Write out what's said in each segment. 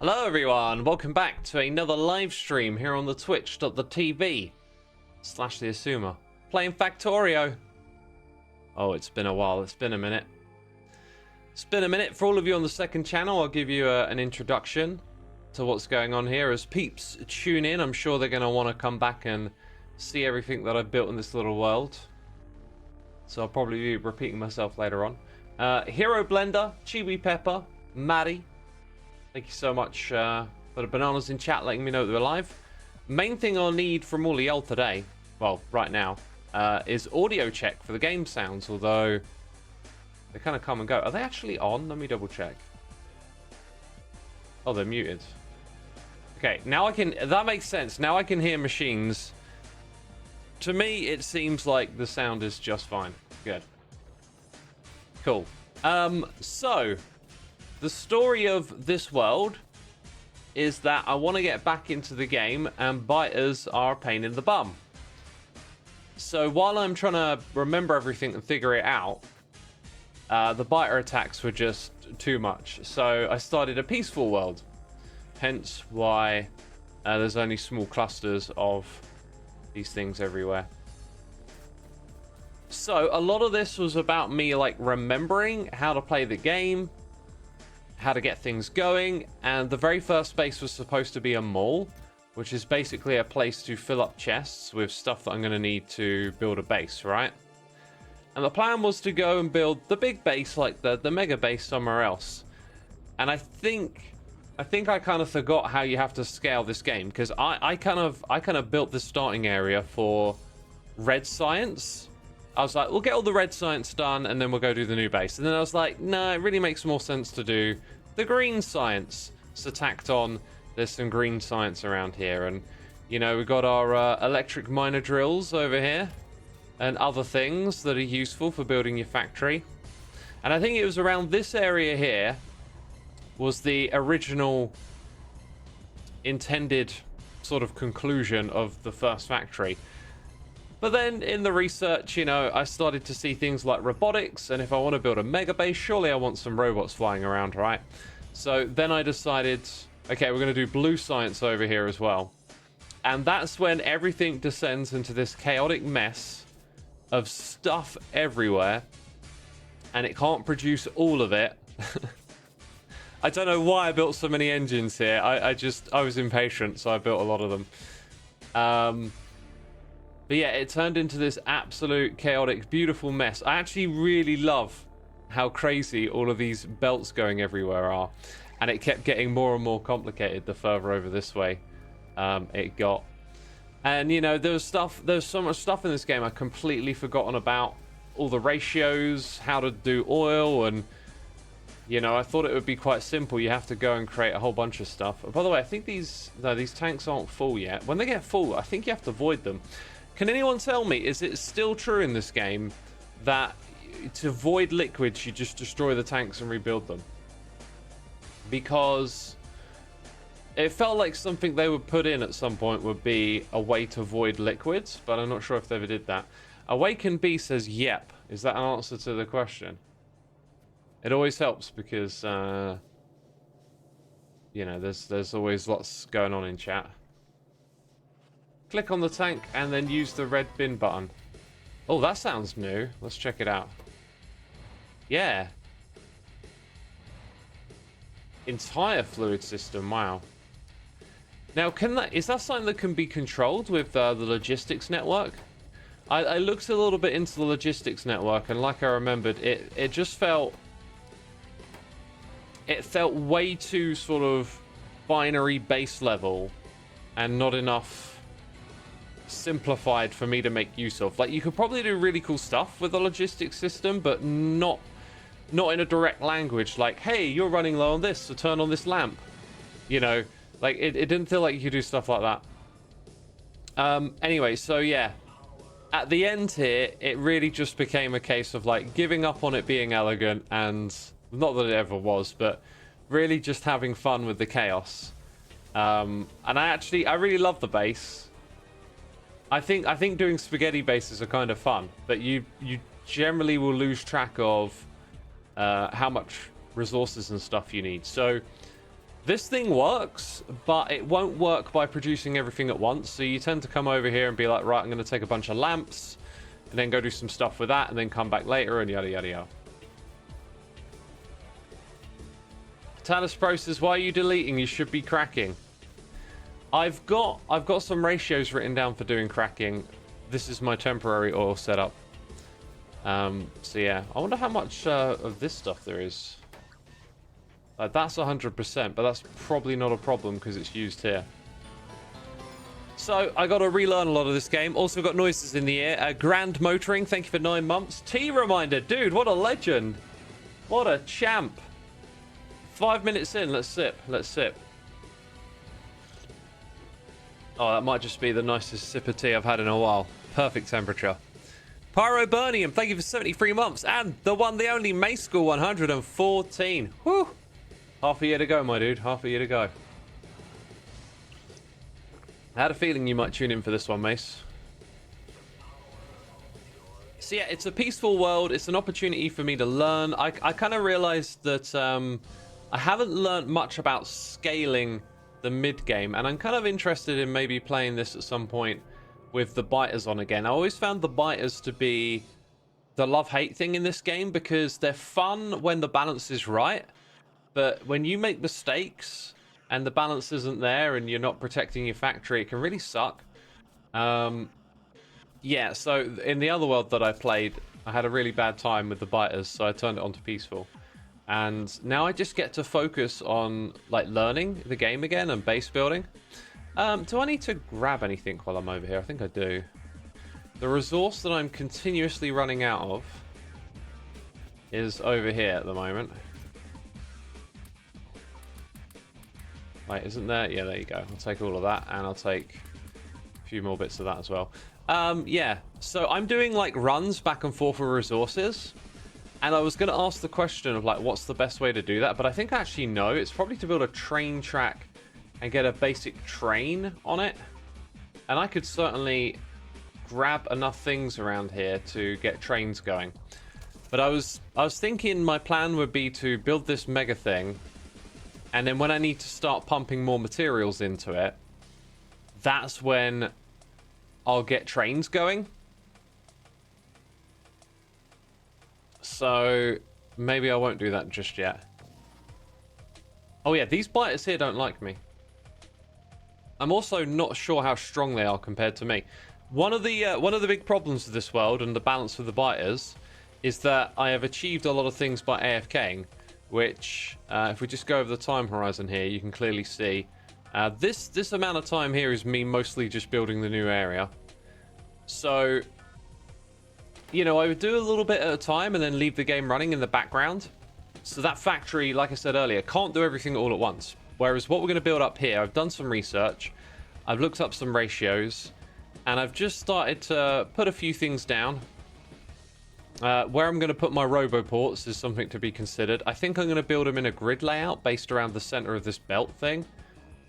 Hello everyone, welcome back to another live stream here on the twitch.tv/the Xisuma playing Factorio. Oh, it's been a while, it's been a minute. It's been a minute. For all of you on the second channel, I'll give you an introduction to what's going on here. As peeps tune in, I'm sure they're going to want to come back and see everything that I've built in this little world. So I'll probably be repeating myself later on. Hero Blender, Chibi Pepper, Maddie. Thank you so much for the bananas in chat letting me know that they're live. Main thing I'll need from all of y'all today, well, right now, is audio check for the game sounds, although they kind of come and go. Are they actually on? Let me double check. Oh, they're muted. Okay, now I can, that makes sense. Now I can hear machines. To me, it seems like the sound is just fine. Good. Cool. So the story of this world is that I want to get back into the game, and biters are a pain in the bum. So while I'm trying to remember everything and figure it out, the biter attacks were just too much. So I started a peaceful world, hence why there's only small clusters of these things everywhere. So a lot of this was about me like remembering how to play the game, how to get things going, and the very first base was supposed to be a mall, which is basically a place to fill up chests with stuff that I'm going to need to build a base, right? And the plan was to go and build the big base, like the mega base, somewhere else. And I think I kind of forgot how you have to scale this game, because I kind of built the starting area for red science. I was like, we'll get all the red science done and then we'll go do the new base. And then I was like, no, it really makes more sense to do the green science. So tacked on, there's some green science around here. And, you know, we've got our electric miner drills over here and other things that are useful for building your factory. And I think it was around this area here was the original intended sort of conclusion of the first factory. But then in the research, you know, I started to see things like robotics, and if I want to build a mega base, surely I want some robots flying around, right? So then I decided, okay, we're going to do blue science over here as well. And that's when everything descends into this chaotic mess of stuff everywhere, and it can't produce all of it. I don't know why I built so many engines here. I was impatient, so I built a lot of them. But yeah, it turned into this absolute chaotic, beautiful mess. I actually really love how crazy all of these belts going everywhere are. And it kept getting more and more complicated the further over this way it got. And, you know, there's so much stuff in this game I've completely forgotten about. All the ratios, how to do oil, and, you know, I thought it would be quite simple. You have to go and create a whole bunch of stuff. By the way, I think these tanks aren't full yet. When they get full, I think you have to void them. Can anyone tell me, is it still true in this game that to void liquids, you just destroy the tanks and rebuild them? Because it felt like something they would put in at some point would be a way to void liquids, but I'm not sure if they ever did that. Awaken B says, yep. Is that an answer to the question? It always helps because, you know, there's always lots going on in chat. Click on the tank and then use the red bin button. Oh, that sounds new. Let's check it out. Yeah. Entire fluid system. Wow. Now, is that something that can be controlled with the logistics network? I looked a little bit into the logistics network, and like I remembered, it just felt... It felt way too sort of binary base level and not enough simplified for me to make use of. Like, you could probably do really cool stuff with the logistics system, but not in a direct language like, hey, you're running low on this, so turn on this lamp. You know, like it didn't feel like you could do stuff like that. Anyway, so yeah, at the end here, it really just became a case of like giving up on it being elegant, and not that it ever was, but really just having fun with the chaos. And I really love the base. I think doing spaghetti bases are kind of fun, but you generally will lose track of how much resources and stuff you need. So This thing works, but it won't work by producing everything at once. So you tend to come over here and be like, right, I'm going to take a bunch of lamps and then go do some stuff with that and then come back later and yada, yada, yada. Talus Pro says, why are you deleting? You should be cracking. I've got some ratios written down for doing cracking. This is my temporary oil setup. So yeah, I wonder how much of this stuff there is. That's 100%, but that's probably not a problem because it's used here. So I got to relearn a lot of this game. Also got noises in the ear. Grand Motoring, thank you for 9 months. T-Reminder, dude, what a legend. What a champ. 5 minutes in, let's sip. Let's sip. Oh, that might just be the nicest sip of tea I've had in a while. Perfect temperature. Pyroburnium, thank you for 73 months. And the one, the only May School 114. Woo! Half a year to go, my dude. Half a year to go. I had a feeling you might tune in for this one, Mace. So yeah, it's a peaceful world. It's an opportunity for me to learn. I kind of realized that I haven't learned much about scaling the mid-game, and I'm kind of interested in maybe playing this at some point with the biters on again. I always found the biters to be the love-hate thing in this game because they're fun when the balance is right. But when you make mistakes and the balance isn't there and you're not protecting your factory, it can really suck. Yeah, so in the other world that I played, I had a really bad time with the biters, so I turned it on to peaceful. And now I just get to focus on like learning the game again and base building. Do I need to grab anything while I'm over here? I think I do. The resource that I'm continuously running out of is over here at the moment. Wait, isn't there? Yeah, there you go. I'll take all of that, and I'll take a few more bits of that as well. Yeah, so I'm doing like runs back and forth with resources, and I was going to ask the question of like, what's the best way to do that? But I think I actually know. It's probably to build a train track and get a basic train on it. And I could certainly grab enough things around here to get trains going. But I was thinking my plan would be to build this mega thing, and then when I need to start pumping more materials into it, that's when I'll get trains going. So maybe I won't do that just yet. Oh yeah, these biters here don't like me. I'm also not sure how strong they are compared to me. One of the big problems of this world and the balance of the biters is that I have achieved a lot of things by AFKing, which if we just go over the time horizon here, you can clearly see this amount of time here is me mostly just building the new area. So, you know, I would do a little bit at a time and then leave the game running in the background. So that factory, like I said earlier, can't do everything all at once. Whereas what we're going to build up here, I've done some research, I've looked up some ratios, and I've just started to put a few things down. Where I'm going to put my roboports is something to be considered. I think I'm going to build them in a grid layout based around the center of this belt thing.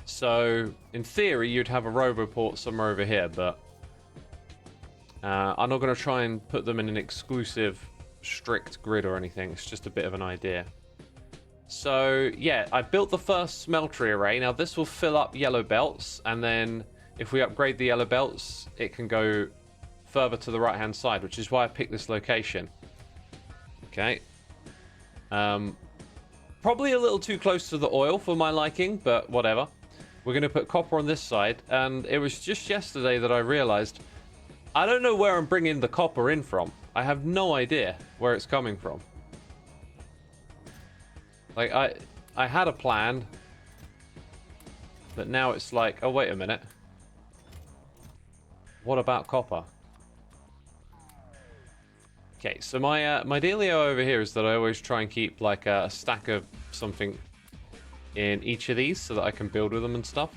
So, in theory, you'd have a roboport somewhere over here, but I'm not going to try and put them in an exclusive, strict grid or anything. It's just a bit of an idea. So, yeah, I built the first smeltery array. Now, this will fill up yellow belts, and then if we upgrade the yellow belts, it can go further to the right-hand side, which is why I picked this location. Okay. Probably a little too close to the oil for my liking, but whatever. We're going to put copper on this side, and it was just yesterday that I realized I don't know where I'm bringing the copper in from. I have no idea where it's coming from. Like, I had a plan, but now it's like, oh, wait a minute. What about copper? Okay, so my dealio over here is that I always try and keep like a stack of something in each of these so that I can build with them and stuff.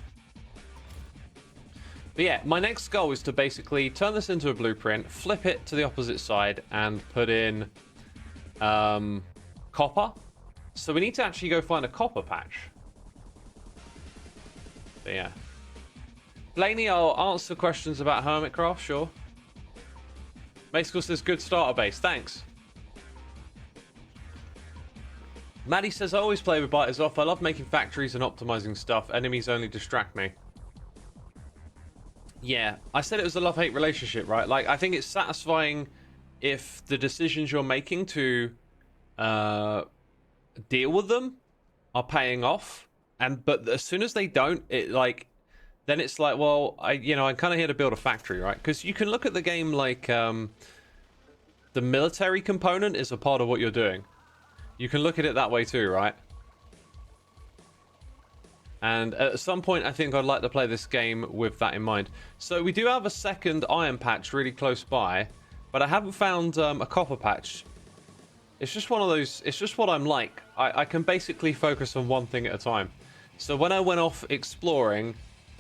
But yeah, my next goal is to basically turn this into a blueprint, flip it to the opposite side, and put in copper. So we need to actually go find a copper patch. But yeah. Blaney, I'll answer questions about Hermitcraft, sure. Macecool says, good starter base, thanks. Maddie says, I always play with biters off. I love making factories and optimizing stuff. Enemies only distract me. Yeah, I said it was a love-hate relationship, right? Like, I think it's satisfying if the decisions you're making to deal with them are paying off. But as soon as they don't, then it's like, well, I'm kind of here to build a factory, right? Because you can look at the game like the military component is a part of what you're doing. You can look at it that way too, right? And at some point, I think I'd like to play this game with that in mind. So we do have a second iron patch really close by, but I haven't found a copper patch. It's just one of those, it's just what I'm like. I can basically focus on one thing at a time. So when I went off exploring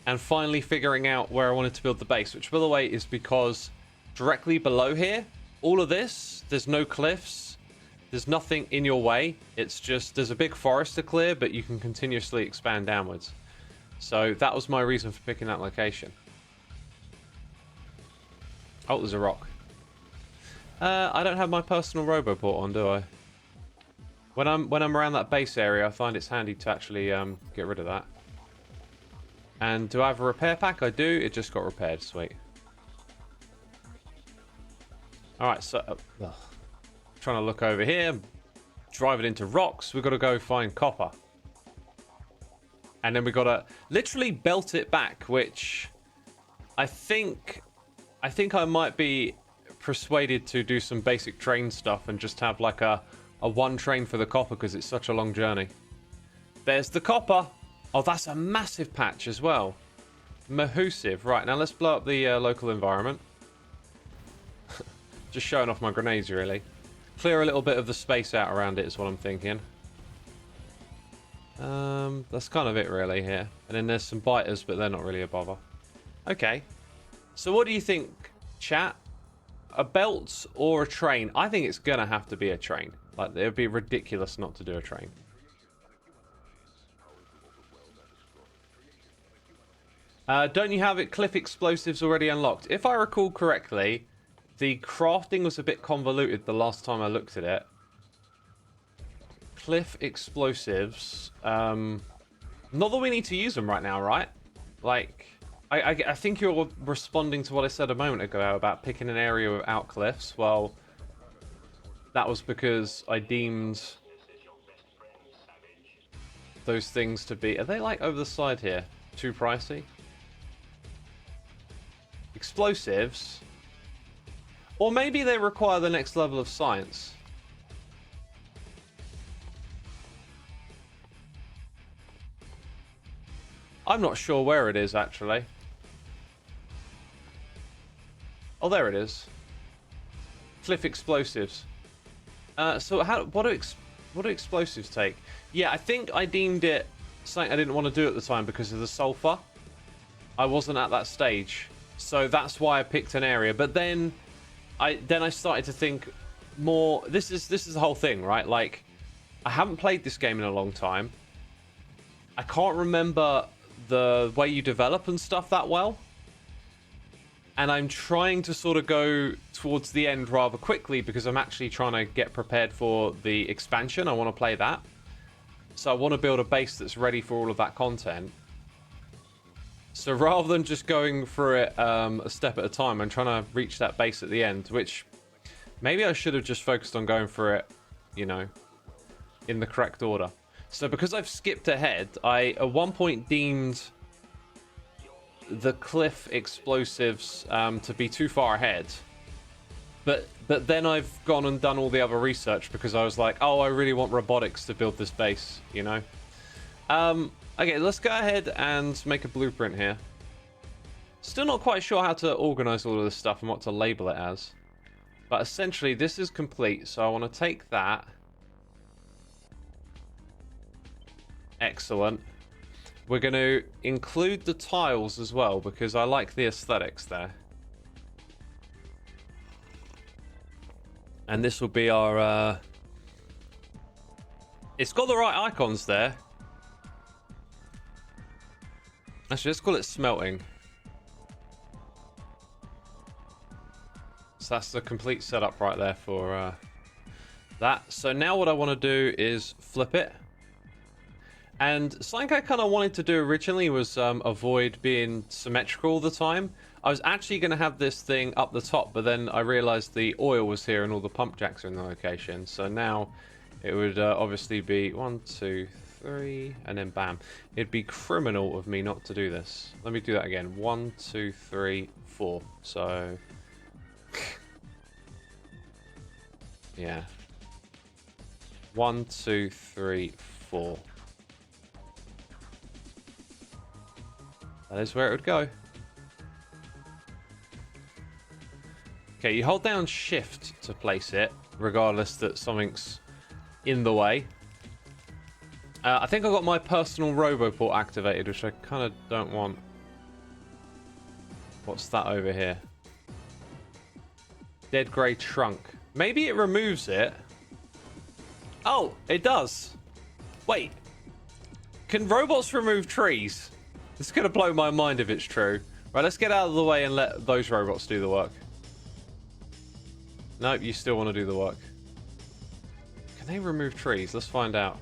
and finally figuring out where I wanted to build the base, which by the way is because directly below here, all of this, there's no cliffs. There's nothing in your way. It's just, there's a big forest to clear, but you can continuously expand downwards. So that was my reason for picking that location. Oh, there's a rock. I don't have my personal roboport on, do I? When I'm around that base area, I find it's handy to actually get rid of that. And do I have a repair pack? I do. It just got repaired. Sweet. Alright, so... trying to look over here, drive it into rocks. We've got to go find copper, and then we've got to literally belt it back, which I think I might be persuaded to do some basic train stuff and just have like a one train for the copper because it's such a long journey. There's the copper. Oh, that's a massive patch as well. Mahusive. Right, now let's blow up the local environment. Just showing off my grenades, really. Clear a little bit of the space out around it is what I'm thinking. That's kind of it really here. And then there's some biters, but they're not really a bother. Okay. So what do you think, chat? A belt or a train? I think it's gonna have to be a train. Like, it would be ridiculous not to do a train. Don't you have it cliff explosives already unlocked? If I recall correctly, the crafting was a bit convoluted the last time I looked at it. Cliff explosives. Not that we need to use them right now, right? Like, I think you're responding to what I said a moment ago about picking an area without cliffs. Well, that was because I deemed those things to be... Are they like over the side here? Too pricey? Explosives... Or maybe they require the next level of science. I'm not sure where it is, actually. Oh, there it is. Cliff explosives. So what do explosives take? Yeah, I think I deemed it something I didn't want to do at the time because of the sulfur. I wasn't at that stage. So that's why I picked an area. But then... I started to think more. This is the whole thing, right? Like, I haven't played this game in a long time. I can't remember the way you develop and stuff that well, and I'm trying to sort of go towards the end rather quickly because I'm actually trying to get prepared for the expansion. I want to play that, so I want to build a base that's ready for all of that content. So rather than just going through it a step at a time, I'm trying to reach that base at the end, which maybe I should have just focused on going through it, you know, in the correct order. So because I've skipped ahead, I at one point deemed the cliff explosives to be too far ahead. But then I've gone and done all the other research because I was like, oh, I really want robotics to build this base, you know? Okay, let's go ahead and make a blueprint here. Still not quite sure how to organize all of this stuff and what to label it as. But essentially, this is complete, so I want to take that. Excellent. We're going to include the tiles as well, because I like the aesthetics there. And this will be our... It's got the right icons there. Actually, let's call it Smelting. So that's the complete setup right there for That. So now what I want to do is flip it. And something I kind of wanted to do originally was avoid being symmetrical all the time. I was actually going to have this thing up the top, but then I realized the oil was here and all the pump jacks are in the location. So now it would obviously be 1, 2, 3, and then bam. It'd be criminal of me not to do this. Let me do that again. 1, 2, 3, 4. So yeah. 1, 2, 3, 4. That is where it would go. Okay, you hold down shift to place it, regardless that something's in the way. I think I got my personal roboport activated, which I kind of don't want. What's that over here? Dead grey trunk. Maybe it removes it. Oh, it does. Wait. Can robots remove trees? This is going to blow my mind if it's true. Right, let's get out of the way and let those robots do the work. Nope, you still want to do the work. Can they remove trees? Let's find out.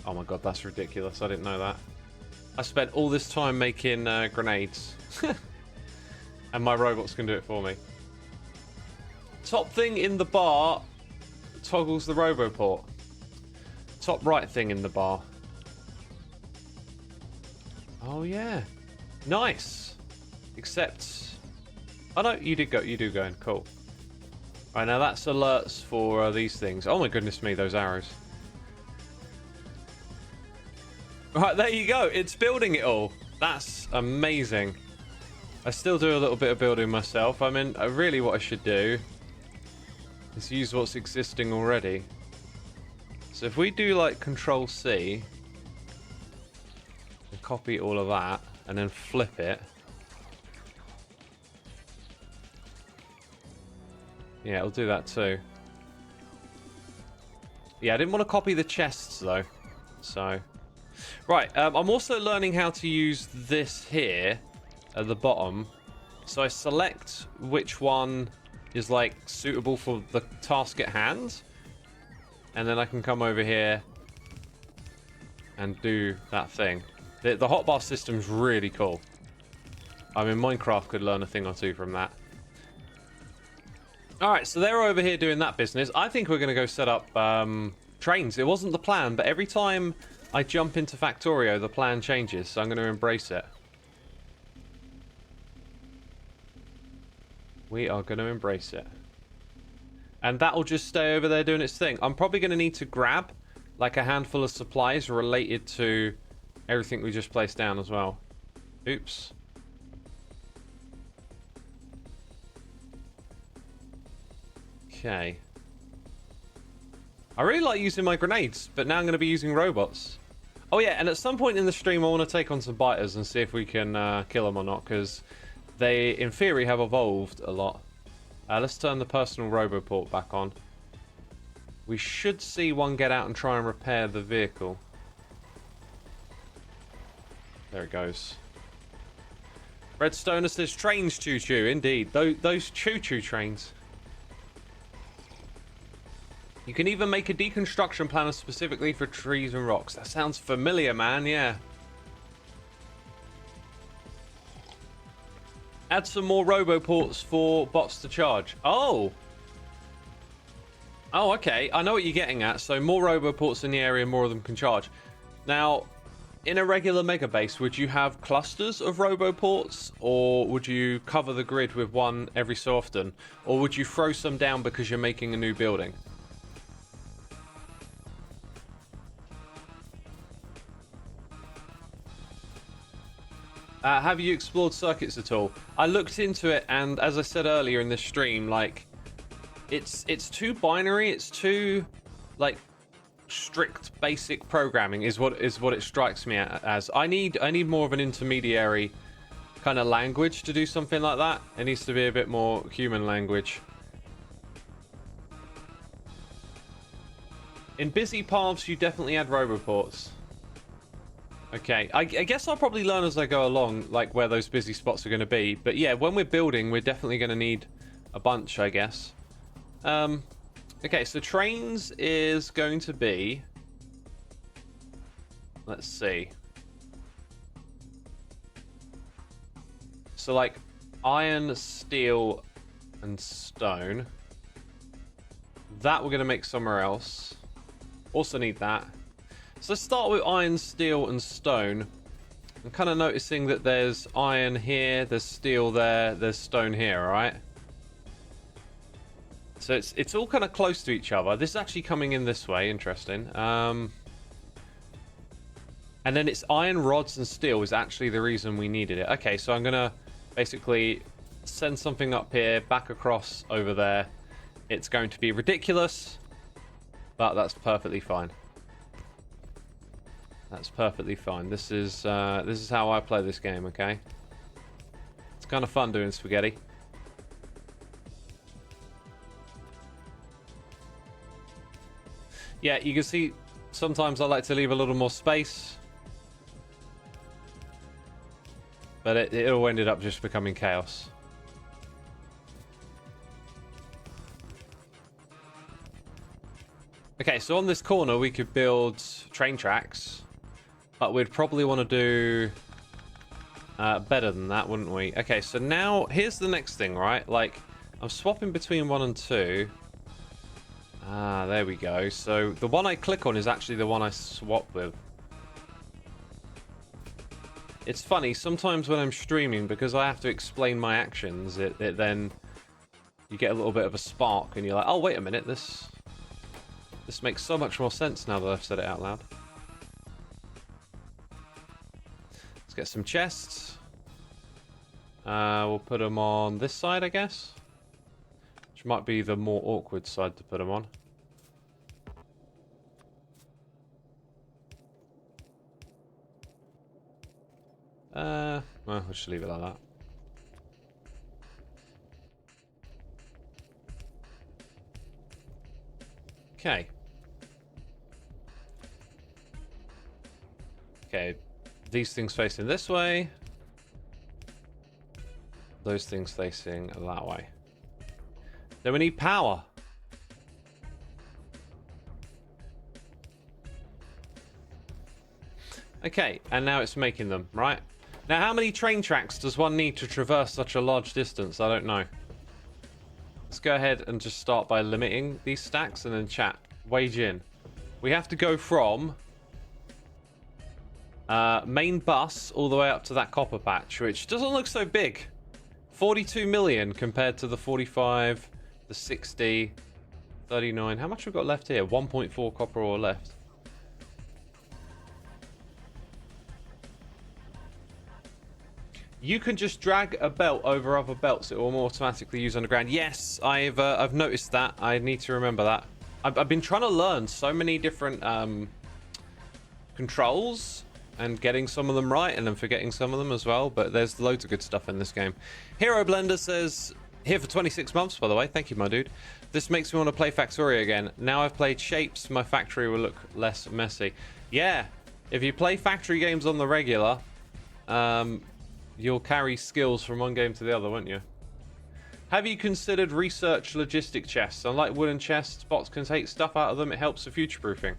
Oh my god, that's ridiculous. I didn't know that. I spent all this time making grenades. And my robots can do it for me. Top thing in the bar toggles the roboport. Top right thing in the bar. Oh yeah. Nice. Except... oh no, you do go in. Cool. Right, now that's alerts for these things. Oh my goodness me, those arrows. Right, there you go. It's building it all. That's amazing. I still do a little bit of building myself. I mean, really what I should do is use what's existing already. So if we do like Control C, and copy all of that, and then flip it. Yeah, it'll do that too. Yeah, I didn't want to copy the chests though. So, right, I'm also learning how to use this here at the bottom. So I select which one is like suitable for the task at hand, and then I can come over here and do that thing. The hotbar system's really cool. I mean, Minecraft could learn a thing or two from that. Alright, so they're over here doing that business. I think we're going to go set up trains. It wasn't the plan, but every time I jump into Factorio, the plan changes, so I'm going to embrace it. We are going to embrace it. And that'll just stay over there doing its thing. I'm probably going to need to grab like a handful of supplies related to everything we just placed down as well. Oops. Okay. I really like using my grenades, but now I'm going to be using robots. Oh yeah, and at some point in the stream I want to take on some biters and see if we can kill them or not, because they, in theory, have evolved a lot. Let's turn the personal roboport back on. We should see one get out and try and repair the vehicle. There it goes. Redstoner says trains choo-choo. Indeed, those choo-choo trains. You can even make a deconstruction planner specifically for trees and rocks. That sounds familiar, man. Yeah. Add some more roboports for bots to charge. Oh. Oh, okay. I know what you're getting at. So more roboports in the area, more of them can charge. Now, in a regular mega base, would you have clusters of roboports, or would you cover the grid with one every so often, or would you throw some down because you're making a new building? Have you explored circuits at all? I looked into it, and as I said earlier in this stream, like, it's too binary. It's too like strict basic programming is what it strikes me as. I need more of an intermediary kind of language to do something like that. It needs to be a bit more human language. In busy paths, you definitely add roboports. Okay, I guess I'll probably learn as I go along, like where those busy spots are going to be. But yeah, when we're building, we're definitely going to need a bunch, I guess. Okay, so trains is going to be... Let's see. So, like, iron, steel, and stone. That we're going to make somewhere else. Also need that. So let's start with iron, steel, and stone. I'm kind of noticing that there's iron here, there's steel there, there's stone here, alright? So it's all kind of close to each other. This is actually coming in this way, interesting. And then it's iron, rods, and steel is actually the reason we needed it. Okay, so I'm going to basically send something up here, back across over there. It's going to be ridiculous, but that's perfectly fine. That's perfectly fine. This is how I play this game, okay? It's kind of fun doing spaghetti. Yeah, you can see sometimes I like to leave a little more space. But it all ended up just becoming chaos. Okay, so on this corner we could build train tracks. But we'd probably want to do better than that, wouldn't we? Okay, so now here's the next thing, right? Like, I'm swapping between 1 and 2. Ah, there we go. So the one I click on is actually the one I swap with. It's funny, sometimes when I'm streaming, because I have to explain my actions, it then... You get a little bit of a spark, and you're like, oh, wait a minute, this makes so much more sense now that I've said it out loud. Let's get some chests. We'll put them on this side, I guess. Which might be the more awkward side to put them on. Well, I'll just leave it like that. Okay. Okay, these things facing this way. Those things facing that way. Then we need power. Okay, and now it's making them, right? Now, how many train tracks does one need to traverse such a large distance? I don't know. Let's go ahead and just start by limiting these stacks and then chat. Wage in. We have to go from main bus all the way up to that copper patch, which doesn't look so big. 42 million compared to the 45, the 60, 39. How much we've got left here? 1.4 copper ore left. You can just drag a belt over other belts. It will automatically use underground. Yes, I've noticed that. I need to remember that. I've been trying to learn so many different controls and getting some of them right, and then forgetting some of them as well. But there's loads of good stuff in this game. Hero Blender says, here for 26 months, by the way. Thank you, my dude. This makes me want to play Factorio again. Now I've played Shapes, my factory will look less messy. Yeah, if you play factory games on the regular, you'll carry skills from one game to the other, won't you? Have you considered research logistic chests? Unlike wooden chests, bots can take stuff out of them. It helps for future-proofing.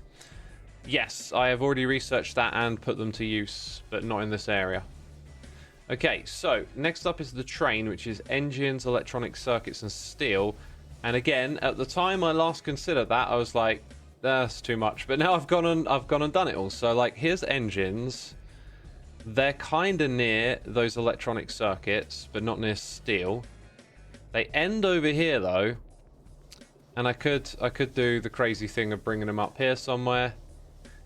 Yes, I have already researched that and put them to use, but not in this area. Okay, so next up is the train, which is engines, electronic circuits, and steel. And again, at the time I last considered that, I was like, that's too much. But now I've gone and done it all. So like, here's engines. They're kind of near those electronic circuits, but not near steel. They end over here though, and I could do the crazy thing of bringing them up here somewhere.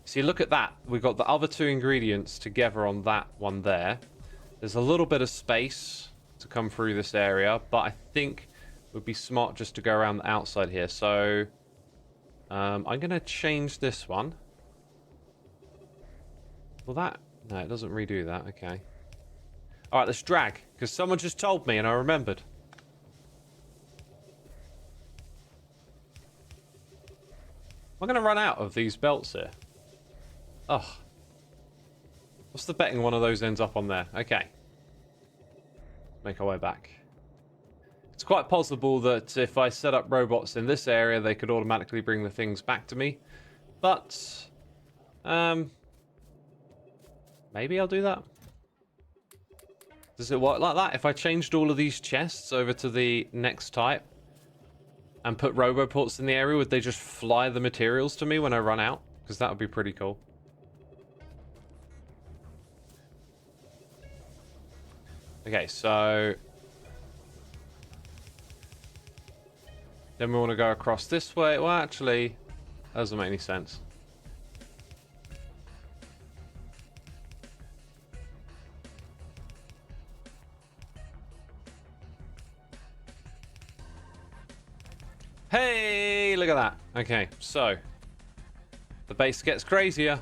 See, look at that. We've got the other two ingredients together on that one there. There's a little bit of space to come through this area, but I think it would be smart just to go around the outside here. So I'm going to change this one. Well, that... No, it doesn't redo that. Okay. All right, let's drag, because someone just told me and I remembered. I'm going to run out of these belts here. Oh. What's the betting one of those ends up on there? Okay. Make our way back. It's quite possible that if I set up robots in this area, they could automatically bring the things back to me. But, maybe I'll do that. Does it work like that? If I changed all of these chests over to the next type and put roboports in the area, would they just fly the materials to me when I run out? Because that would be pretty cool. Okay, so then we want to go across this way. Well, actually, that doesn't make any sense. Hey, look at that. Okay, so the base gets crazier.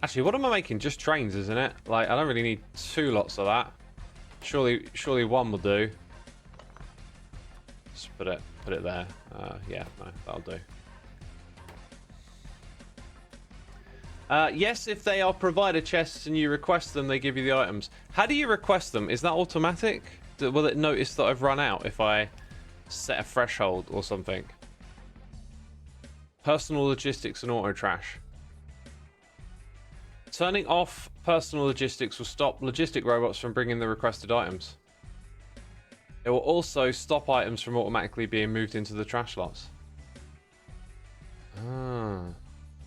Actually, what am I making? Just trains, isn't it? Like, I don't really need 2 lots of that. Surely 1 will do. Just put it there. Yeah, no, that'll do. Yes, if they are provider chests and you request them, they give you the items. How do you request them? Is that automatic? Will it notice that I've run out if I set a threshold or something? Personal logistics and auto trash. Turning off personal logistics will stop logistic robots from bringing the requested items. It will also stop items from automatically being moved into the trash lots. Ah.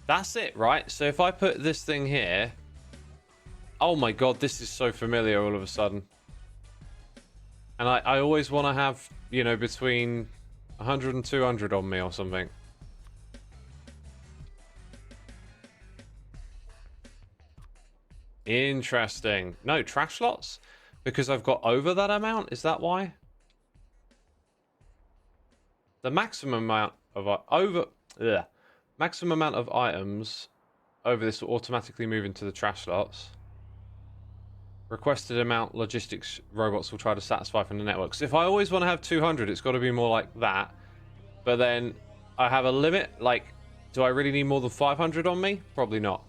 That's it, right? So if I put this thing here... Oh my god, this is so familiar all of a sudden. And I always want to have, you know, between 100 and 200 on me or something. Interesting. No, trash lots? Because I've got over that amount? Is that why? The maximum amount of... maximum amount of items over this will automatically move into the trash lots. Requested amount logistics robots will try to satisfy from the network. So if I always want to have 200, it's got to be more like that. But then I have a limit. Like, do I really need more than 500 on me? Probably not.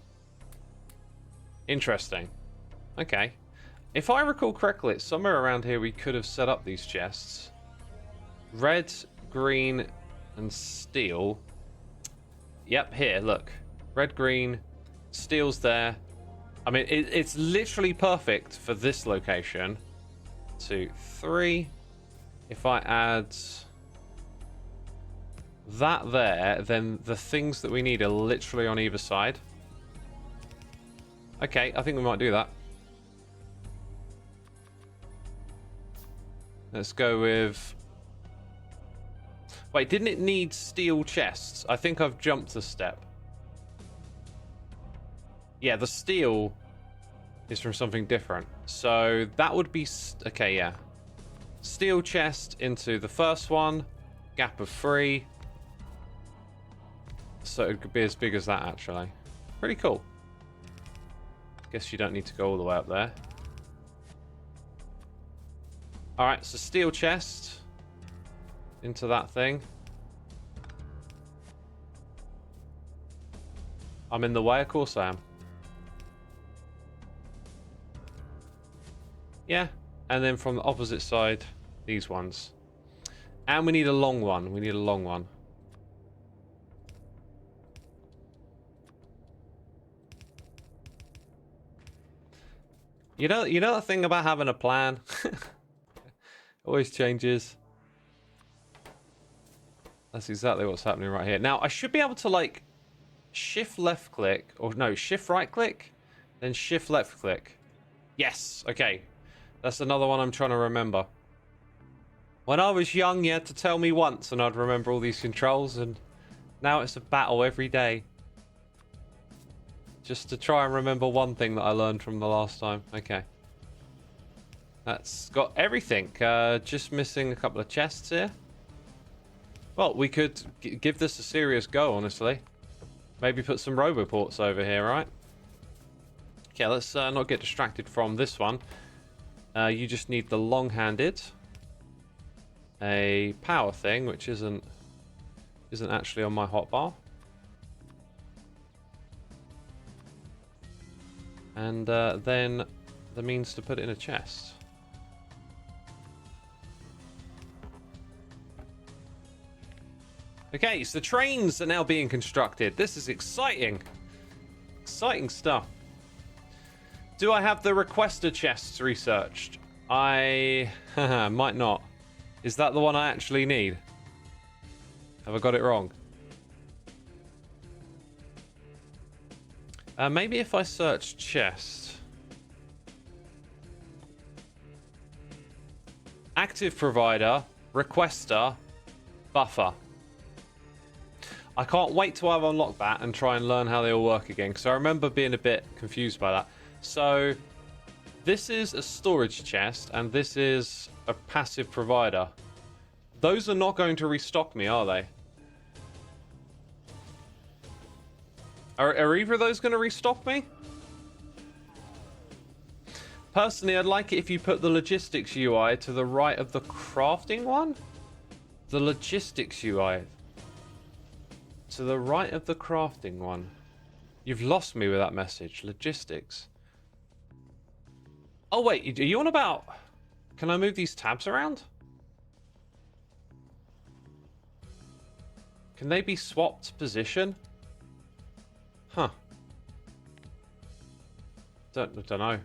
Interesting. Okay. If I recall correctly, it's somewhere around here we could have set up these chests. Red, green, and steel. Yep, here, look. Red, green, steel's there. I mean, it's literally perfect for this location. 2, 3. If I add that there, then the things that we need are literally on either side. Okay, I think we might do that. Let's go with... Wait, didn't it need steel chests? I think I've jumped a step. Yeah, the steel is from something different. So that would be... Okay, yeah. Steel chest into the first one. Gap of 3. So it could be as big as that, actually. Pretty cool. Guess you don't need to go all the way up there. Alright, so steel chest into that thing. I'm in the way? Of course I am. Yeah, and then from the opposite side, these ones. And we need a long one. We need a long one. You know the thing about having a plan? Always changes. That's exactly what's happening right here. Now, I should be able to, like, shift left click, or no, shift right click, then shift left click. Yes, okay. That's another one I'm trying to remember. When I was young, you had to tell me once and I'd remember all these controls, and now it's a battle every day. Just to try and remember one thing that I learned from the last time. Okay. That's got everything. Just missing a couple of chests here. Well, we could give this a serious go, honestly. Maybe put some roboports over here, right? Okay, let's not get distracted from this one. You just need the long-handed. A power thing, which isn't actually on my hotbar. And then the means to put it in a chest. Okay, so trains are now being constructed. This is exciting. Exciting stuff. Do I have the requester chests researched? I might not. Is that the one I actually need? Have I got it wrong? Maybe if I search chest. Active provider, requester, buffer. I can't wait to have unlocked that and try and learn how they all work again, because I remember being a bit confused by that. So this is a storage chest and this is a passive provider. Those are not going to restock me, are they? Are either of those going to restock me? Personally, I'd like it if you put the logistics UI to the right of the crafting one. The logistics UI. To the right of the crafting one. You've lost me with that message. Logistics. Oh, wait. Are you on about... Can I move these tabs around? Can they be swapped position? Huh. Don't know.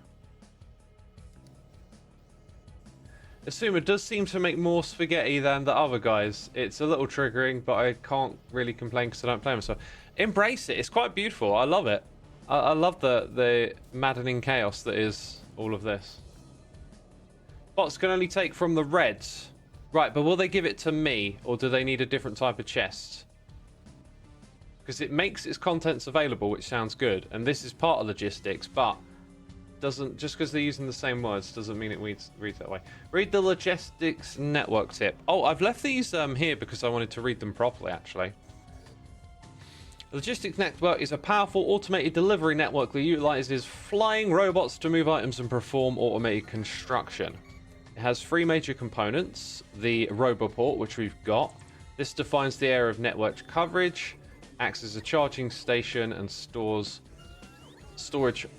Xisuma does seem to make more spaghetti than the other guys. It's a little triggering, but I can't really complain because I don't play myself. Embrace it. It's quite beautiful. I love it. I love the maddening chaos that is all of this. Bots can only take from the reds. Right, but will they give it to me, or do they need a different type of chest? Because it makes its contents available, which sounds good, and this is part of logistics, but doesn't, just because they're using the same words doesn't mean it reads that way. Read the logistics network tip. Oh, I've left these here because I wanted to read them properly, actually. The logistics network is a powerful automated delivery network that utilizes flying robots to move items and perform automated construction. It has three major components. The Roboport, which we've got. This defines the area of network coverage, acts as a charging station, and storage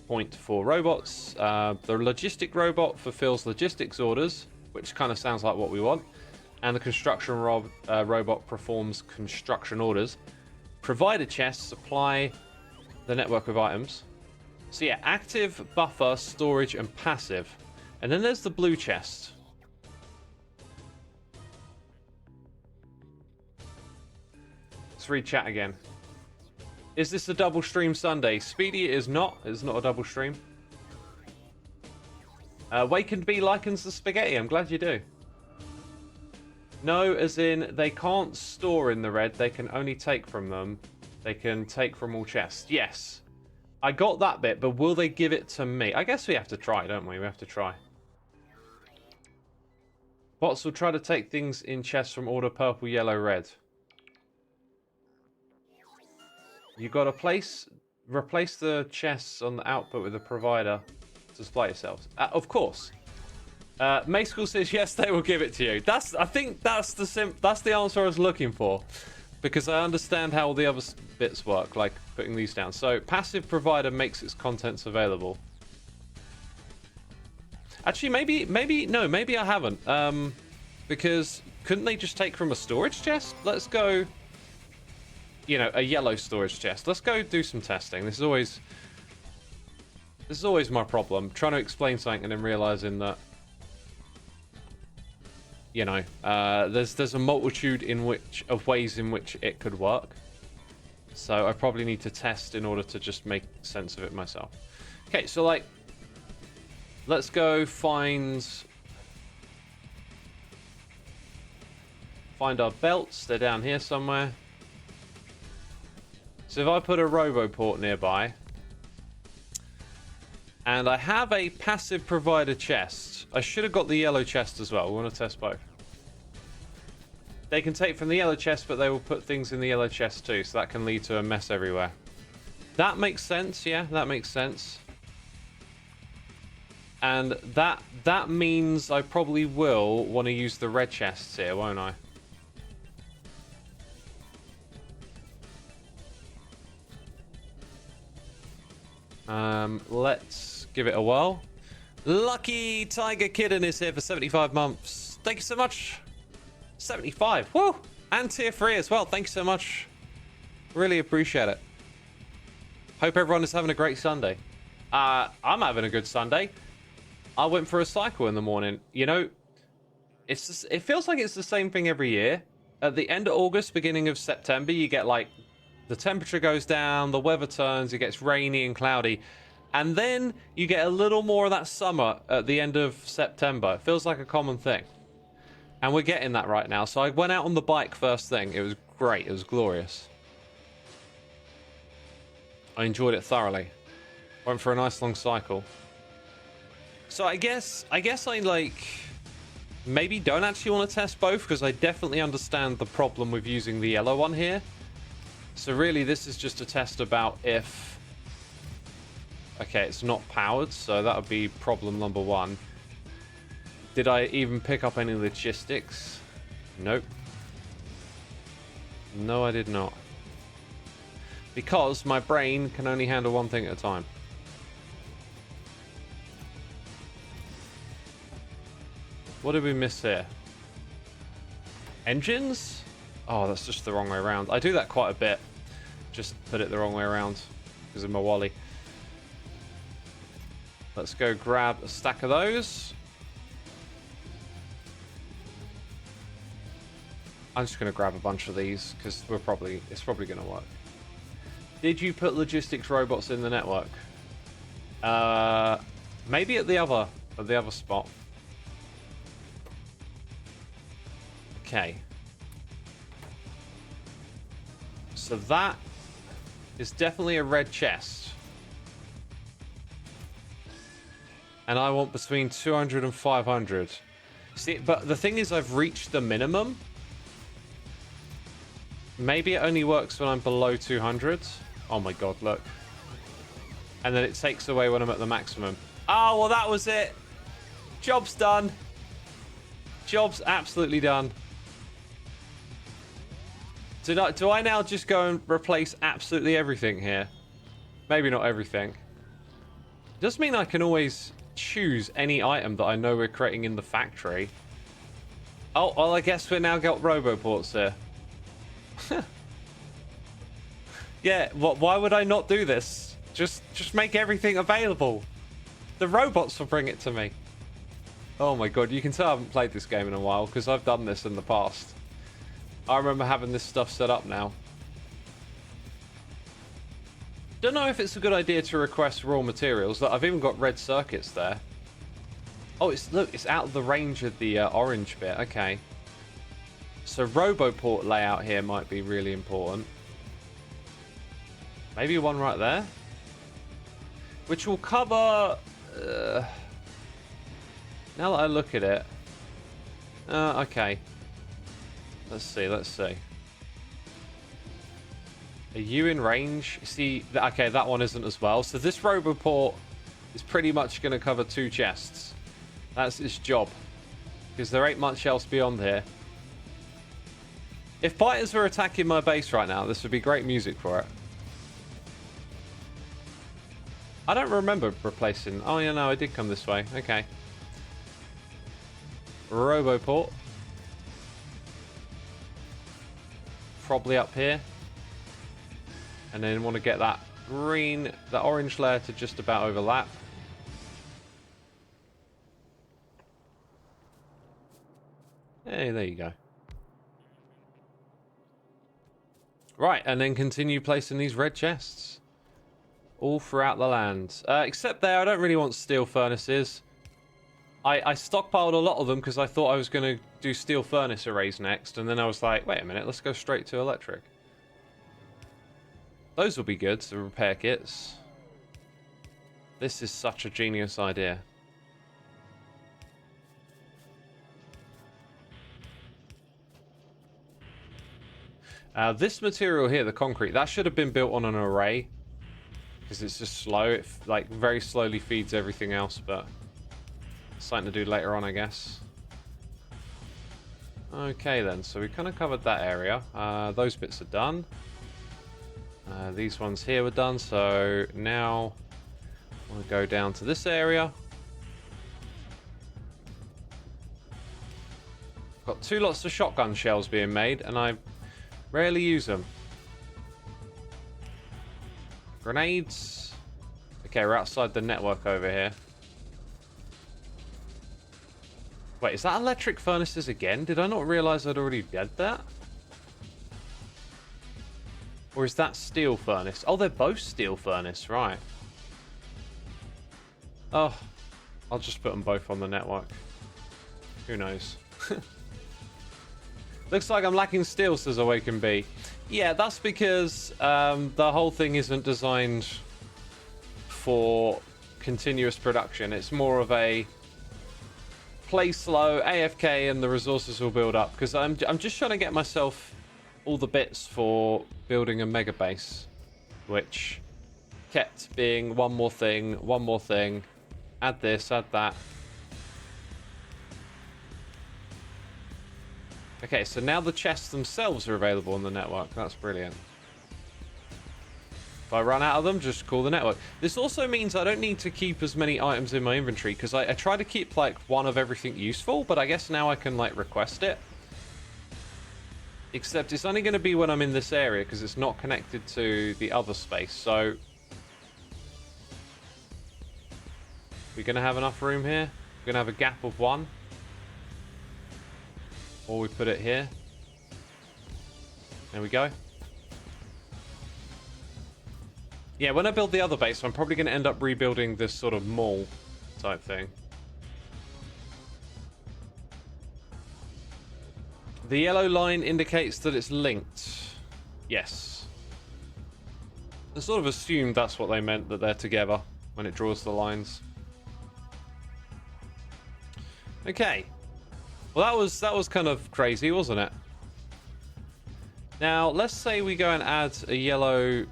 point for robots. The logistic robot fulfills logistics orders, which kind of sounds like what we want. And the construction robot performs construction orders. Provider chests supply the network of items. So yeah, active, buffer, storage, and passive. And then there's the blue chest. Let's read chat again. Is this a double stream Sunday? Speedy, it is not. It's not a double stream. Wakened Bee likens the spaghetti. I'm glad you do. No, as in they can't store in the red. They can only take from them. They can take from all chests. Yes. I got that bit, but will they give it to me? I guess we have to try, don't we? We have to try. Bots will try to take things in chests from order purple, yellow, red. You got to replace the chests on the output with a provider to supply yourselves. Of course. May School says yes, they will give it to you. I think that's the answer I was looking for, because I understand how all the other bits work, like putting these down. So passive provider makes its contents available. Actually, maybe I haven't. Because couldn't they just take from a storage chest? Let's go. You know, a yellow storage chest. Let's go do some testing. This is always my problem. Trying to explain something and then realizing that, you know, there's a multitude of ways in which it could work. So I probably need to test in order to just make sense of it myself. Okay, so like, let's go find our belts. They're down here somewhere. So if I put a Roboport nearby, and I have a passive provider chest, I should have got the yellow chest as well. We want to test both. They can take from the yellow chest, but they will put things in the yellow chest too, so that can lead to a mess everywhere. That makes sense, yeah, that makes sense. And that means I probably will want to use the red chests here, won't I? Let's give it a whirl. Lucky Tiger Kidden is here for 75 months. Thank you so much. 75. Woo! And tier 3 as well. Thank you so much. Really appreciate it. Hope everyone is having a great Sunday. I'm having a good Sunday. I went for a cycle in the morning. You know, it feels like it's the same thing every year. At the end of August, beginning of September, you get like the temperature goes down, the weather turns, it gets rainy and cloudy. And then you get a little more of that summer at the end of September. It feels like a common thing. And we're getting that right now. So I went out on the bike first thing. It was great. It was glorious. I enjoyed it thoroughly. Went for a nice long cycle. So I guess I like maybe don't actually want to test both, because I definitely understand the problem with using the yellow one here. So really this is just a test about if... Okay, it's not powered, so that would be problem number 1. Did I even pick up any logistics? Nope. No, I did not. Because my brain can only handle one thing at a time. What did we miss here? Engines? Oh, that's just the wrong way around. I do that quite a bit. Just put it the wrong way around because of my Wally. Let's go grab a stack of those. I'm just going to grab a bunch of these because it's probably going to work. Did you put logistics robots in the network? Maybe at the other spot. Okay. So that is definitely a red chest. And I want between 200 and 500. See, but the thing is I've reached the minimum. Maybe it only works when I'm below 200. Oh my god, look. And then it takes away when I'm at the maximum. Oh, well that was it. Job's done. Job's absolutely done. Do I now just go and replace absolutely everything here? Maybe not everything. Does mean I can always choose any item that I know we're creating in the factory. Oh, well, I guess we've now got roboports here. Yeah, why would I not do this? Just make everything available. The robots will bring it to me. Oh my god, you can tell I haven't played this game in a while because I've done this in the past. I remember having this stuff set up now. Don't know if it's a good idea to request raw materials. Look, I've even got red circuits there. Oh, it's out of the range of the orange bit. Okay. So Roboport layout here might be really important. Maybe one right there. Which will cover... now that I look at it... okay. Let's see. Are you in range? See, okay, that one isn't as well. So this Roboport is pretty much going to cover 2 chests. That's its job. Because there ain't much else beyond here. If fighters were attacking my base right now, this would be great music for it. I don't remember replacing... Oh, yeah, no, I did come this way. Okay. Roboport. Probably up here. And then want to get that orange layer to just about overlap. Hey, there you go. Right, and then continue placing these red chests. All throughout the land. Except there, I don't really want steel furnaces. I stockpiled a lot of them because I thought I was going to do steel furnace arrays next. And then I was like, wait a minute, let's go straight to electric. Those will be good, the repair kits. This is such a genius idea. This material here, the concrete, that should have been built on an array. Because it's just slow. It like very slowly feeds everything else, but something to do later on, I guess. Okay then, so we kind of covered that area. Those bits are done. These ones here were done, so now we'll go down to this area. Got 2 lots of shotgun shells being made, and I rarely use them. Grenades. Okay, we're outside the network over here. Wait, is that electric furnaces again? Did I not realize I'd already did that? Or is that steel furnace? Oh, they're both steel furnace, right. Oh, I'll just put them both on the network. Who knows? Looks like I'm lacking steel, says Awaken Bee. Yeah, that's because the whole thing isn't designed for continuous production. It's more of a play slow, AFK, and the resources will build up. Because I'm just trying to get myself all the bits for building a mega base, which kept being one more thing, add this, add that. Okay, so now the chests themselves are available on the network. That's brilliant. If I run out of them, just call the network. This also means I don't need to keep as many items in my inventory, because I try to keep like one of everything useful, but I guess now I can like request it. Except it's only going to be when I'm in this area, because it's not connected to the other space. So we're going to have enough room here. We're going to have a gap of 1. Or we put it here. There we go. Yeah, when I build the other base, I'm probably going to end up rebuilding this sort of mall type thing. The yellow line indicates that it's linked. Yes. I sort of assumed that's what they meant, that they're together when it draws the lines. Okay. Well, that was kind of crazy, wasn't it? Now, let's say we go and add a yellow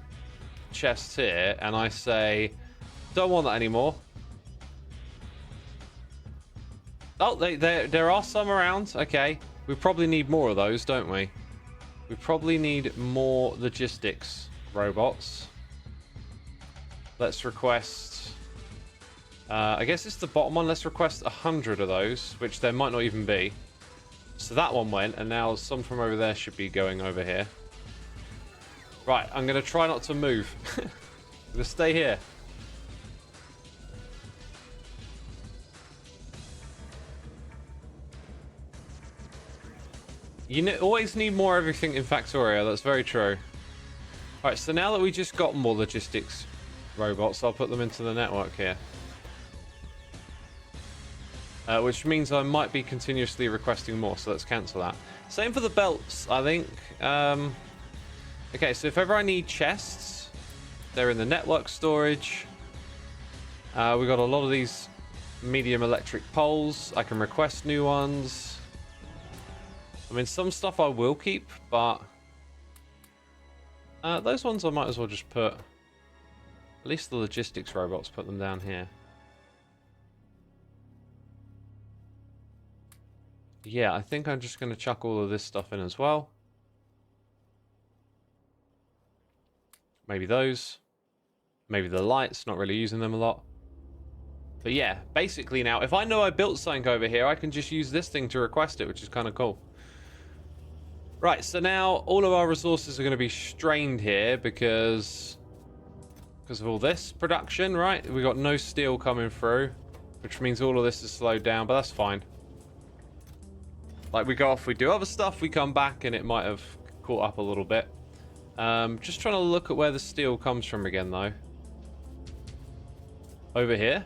chest here, and I say, don't want that anymore. Oh, there are some around. Okay. We probably need more of those, don't we? We probably need more logistics robots. Let's request... I guess it's the bottom one. Let's request 100 of those, which there might not even be. So that one went, and now some from over there should be going over here. Right, I'm going to try not to move. I'm going to stay here. You always need more everything in Factorio. That's very true. Alright, so now that we just got more logistics robots, I'll put them into the network here. Which means I might be continuously requesting more, so let's cancel that. Same for the belts, I think. Okay, so if ever I need chests, they're in the network storage. We got a lot of these medium electric poles. I can request new ones. I mean, some stuff I will keep, but those ones I might as well just put, at least the logistics robots, put them down here. Yeah, I think I'm just going to chuck all of this stuff in as well. Maybe those. Maybe the lights, not really using them a lot. But yeah, basically now, if I know I built something over here, I can just use this thing to request it, which is kind of cool. Right, so now all of our resources are going to be strained here because of all this production, right? We got no steel coming through, which means all of this is slowed down, but that's fine. Like, we go off, we do other stuff, we come back, and it might have caught up a little bit. Just trying to look at where the steel comes from again, though. Over here.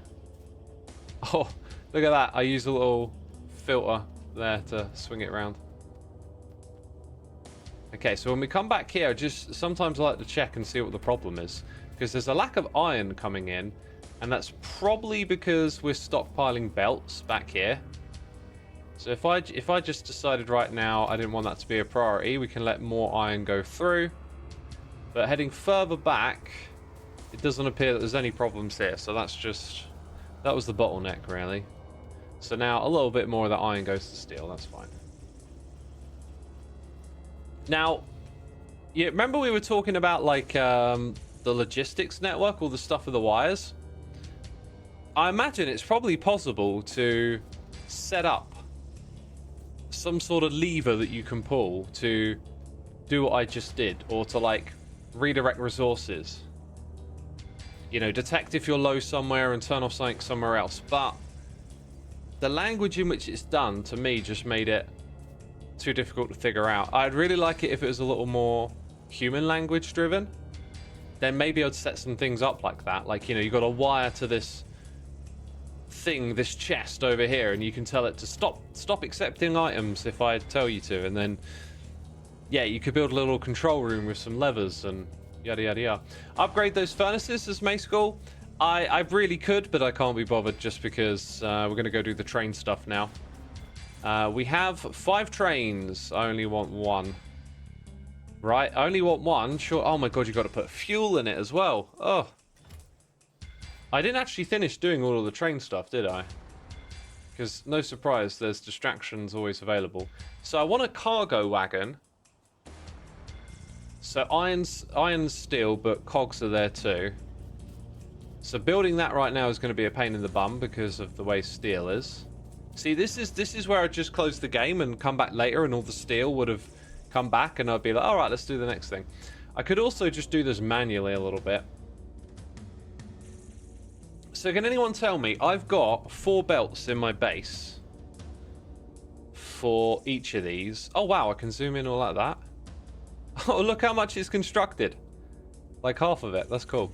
Oh, look at that. I use a little filter there to swing it around. Okay, so when we come back here, sometimes I like to check and see what the problem is. Because there's a lack of iron coming in, and that's probably because we're stockpiling belts back here. So if I just decided right now I didn't want that to be a priority, we can let more iron go through. But heading further back, it doesn't appear that there's any problems here. So that was the bottleneck, really. So now a little bit more of that iron goes to steel. That's fine. Now, you remember we were talking about like the logistics network, all the stuff with the wires? I imagine it's probably possible to set up some sort of lever that you can pull to do what I just did, or to like redirect resources. You know, detect if you're low somewhere and turn off something somewhere else. But the language in which it's done, to me, just made it too difficult to figure out. I'd really like it if it was a little more human language driven. Then maybe I'd set some things up like that. Like, you know, you got a wire to this thing, this chest over here, and you can tell it to stop accepting items if I tell you to. And then, yeah, you could build a little control room with some levers and yada yada yada. Upgrade those furnaces as May School. I really could, but I can't be bothered just because we're going to go do the train stuff now. We have 5 trains. I only want 1. Right, I only want 1. Sure. Oh my god, you got to put fuel in it as well. Oh. I didn't actually finish doing all of the train stuff, did I? Because, no surprise, there's distractions always available. So I want a cargo wagon. So iron's steel, but cogs are there too. So building that right now is going to be a pain in the bum because of the way steel is. See, this is where I'd just close the game and come back later and all the steel would have come back and I'd be like, all right, let's do the next thing. I could also just do this manually a little bit. So can anyone tell me, I've got 4 belts in my base for each of these. Oh, wow, I can zoom in all like that. Oh, look how much it's constructed. Like half of it. That's cool.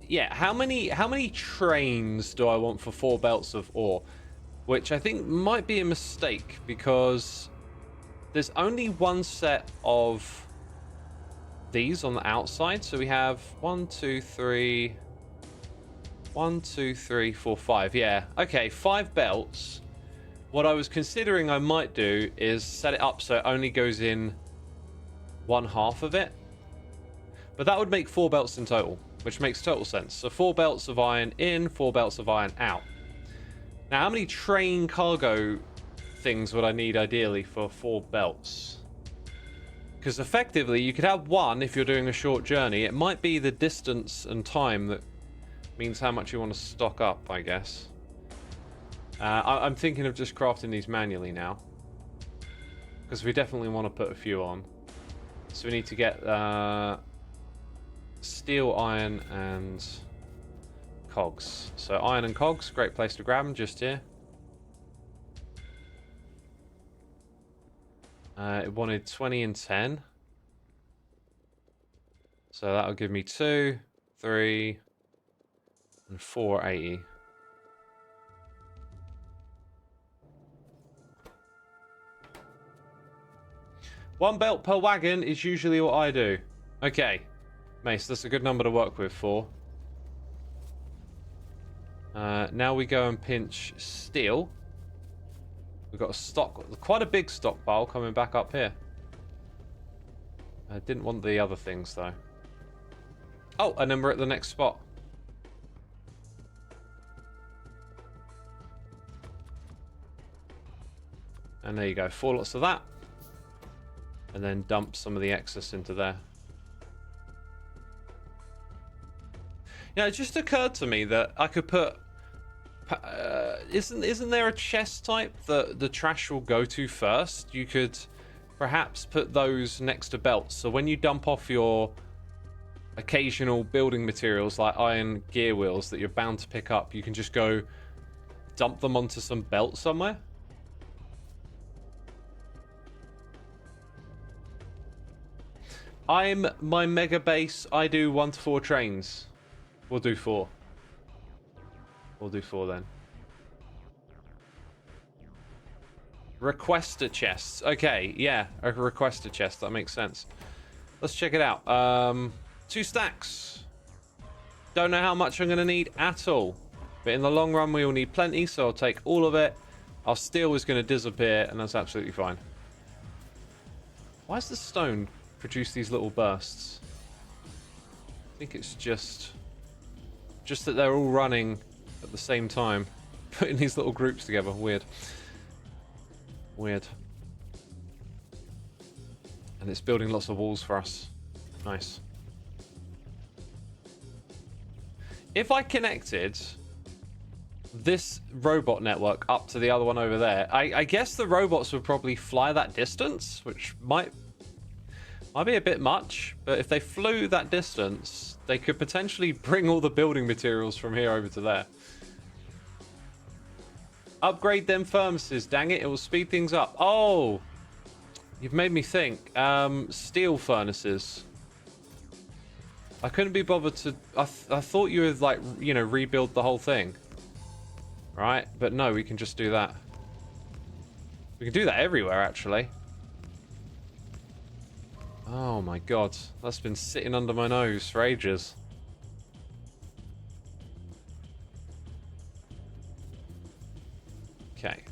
Yeah, how many trains do I want for 4 belts of ore? Which I think might be a mistake because there's only 1 set of these on the outside. So we have 1, 2, 3, 1, 2, 3, 4, 5. Yeah, okay, 5 belts. What I was considering I might do is set it up so it only goes in 1/2 of it. But that would make 4 belts in total, which makes total sense. So 4 belts of iron in, 4 belts of iron out. Now, how many train cargo things would I need ideally for 4 belts? Because effectively, you could have 1 if you're doing a short journey. It might be the distance and time that means how much you want to stock up, I guess. I'm thinking of just crafting these manually now. Because we definitely want to put a few on. So we need to get steel, iron, and cogs. So iron and cogs, great place to grab them, just here. It wanted 20 and 10. So that'll give me 2, 3, and 480. One belt per wagon is usually what I do. Okay. Mace, that's a good number to work with for. Now we go and pinch steel. We've got quite a big stockpile coming back up here. I didn't want the other things though. Oh, and then we're at the next spot. And there you go, 4 lots of that. And then dump some of the excess into there. Yeah, it just occurred to me that I could put... isn't there a chest type that the trash will go to first? You could perhaps put those next to belts. So when you dump off your occasional building materials like iron gear wheels that you're bound to pick up, you can just go dump them onto some belt somewhere. My mega base, I do 1 to 4 trains. We'll do 4. We'll do 4 then. Requester chests. Okay, yeah, a requester chest. That makes sense. Let's check it out. 2 stacks. Don't know how much I'm going to need at all. But in the long run, we will need plenty, so I'll take all of it. Our steel is going to disappear, and that's absolutely fine. Why is the stone produce these little bursts? I think it's just that they're all running at the same time, putting these little groups together. Weird. And it's building lots of walls for us. Nice. If I connected this robot network up to the other one over there. I guess the robots would probably fly that distance, which might be a bit much, but if they flew that distance, they could potentially bring all the building materials from here over to there. Upgrade them furnaces, dang it, it will speed things up. Oh, you've made me think. Steel furnaces. I couldn't be bothered to... I thought you would, like, you know, rebuild the whole thing. Right? But no, we can just do that. We can do that everywhere, actually. Oh my god. That's been sitting under my nose for ages. Okay.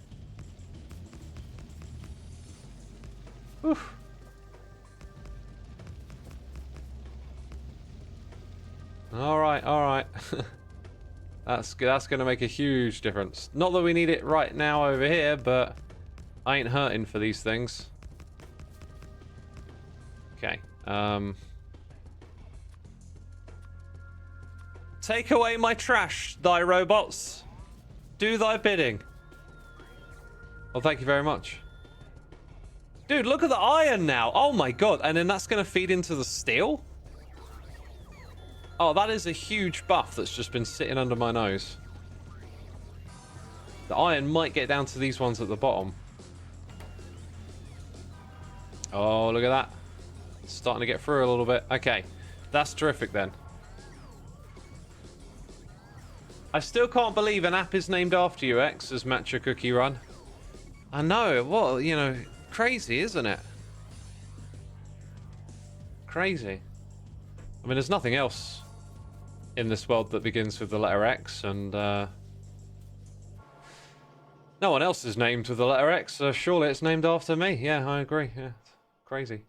Whew. Alright, alright. That's going to make a huge difference. Not that we need it right now over here, but I ain't hurting for these things. Okay. Take away my trash, thy robots. Do thy bidding. Well, thank you very much. Dude, look at the iron now. Oh my god. And then that's going to feed into the steel? Oh, that is a huge buff that's just been sitting under my nose. The iron might get down to these ones at the bottom. Oh, look at that. It's starting to get through a little bit. Okay, that's terrific then. I still can't believe an app is named after you, X, as Matcha Cookie Run. I know, well, you know, crazy, isn't it? Crazy. I mean, there's nothing else in this world that begins with the letter X, and no one else is named with the letter X, so surely it's named after me. Yeah, I agree. Yeah, it's crazy.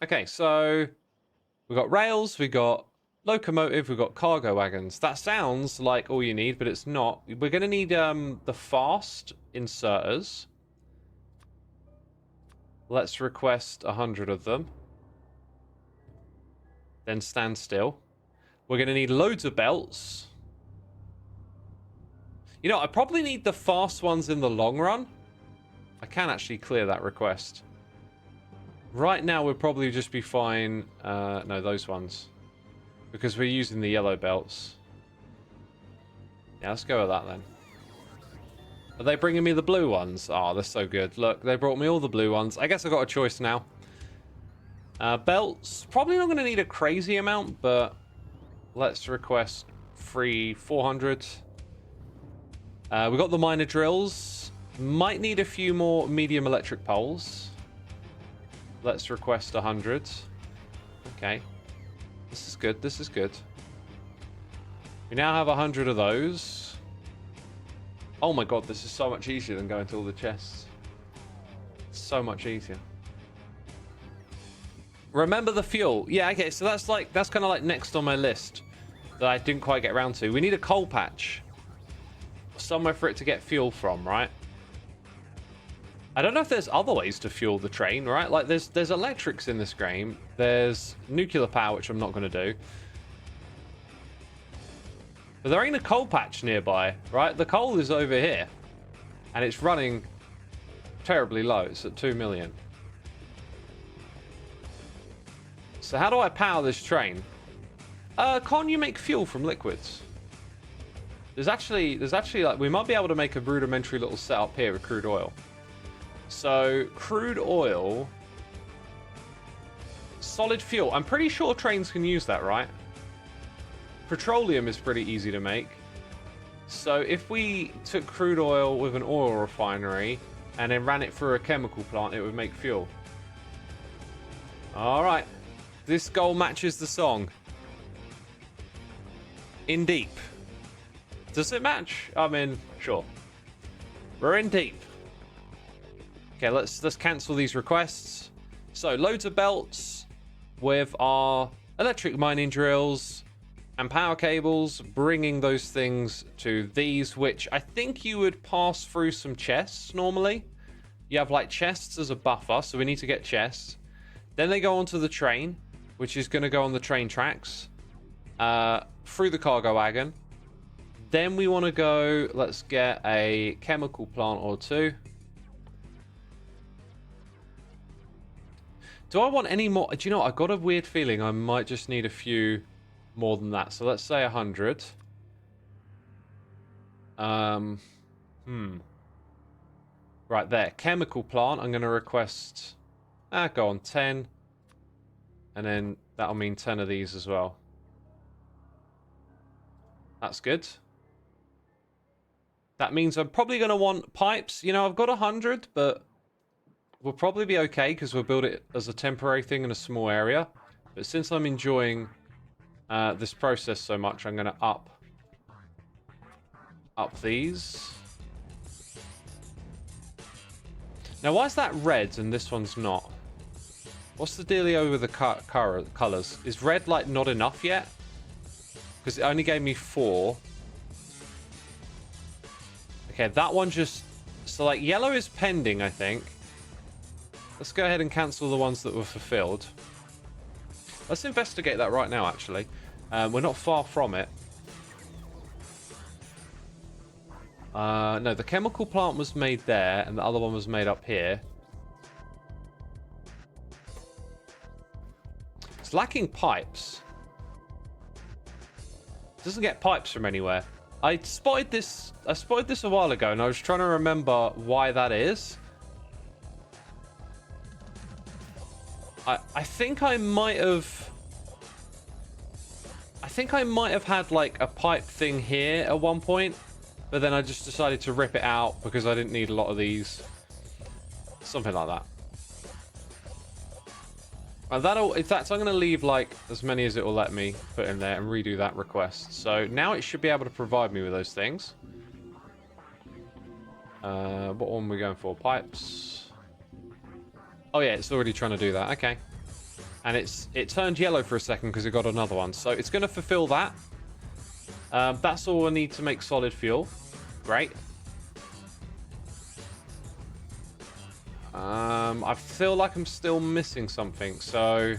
Okay, so we got rails, we got locomotive, we got cargo wagons. That sounds like all you need, but it's not. We're going to need the fast inserters. Let's request 100 of them. Then stand still. We're going to need loads of belts. You know, I probably need the fast ones in the long run. I can actually clear that request. Right now, we'll probably just be fine. No, those ones. Because we're using the yellow belts. Yeah, let's go with that then. Are they bringing me the blue ones? Oh, they're so good. Look, they brought me all the blue ones. I guess I've got a choice now. Belts. Probably not going to need a crazy amount, but... let's request 400. We got the miner drills. Might need a few more medium electric poles. Let's request 100. Okay. This is good. This is good. We now have 100 of those. Oh my god, this is so much easier than going to all the chests. So much easier. Remember the fuel. Yeah, okay, so that's kind of like next on my list that I didn't quite get around to. We need a coal patch. Somewhere for it to get fuel from, right? I don't know if there's other ways to fuel the train, right? Like there's electrics in this game. There's nuclear power, which I'm not going to do. But there ain't a coal patch nearby, right? The coal is over here. And it's running terribly low. It's at 2 million. So how do I power this train? Can't you make fuel from liquids? There's actually like, we might be able to make a rudimentary little setup here with crude oil. So crude oil, solid fuel. I'm pretty sure trains can use that, right? Petroleum is pretty easy to make. So if we took crude oil with an oil refinery and then ran it through a chemical plant, it would make fuel. All right. This goal matches the song. In deep. Does it match? I mean, sure. We're in deep. Okay, let's cancel these requests. So, loads of belts with our electric mining drills and power cables, bringing those things to these, which I think you would pass through some chests normally. You have like chests as a buffer, so we need to get chests. Then they go onto the train, which is going to go on the train tracks, through the cargo wagon, Then we want to go, let's get a chemical plant or two. Do I want any more? Do you know what? I've got a weird feeling I might just need a few more than that. So let's say 100. Right there. Chemical plant. I'm going to request... go on, 10. And then that'll mean 10 of these as well. That's good. That means I'm probably going to want pipes. You know, I've got 100, but we'll probably be okay because we'll build it as a temporary thing in a small area. But since I'm enjoying this process so much, I'm going to up these. Now, why is that red and this one's not? What's the dealio with the colors? Is red, like, not enough yet? Because it only gave me 4. Okay, that one just... So, like, yellow is pending, I think. Let's go ahead and cancel the ones that were fulfilled. Let's investigate that right now, actually. We're not far from it. No, the chemical plant was made there, and the other one was made up here. It's lacking pipes. It doesn't get pipes from anywhere. I spotted this a while ago, and I was trying to remember why that is. I think I might have had like a pipe thing here at one point, but then I just decided to rip it out because I didn't need a lot of these. Something like that. And in fact, I'm going to leave like as many as it will let me put in there and redo that request. So now it should be able to provide me with those things. What one are we going for? Pipes. Oh yeah, it's already trying to do that. Okay. And it turned yellow for a second because it got another one. So it's going to fulfill that. That's all I need to make solid fuel. Great. I feel like I'm still missing something. So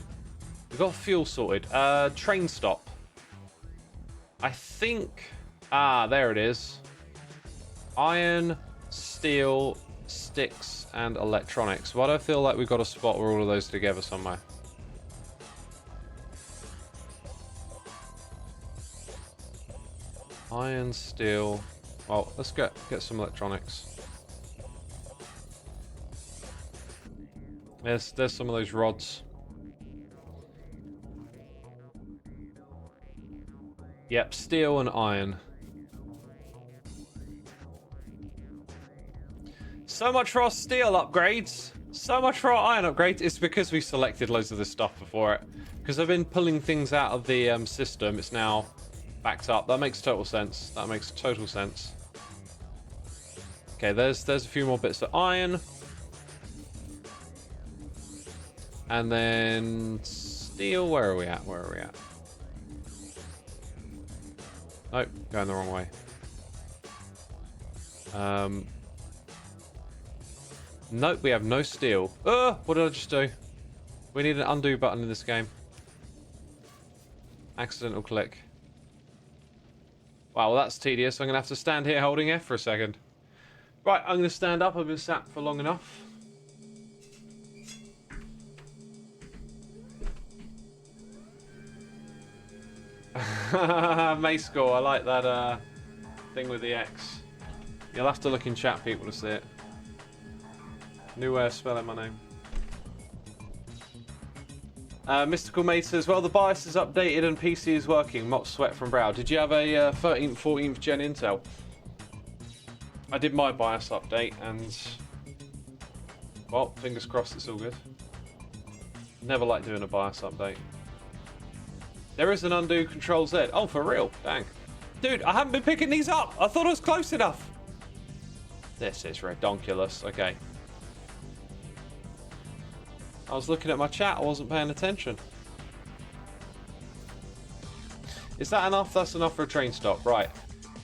we've got fuel sorted. Train stop. I think... there it is. Iron, steel, sticks, and electronics. Why do I feel like we've got a spot where all of those together somewhere? Iron, steel. Well, let's get some electronics. There's some of those rods. Yep, steel and iron. So much for our steel upgrades. So much for our iron upgrades. It's because we selected loads of this stuff before it. Because I've been pulling things out of the system. It's now backed up. That makes total sense. That makes total sense. Okay, there's a few more bits of iron. And then steel. Where are we at? Where are we at? Nope, going the wrong way. Nope, we have no steel. What did I just do? We need an undo button in this game. Accidental click. Wow, well that's tedious. I'm going to have to stand here holding F for a second. Right, I'm going to stand up. I've been sat for long enough. Mace score, I like that thing with the X. You'll have to look in chat, people, to see it. New way of spelling my name. Mystical Mate says, well, the BIOS is updated and PC is working. Mop sweat from brow. Did you have a 13th, 14th gen Intel? I did my BIOS update and... well, fingers crossed it's all good. Never like doing a BIOS update. There is an undo Control Z. Oh, for real? Dang. Dude, I haven't been picking these up. I thought I was close enough. This is redonkulous. Okay. I was looking at my chat. I wasn't paying attention. Is that enough? That's enough for a train stop. Right.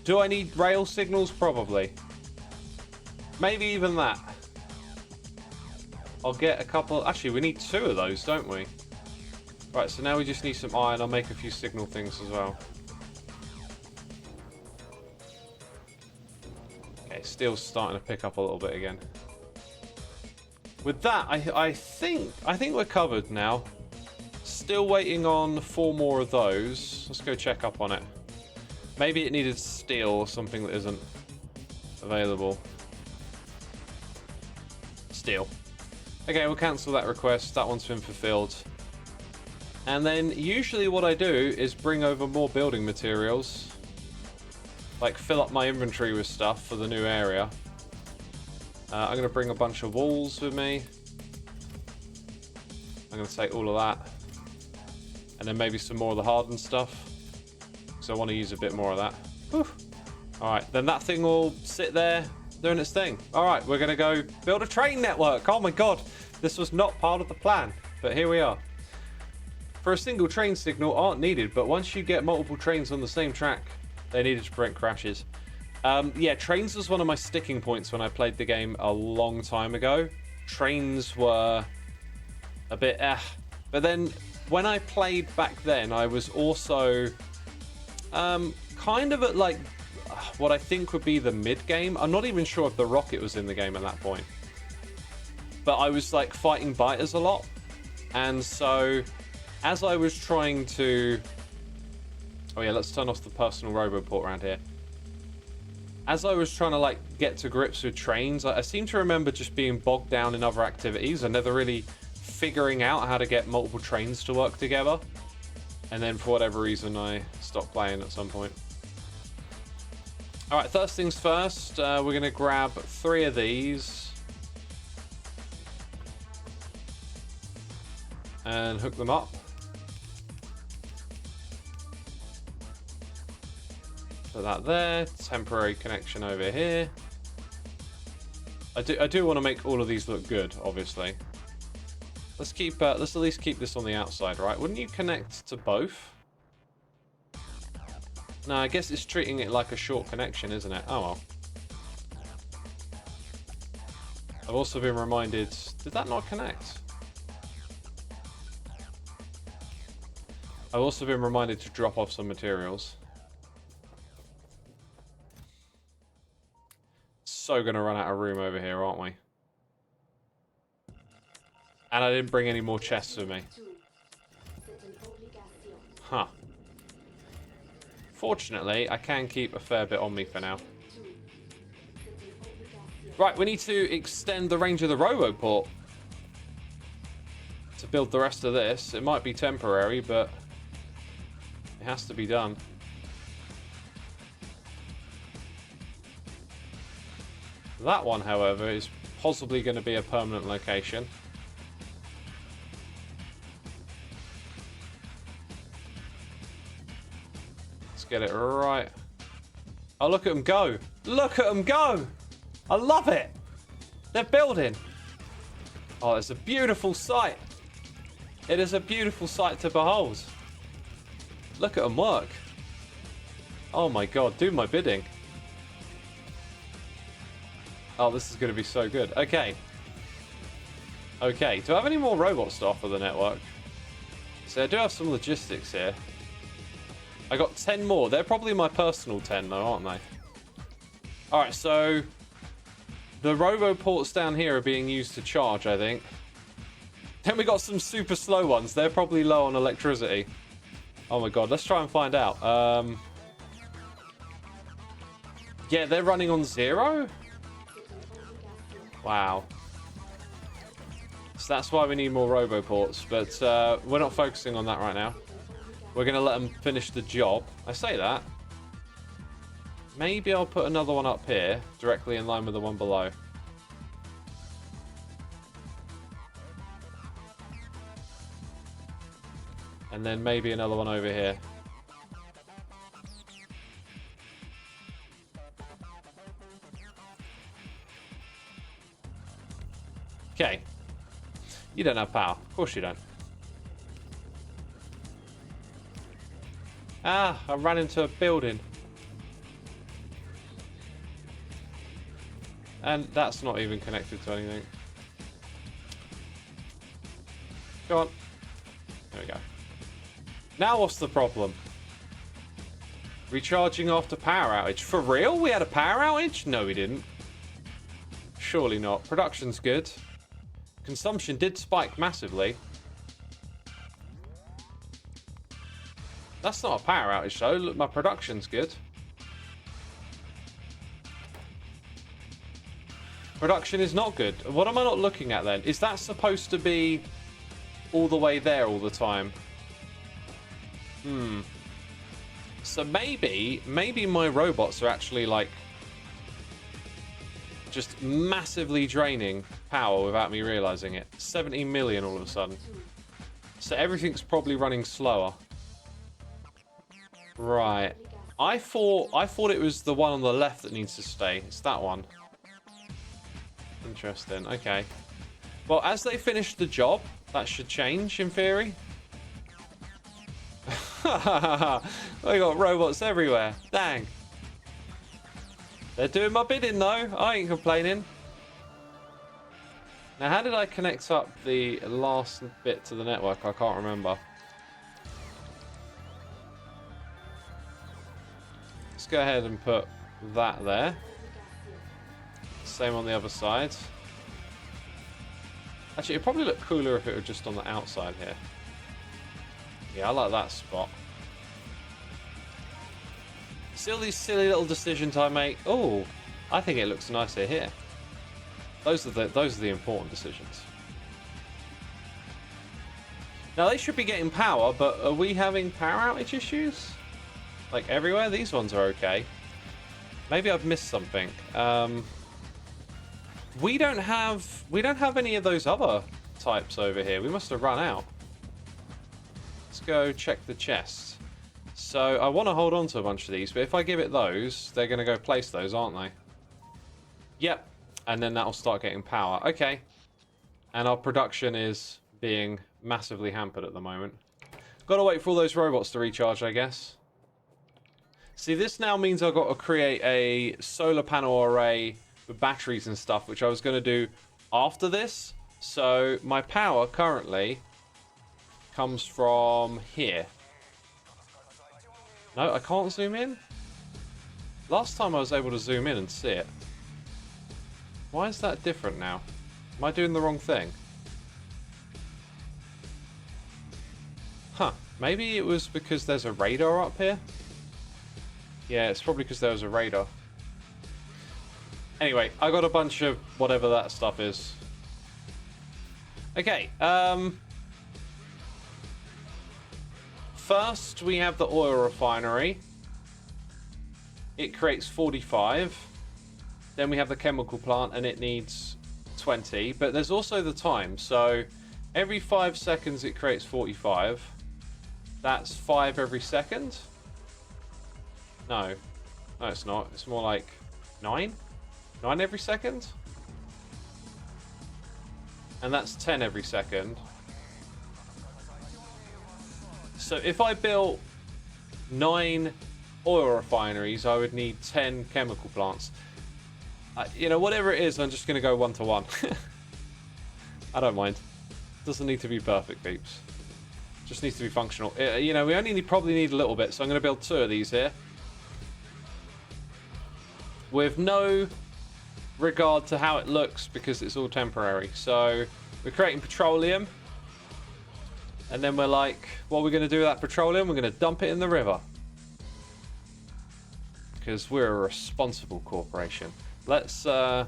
Do I need rail signals? Probably. Maybe even that. I'll get a couple. Actually, we need 2 of those, don't we? Right, so now we just need some iron. I'll make a few signal things as well. steel's starting to pick up a little bit again. With that, I think we're covered now. Still waiting on 4 more of those. Let's go check up on it. Maybe it needed steel or something that isn't available. Steel. Okay, we'll cancel that request. That one's been fulfilled. And then usually what I do is bring over more building materials. Like fill up my inventory with stuff for the new area. I'm going to bring a bunch of walls with me. I'm going to take all of that. And then maybe some more of the hardened stuff. So I want to use a bit more of that. Whew. Alright, then that thing will sit there doing its thing. Alright, we're going to go build a train network. Oh my god, this was not part of the plan. But here we are. For a single train signal aren't needed, but once you get multiple trains on the same track, they needed to prevent crashes. Yeah, trains was one of my sticking points when I played the game a long time ago. Trains were a bit But then when I played back then, I was also kind of at like what I think would be the mid-game. I'm not even sure if the rocket was in the game at that point. But I was like fighting biters a lot. And so as I was trying to... Oh yeah, let's turn off the personal roboport around here. As I was trying to like get to grips with trains, I seem to remember just being bogged down in other activities and never really figuring out how to get multiple trains to work together. And then for whatever reason, I stopped playing at some point. All right, first things first, we're going to grab 3 of these. And hook them up. Put that there. Temporary connection over here. I do want to make all of these look good, obviously. Let's keep. Let's at least keep this on the outside, right? Wouldn't you connect to both? No, I guess it's treating it like a short connection, isn't it? Oh well. I've also been reminded. Did that not connect? I've also been reminded to drop off some materials. So gonna run out of room over here, aren't we? And I didn't bring any more chests with me. Huh. Fortunately, I can keep a fair bit on me for now. Right, we need to extend the range of the roboport to build the rest of this. It might be temporary, but it has to be done. That one, however, is possibly going to be a permanent location. Let's get it right. Oh, look at them go. Look at them go. I love it. They're building. Oh, it's a beautiful sight. It is a beautiful sight to behold. Look at them work. Oh my god, do my bidding. Oh, this is going to be so good. Okay. Okay, do I have any more robots to offer the network? So I do have some logistics here. I got 10 more. They're probably my personal 10 though, aren't they? Alright, so the roboports down here are being used to charge, I think. Then we got some super slow ones. They're probably low on electricity. Oh my god, let's try and find out. Yeah, they're running on 0? Wow. So that's why we need more roboports, but we're not focusing on that right now. We're going to let them finish the job. I say that. Maybe I'll put another one up here, directly in line with the one below. And then maybe another one over here. Okay. You don't have power. Of course you don't. Ah, I ran into a building. And that's not even connected to anything. Go on. There we go. Now what's the problem? Recharging after power outage. For real? We had a power outage? No, we didn't. Surely not. Production's good. Consumption did spike massively. That's not a power outage though. Look, my production's good. Production is not good. What am I not looking at then? Is that supposed to be all the way there all the time? So maybe my robots are actually like just massively draining power without me realizing it. 70 million all of a sudden. So everything's probably running slower. Right. I thought it was the one on the left that needs to stay. It's that one. Interesting. Okay. Well, as they finish the job, that should change in theory. We got robots everywhere. Dang. They're doing my bidding though. I ain't complaining. Now, how did I connect up the last bit to the network? I can't remember. Let's go ahead and put that there. Same on the other side. Actually, it'd probably look cooler if it were just on the outside here. Yeah, I like that spot. See all these silly little decisions I make? Oh, I think it looks nicer here. Those are the important decisions. Now they should be getting power, but are we having power outage issues? Like everywhere? These ones are okay. Maybe I've missed something. We don't have any of those other types over here. We must have run out. Let's go check the chest. So I want to hold on to a bunch of these, but if I give it those, they're going to go place those, aren't they? Yep. And then that'll start getting power. Okay. And our production is being massively hampered at the moment. Got to wait for all those robots to recharge, I guess. See, this now means I've got to create a solar panel array with batteries and stuff, which I was going to do after this. So my power currently comes from here. No, I can't zoom in. Last time I was able to zoom in and see it. Why is that different now? Am I doing the wrong thing? Huh. Maybe it was because there's a radar up here? Yeah, it's probably because there was a radar. Anyway, I got a bunch of whatever that stuff is. Okay, first we have the oil refinery. It creates 45. Then we have the chemical plant and it needs 20. But there's also the time. So every 5 seconds it creates 45. That's 5 every second. No, it's not. It's more like 9? 9 every second? And that's 10 every second. So if I built 9 oil refineries, I would need 10 chemical plants. You know, whatever it is, I'm just going to go 1 to 1. I don't mind. Doesn't need to be perfect, peeps. Just needs to be functional. You know, we only probably need a little bit, so I'm going to build 2 of these here. With no regard to how it looks, because it's all temporary. So we're creating petroleum. And then we're like, what are we going to do with that petroleum? We're going to dump it in the river. Because we're a responsible corporation. Let's then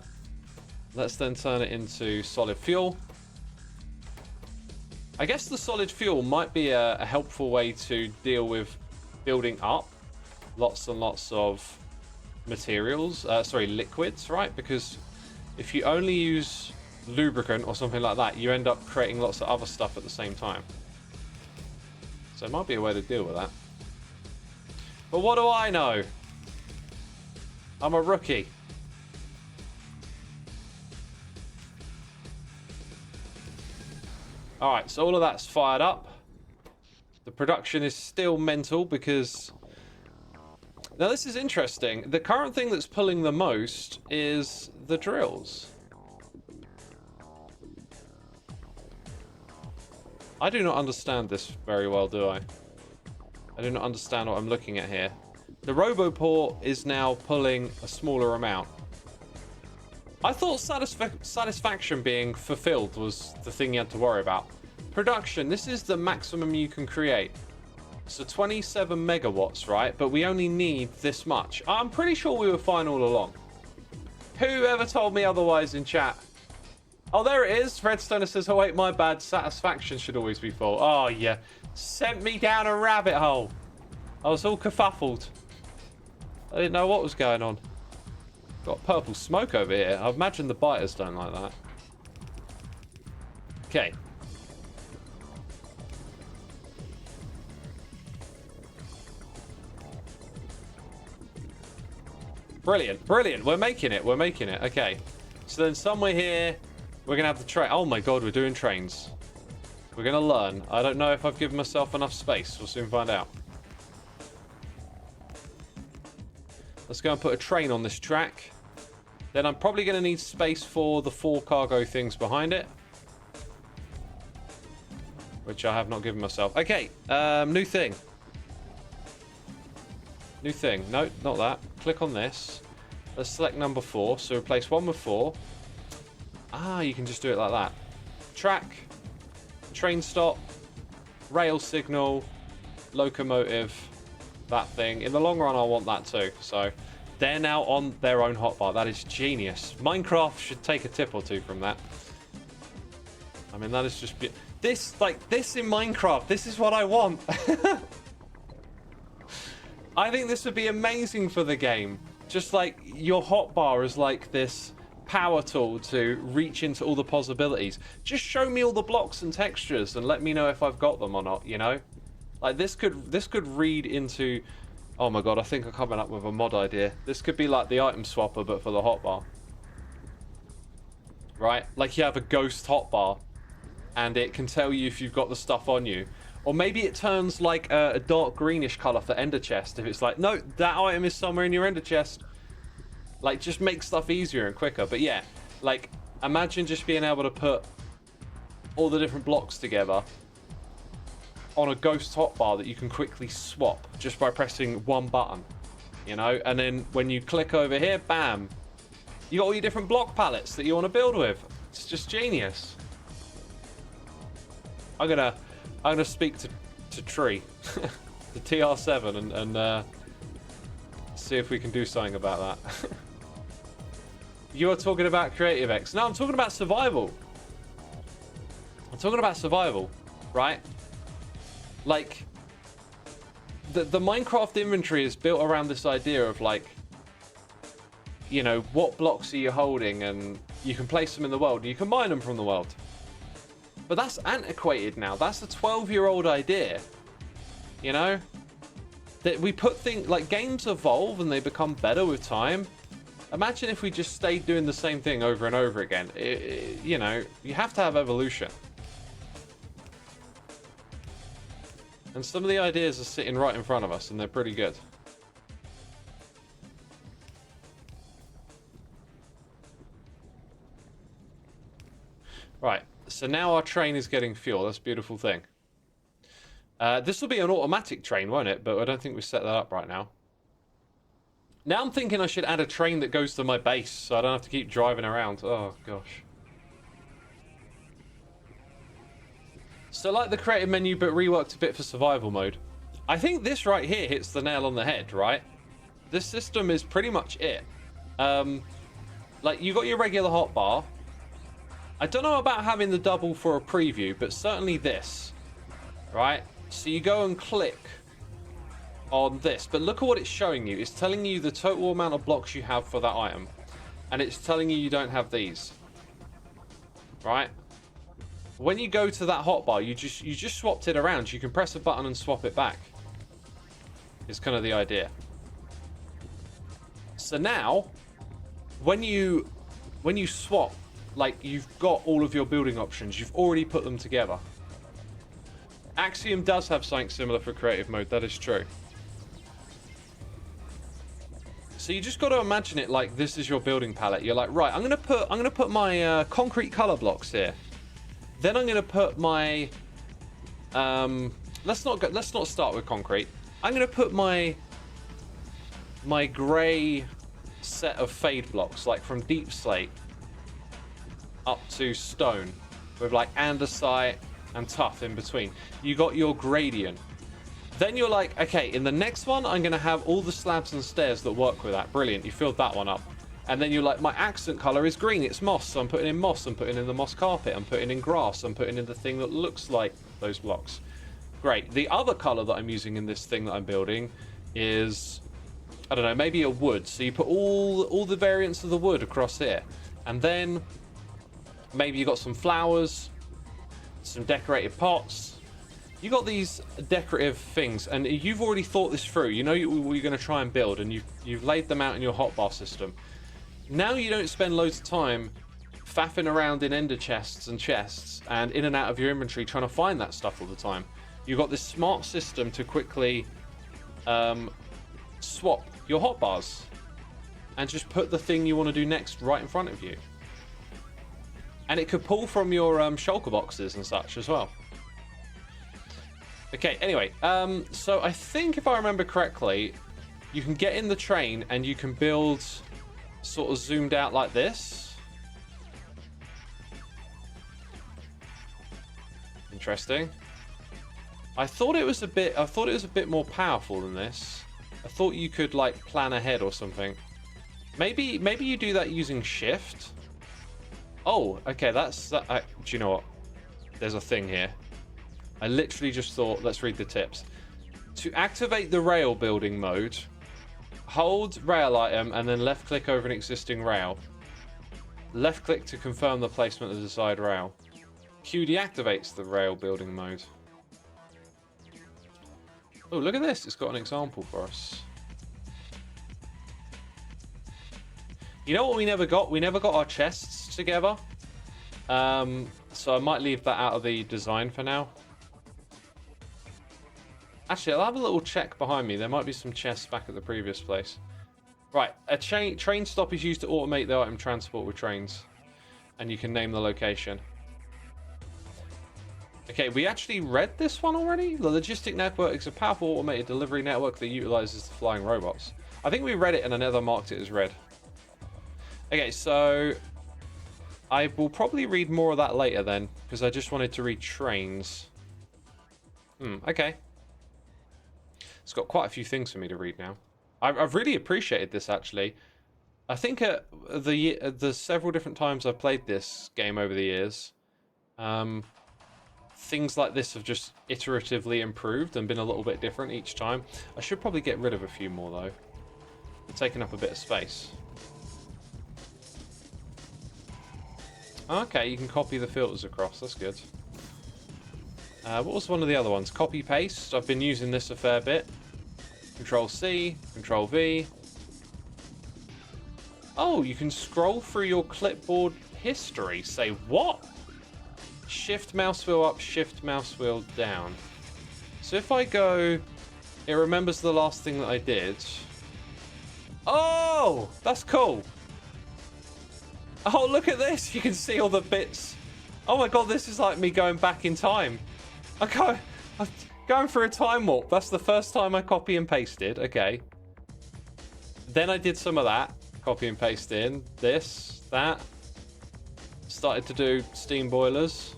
turn it into solid fuel. I guess the solid fuel might be a helpful way to deal with building up lots and lots of materials, liquids, right? Because if you only use lubricant or something like that, you end up creating lots of other stuff at the same time. So it might be a way to deal with that. But what do I know? I'm a rookie. Alright, so all of that's fired up. The production is still mental because... Now this is interesting. The current thing that's pulling the most is the drills. I do not understand this very well, do I? I do not understand what I'm looking at here. The Roboport is now pulling a smaller amount. I thought satisfaction being fulfilled was the thing you had to worry about. Production, this is the maximum you can create. So 27 megawatts, right? But we only need this much. I'm pretty sure we were fine all along. Whoever told me otherwise in chat? Oh, there it is. Redstone says, oh wait, my bad. Satisfaction should always be full. Oh, yeah. Sent me down a rabbit hole. I was all kerfuffled. I didn't know what was going on. Got purple smoke over here. I imagine the biters don't like that. Okay. Brilliant, brilliant. We're making it. We're making it. Okay. So then somewhere here, we're going to have the train. Oh my god, we're doing trains. We're going to learn. I don't know if I've given myself enough space. We'll soon find out. Let's go and put a train on this track. Then I'm probably going to need space for the 4 cargo things behind it. Which I have not given myself. Okay, new thing. New thing. No, not that. Click on this. Let's select number 4. So replace 1 with 4. Ah, you can just do it like that. Track. Train stop. Rail signal. Locomotive. That thing. In the long run, I want that too. So they're now on their own hotbar. That is genius. Minecraft should take a tip or two from that. I mean, that is just... This, like, this in Minecraft, this is what I want. I think this would be amazing for the game. Just like your hotbar is like this power tool to reach into all the possibilities. Just show me all the blocks and textures and let me know if I've got them or not, you know? Like this could read into... Oh my god, I think I'm coming up with a mod idea. This could be like the item swapper, but for the hotbar. Right? Like you have a ghost hotbar, and it can tell you if you've got the stuff on you. Or maybe it turns like a dark greenish colour for ender chest. If it's like, no, that item is somewhere in your ender chest. Like, just make stuff easier and quicker. But yeah, like, imagine just being able to put all the different blocks together on a ghost hotbar that you can quickly swap just by pressing one button, you know? And then when you click over here, bam, you got all your different block palettes that you want to build with. It's just genius. I'm gonna speak to Tree, the TR7, and see if we can do something about that. You are talking about Creative X. No, I'm talking about survival. I'm talking about survival, right? Like, the Minecraft inventory is built around this idea of, like, you know, what blocks are you holding, and you can place them in the world, and you can mine them from the world. But that's antiquated now. That's a 12-year-old idea, you know? That we put things, like, games evolve and they become better with time. Imagine if we just stayed doing the same thing over and over again. You know, you have to have evolution. And some of the ideas are sitting right in front of us, and they're pretty good. Right, so now our train is getting fuel. That's a beautiful thing. This will be an automatic train, won't it? But I don't think we've set that up right now. Now I'm thinking I should add a train that goes to my base, so I don't have to keep driving around. Oh, gosh. So like the creative menu, but reworked a bit for survival mode. I think this right here hits the nail on the head, right? This system is pretty much it. Like, you got your regular hotbar. I don't know about having the double for a preview, but certainly this, right? So you go and click on this, but look at what it's showing you. It's telling you the total amount of blocks you have for that item, and it's telling you don't have these, right? When you go to that hotbar, you just swapped it around. You can press a button and swap it back. It's kind of the idea. So now, when you swap, like, you've got all of your building options. You've already put them together. Axiom does have something similar for creative mode. That is true. So you just got to imagine it like this is your building palette. You're like, right, I'm gonna put my concrete color blocks here. Then I'm gonna put my let's not start with concrete. I'm gonna put my gray set of fade blocks, like from Deep Slate. up to stone with like andesite and tuff in between. You got your gradient. Then you're like, okay, in the next one, I'm going to have all the slabs and stairs that work with that. Brilliant. You filled that one up. And then you're like, my accent color is green. It's moss. So I'm putting in moss. I'm putting in the moss carpet. I'm putting in grass. I'm putting in the thing that looks like those blocks. Great. The other color that I'm using in this thing that I'm building is, I don't know, maybe a wood. So you put all the variants of the wood across here. And then maybe you got some flowers, some decorated pots. You got these decorative things, and you've already thought this through. You know what you're going to try and build, and you've laid them out in your hotbar system. Now you don't spend loads of time faffing around in ender chests and in and out of your inventory trying to find that stuff all the time. You've got this smart system to quickly swap your hotbars and just put the thing you want to do next right in front of you. And it could pull from your shulker boxes and such as well. Okay, anyway, so I think if I remember correctly, you can get in the train and you can build sort of zoomed out like this. Interesting. I thought it was a bit more powerful than this. I thought you could like plan ahead or something. Maybe you do that using shift. Oh, okay, do you know what? There's a thing here. I literally just thought, let's read the tips. To activate the rail building mode, hold rail item and then left click over an existing rail. Left click to confirm the placement of the desired rail. Q deactivates the rail building mode. Oh, look at this. It's got an example for us. You know what we never got? We never got our chests together. So I might leave that out of the design for now. Actually, I'll have a little check behind me. There might be some chests back at the previous place. Right, a train stop is used to automate the item transport with trains. And you can name the location. Okay, we actually read this one already. The logistic network is a powerful automated delivery network that utilizes the flying robots. I think we read it and I never marked it as read. Okay, so I will probably read more of that later then, because I just wanted to read trains. Okay. It's got quite a few things for me to read now. I've really appreciated this, actually. I think the several different times I've played this game over the years, things like this have just iteratively improved and been a little bit different each time. I should probably get rid of a few more, though. They're taking up a bit of space. Okay, you can copy the filters across. That's good. What was one of the other ones? Copy paste. I've been using this a fair bit. Control C, Control V. Oh, you can scroll through your clipboard history. Say what? Shift mouse wheel up, shift mouse wheel down. So if I go, it remembers the last thing that I did. Oh, that's cool. Oh, look at this. You can see all the bits. Oh my god, this is like me going back in time. I'm going through a time warp. That's the first time I copy and pasted. Okay. Then I did some of that. Copy and paste in. This, that. Started to do steam boilers.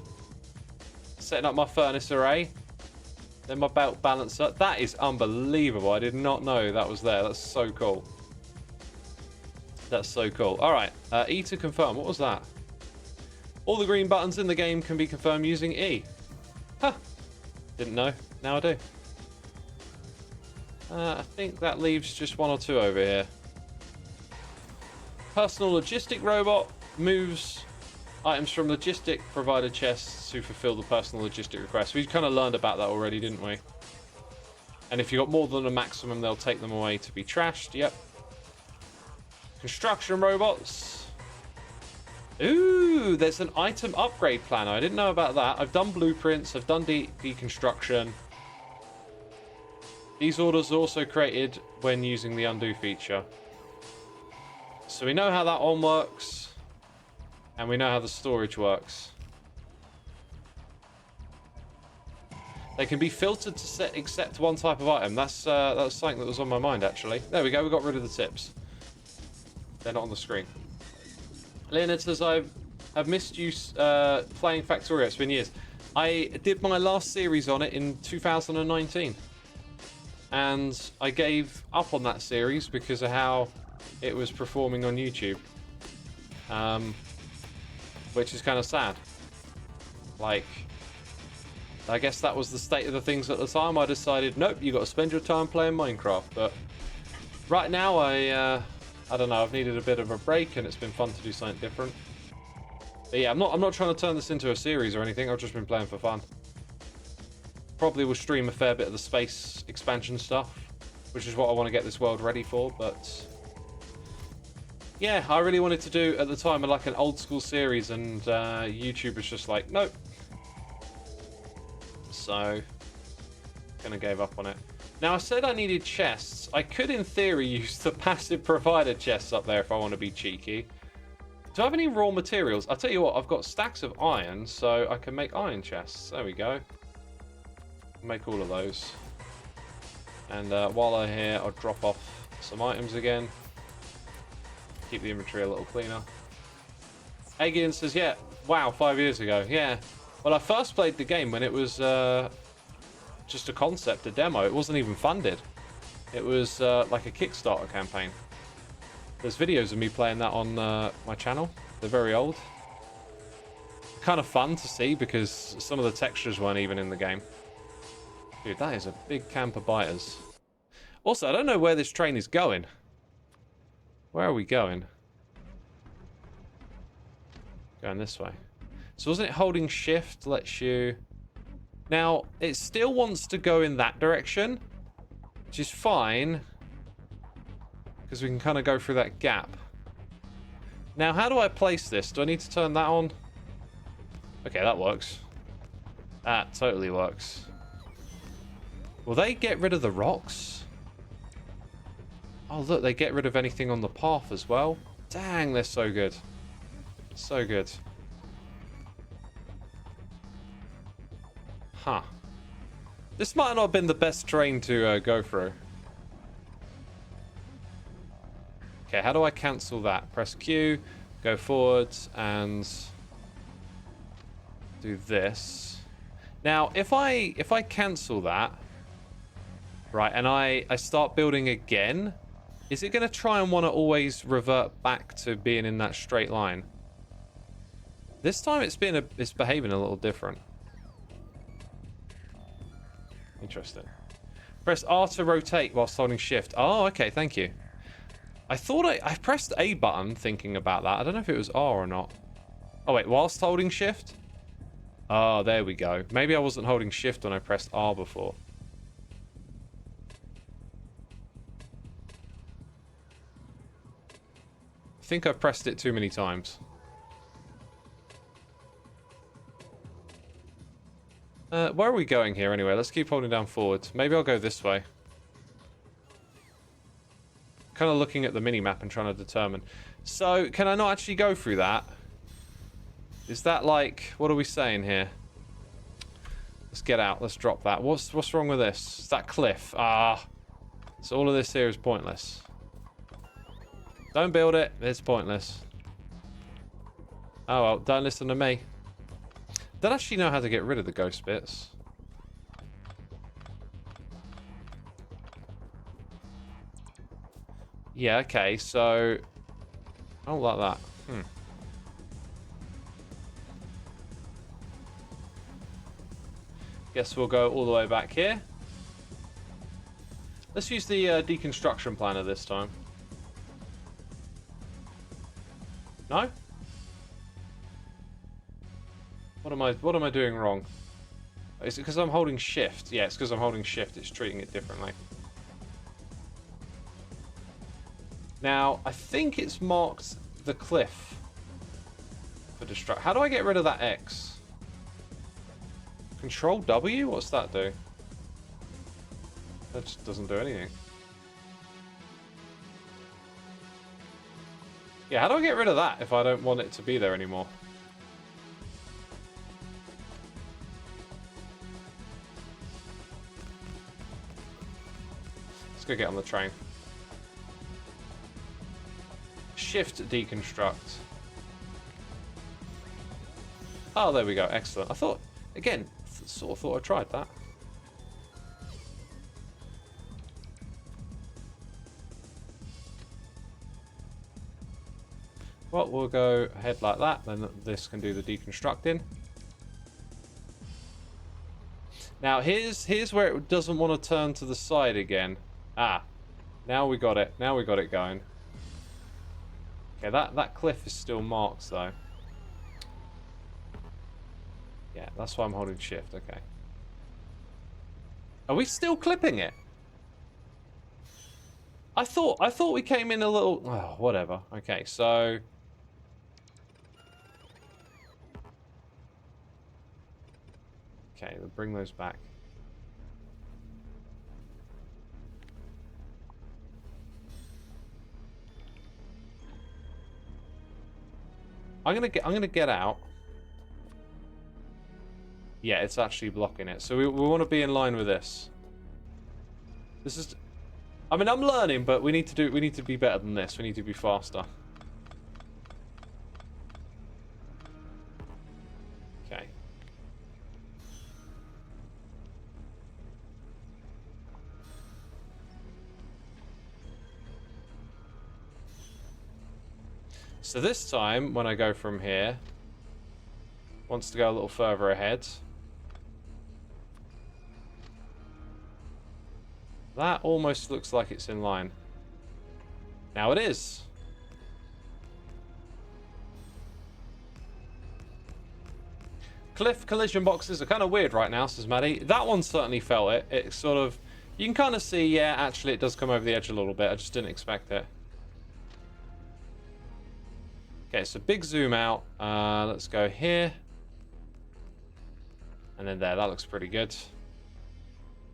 Setting up my furnace array. Then my belt balancer. That is unbelievable. I did not know that was there. That's so cool. That's so cool. All right. E to confirm. What was that? All the green buttons in the game can be confirmed using E. Huh. Didn't know. Now I do. I think that leaves just one or two over here. Personal logistic robot moves items from logistic provider chests to fulfill the personal logistic request. We kind of learned about that already, didn't we? And if you got more than a maximum, they'll take them away to be trashed. Yep. Construction robots. Ooh, there's an item upgrade planner. I didn't know about that. I've done blueprints. I've done deconstruction. These orders are also created when using the undo feature. So we know how that one works. And we know how the storage works. They can be filtered to accept one type of item. That's something that was on my mind, actually. There we go. We got rid of the tips. They're not on the screen. Leonard says, I've I've missed you playing Factorio. It's been years. I did my last series on it in 2019. And I gave up on that series because of how it was performing on YouTube. Which is kind of sad. Like, I guess that was the state of the things at the time. I decided, nope, you got to spend your time playing Minecraft. But right now, I don't know. I've needed a bit of a break, and it's been fun to do something different. But yeah, I'm not trying to turn this into a series or anything. I've just been playing for fun. Probably will stream a fair bit of the space expansion stuff, which is what I want to get this world ready for. But yeah, I really wanted to do at the time like an old school series, and YouTube was just like, nope. So, kind of gave up on it. Now, I said I needed chests. I could, in theory, use the passive provider chests up there if I want to be cheeky. Do I have any raw materials? I'll tell you what, I've got stacks of iron, so I can make iron chests. There we go. Make all of those. And while I'm here, I'll drop off some items again. Keep the inventory a little cleaner. Aegean says, yeah, wow, 5 years ago. Yeah. Well, I first played the game when it was just a concept, a demo. It wasn't even funded. It was like a Kickstarter campaign. There's videos of me playing that on my channel. They're very old. Kind of fun to see because some of the textures weren't even in the game. Dude, that is a big camp of biters. Also, I don't know where this train is going. Where are we going? Going this way. So wasn't it holding shift lets you... Now, it still wants to go in that direction, which is fine, because we can kind of go through that gap. Now, how do I place this? Do I need to turn that on? Okay, that works. That totally works. Will they get rid of the rocks? Oh, look, they get rid of anything on the path as well. Dang, they're so good. So good. Huh. This might not have been the best terrain to go through. Okay, how do I cancel that? Press Q, go forwards, and do this. Now, if I cancel that, right, and I start building again, is it going to try and want to always revert back to being in that straight line? This time it's behaving a little different. Interesting. Press R to rotate whilst holding shift. Oh, okay, thank you. I thought I pressed A button thinking about that. I don't know if it was R or not. Oh, wait, whilst holding shift? Oh, there we go. Maybe I wasn't holding shift when I pressed R before. I think I've pressed it too many times. Where are we going here anyway? Let's keep holding down forward. Maybe I'll go this way. Kind of looking at the mini-map and trying to determine. So, can I not actually go through that? Is that like... What are we saying here? Let's get out. Let's drop that. What's wrong with this? Is that cliff? Ah. So all of this here is pointless. Don't build it. It's pointless. Oh, well. Don't listen to me. Don't actually know how to get rid of the ghost bits. Yeah, okay, so... I don't like that. Guess we'll go all the way back here. Let's use the deconstruction planner this time. No? What am I doing wrong? Is it because I'm holding shift? Yeah, it's because I'm holding shift. It's treating it differently. Now, I think it's marked the cliff for destruct. How do I get rid of that X? Control W? What's that do? That just doesn't do anything. Yeah, how do I get rid of that if I don't want it to be there anymore? Let's go get on the train. Shift deconstruct. Oh, there we go. Excellent. I thought, again, sort of thought I tried that. Well, we'll go ahead like that. Then this can do the deconstructing. Now, here's where it doesn't want to turn to the side again. Ah, now we got it. Now we got it going. Okay, that cliff is still marked, though. Yeah, that's why I'm holding shift. Okay. Are we still clipping it? I thought we came in a little... Oh, whatever. Okay, so... Okay, we'll bring those back. I'm gonna get out. Yeah, it's actually blocking it. So we want to be in line with this. This is... I mean, I'm learning, but we need to be better than this. We need to be faster. Okay. So this time, when I go from here, wants to go a little further ahead. That almost looks like it's in line. Now it is. Cliff collision boxes are kind of weird right now, says Maddie. That one certainly felt it. It sort of... You can kind of see, yeah, actually it does come over the edge a little bit. I just didn't expect it. Okay, so big zoom out. Let's go here. And then there. That looks pretty good.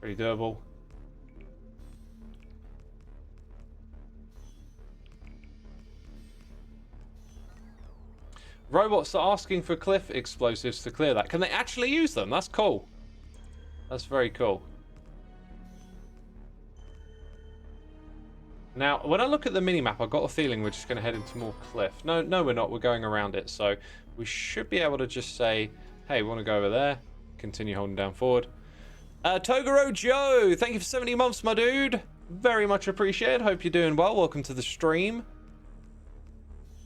Pretty doable. Robots are asking for cliff explosives to clear that. Can they actually use them? That's cool. That's very cool. Now, when I look at the minimap, I've got a feeling we're just going to head into more cliff. No, we're not. We're going around it. So we should be able to just say, hey, we want to go over there. Continue holding down forward. Toguro Joe, thank you for 70 months, my dude. Very much appreciated. Hope you're doing well. Welcome to the stream.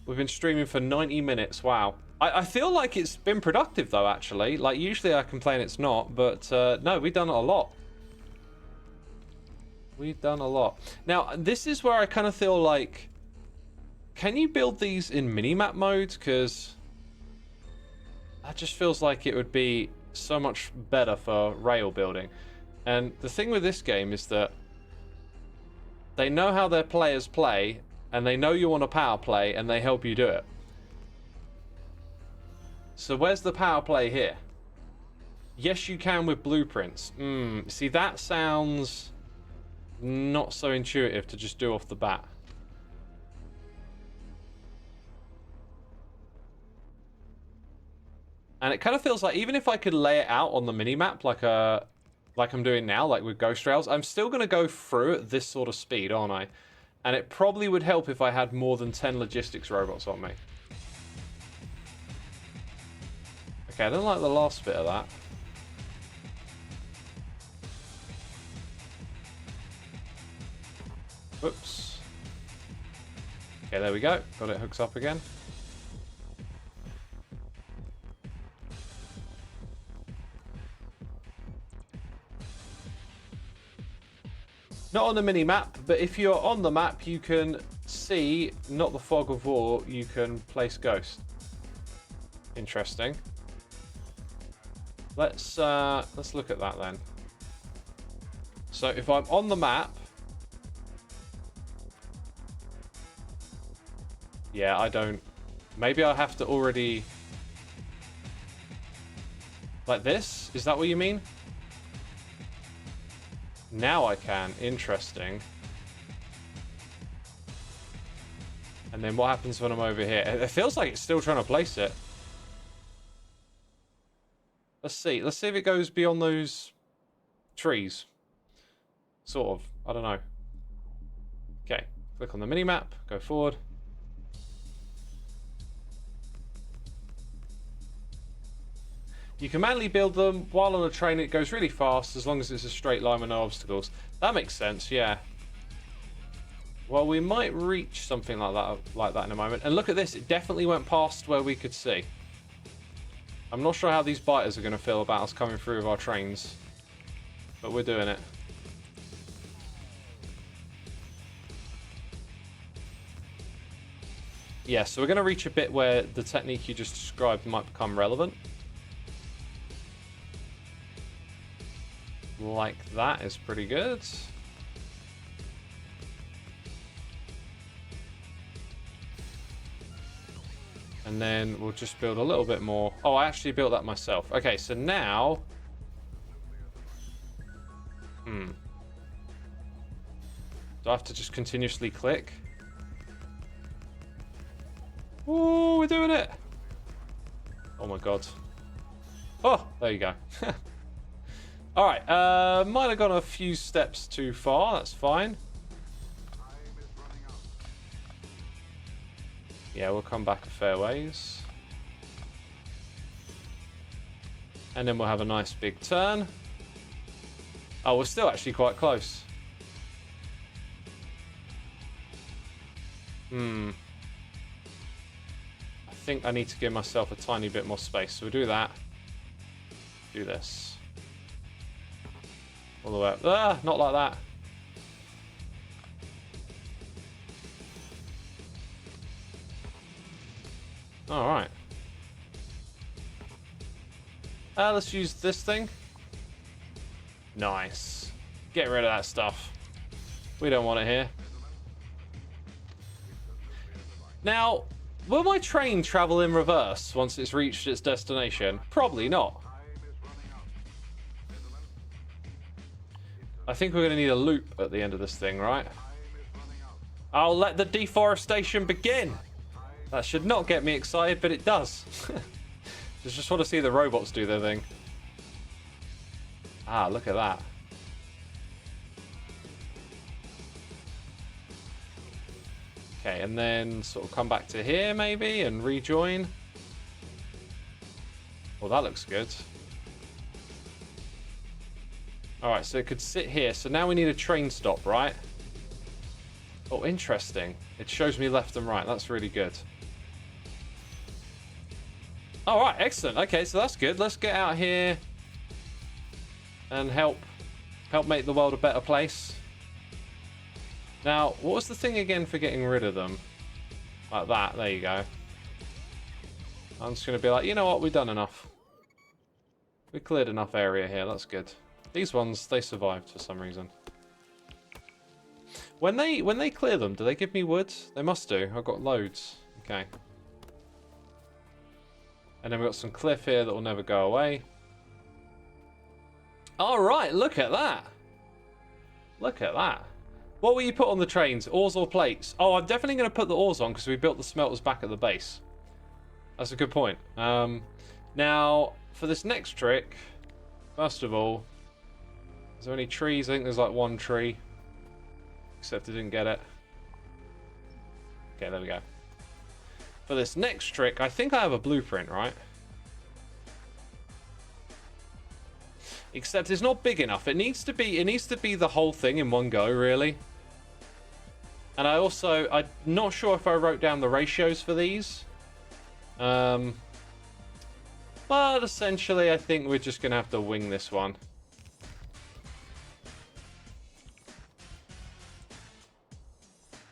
We've been streaming for 90 minutes. Wow. I feel like it's been productive, though, actually. Like, usually I complain it's not, but no, we've done a lot. We've done a lot. Now, this is where I kind of feel like... Can you build these in minimap mode? Because that just feels like it would be so much better for rail building. And the thing with this game is that they know how their players play, and they know you want a power play, and they help you do it. So where's the power play here? Yes, you can with blueprints. See, that sounds not so intuitive to just do off the bat. And it kind of feels like even if I could lay it out on the minimap like I'm doing now, like with ghost rails, I'm still going to go through at this sort of speed, aren't I? And it probably would help if I had more than 10 logistics robots on me. Okay, I don't like the last bit of that. Whoops. Okay, there we go. Got it hooked up again. Not on the mini-map, but if you're on the map, you can see, not the fog of war, you can place ghosts. Interesting. Let's look at that then. So if I'm on the map... Yeah, I don't... Maybe I have to already... Like this? Is that what you mean? Now I can. Interesting. And then what happens when I'm over here? It feels like it's still trying to place it. Let's see. Let's see if it goes beyond those trees. Sort of. I don't know. Okay. Click on the minimap. Go forward. You can manually build them while on a train. It goes really fast as long as it's a straight line with no obstacles. That makes sense, yeah. Well, we might reach something like that in a moment. And look at this. It definitely went past where we could see. I'm not sure how these biters are going to feel about us coming through with our trains. But we're doing it. Yeah, so we're going to reach a bit where the technique you just described might become relevant. Like that is pretty good. And then we'll just build a little bit more. Oh, I actually built that myself. Okay, so now... Do I have to just continuously click? Oh, we're doing it! Oh my god. Oh, there you go. Alright, might have gone a few steps too far. That's fine. Yeah, we'll come back a fair ways. And then we'll have a nice big turn. Oh, we're still actually quite close. I think I need to give myself a tiny bit more space. So we'll do that. Do this. All the way up. Ah, not like that. Alright. Let's use this thing. Nice. Get rid of that stuff. We don't want it here. Now, will my train travel in reverse once it's reached its destination? Probably not. I think we're going to need a loop at the end of this thing, right? I'll let the deforestation begin. That should not get me excited, but it does. Just want to see the robots do their thing. Ah, look at that. Okay, and then sort of come back to here maybe and rejoin. Well, that looks good. Alright, so it could sit here. So now we need a train stop, right? Oh, interesting. It shows me left and right. That's really good. Alright, excellent. Okay, so that's good. Let's get out here and help make the world a better place. Now, what was the thing again for getting rid of them? Like that. There you go. I'm just going to be like, you know what? We've done enough. We cleared enough area here. That's good. These ones, they survived for some reason. When they clear them, do they give me wood? They must do. I've got loads. Okay. And then we've got some cliff here that will never go away. Alright, look at that. Look at that. What will you put on the trains? Oars or plates? Oh, I'm definitely going to put the oars on because we built the smelters back at the base. That's a good point. Now, for this next trick, first of all, is there any trees? I think there's like one tree. Except I didn't get it. Okay, there we go. For this next trick, I think I have a blueprint, right? Except it's not big enough. It needs to be the whole thing in one go, really. And I'm not sure if I wrote down the ratios for these. But essentially, I think we're just going to have to wing this one.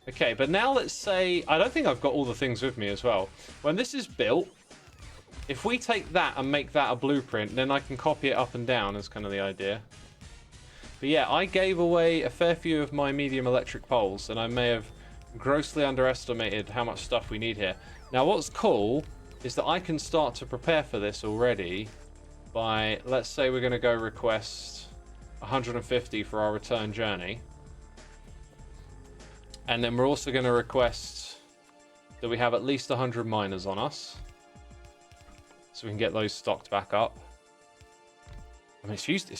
Okay, but now let's say... I don't think I've got all the things with me as well. When this is built, if we take that and make that a blueprint, then I can copy it up and down is kind of the idea. But yeah, I gave away a fair few of my medium electric poles, and I may have grossly underestimated how much stuff we need here. Now, what's cool is that I can start to prepare for this already by, let's say we're going to go request 150 for our return journey. And then we're also going to request that we have at least 100 miners on us. So we can get those stocked back up. I mean, it's used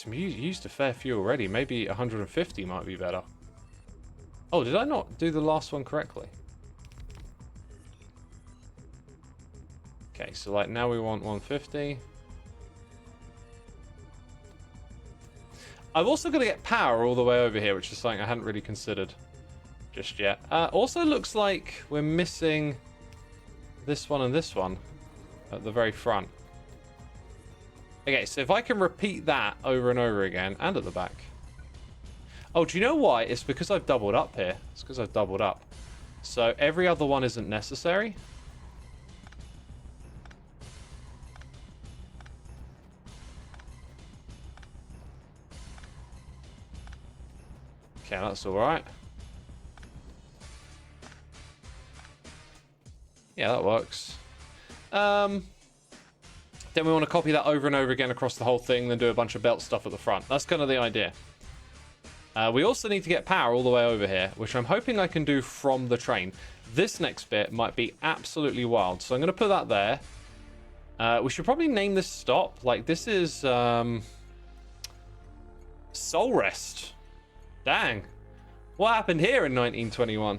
a fair few already. Maybe 150 might be better. Oh, did I not do the last one correctly? Okay, so like now we want 150. I've also got to get power all the way over here, which is something I hadn't really considered just yet. Also looks like we're missing this one and this one at the very front. Okay, so if I can repeat that over and over again, and at the back. Oh, do you know why? It's because I've doubled up here. It's because I've doubled up. So every other one isn't necessary. Okay, that's all right. Yeah, that works. Then we want to copy that over and over again across the whole thing, then do a bunch of belt stuff at the front. That's kind of the idea. We also need to get power all the way over here, which I'm hoping I can do from the train. This next bit might be absolutely wild. So I'm going to put that there. We should probably name this stop. Like, this is Soul Rest. Dang. What happened here in 1921?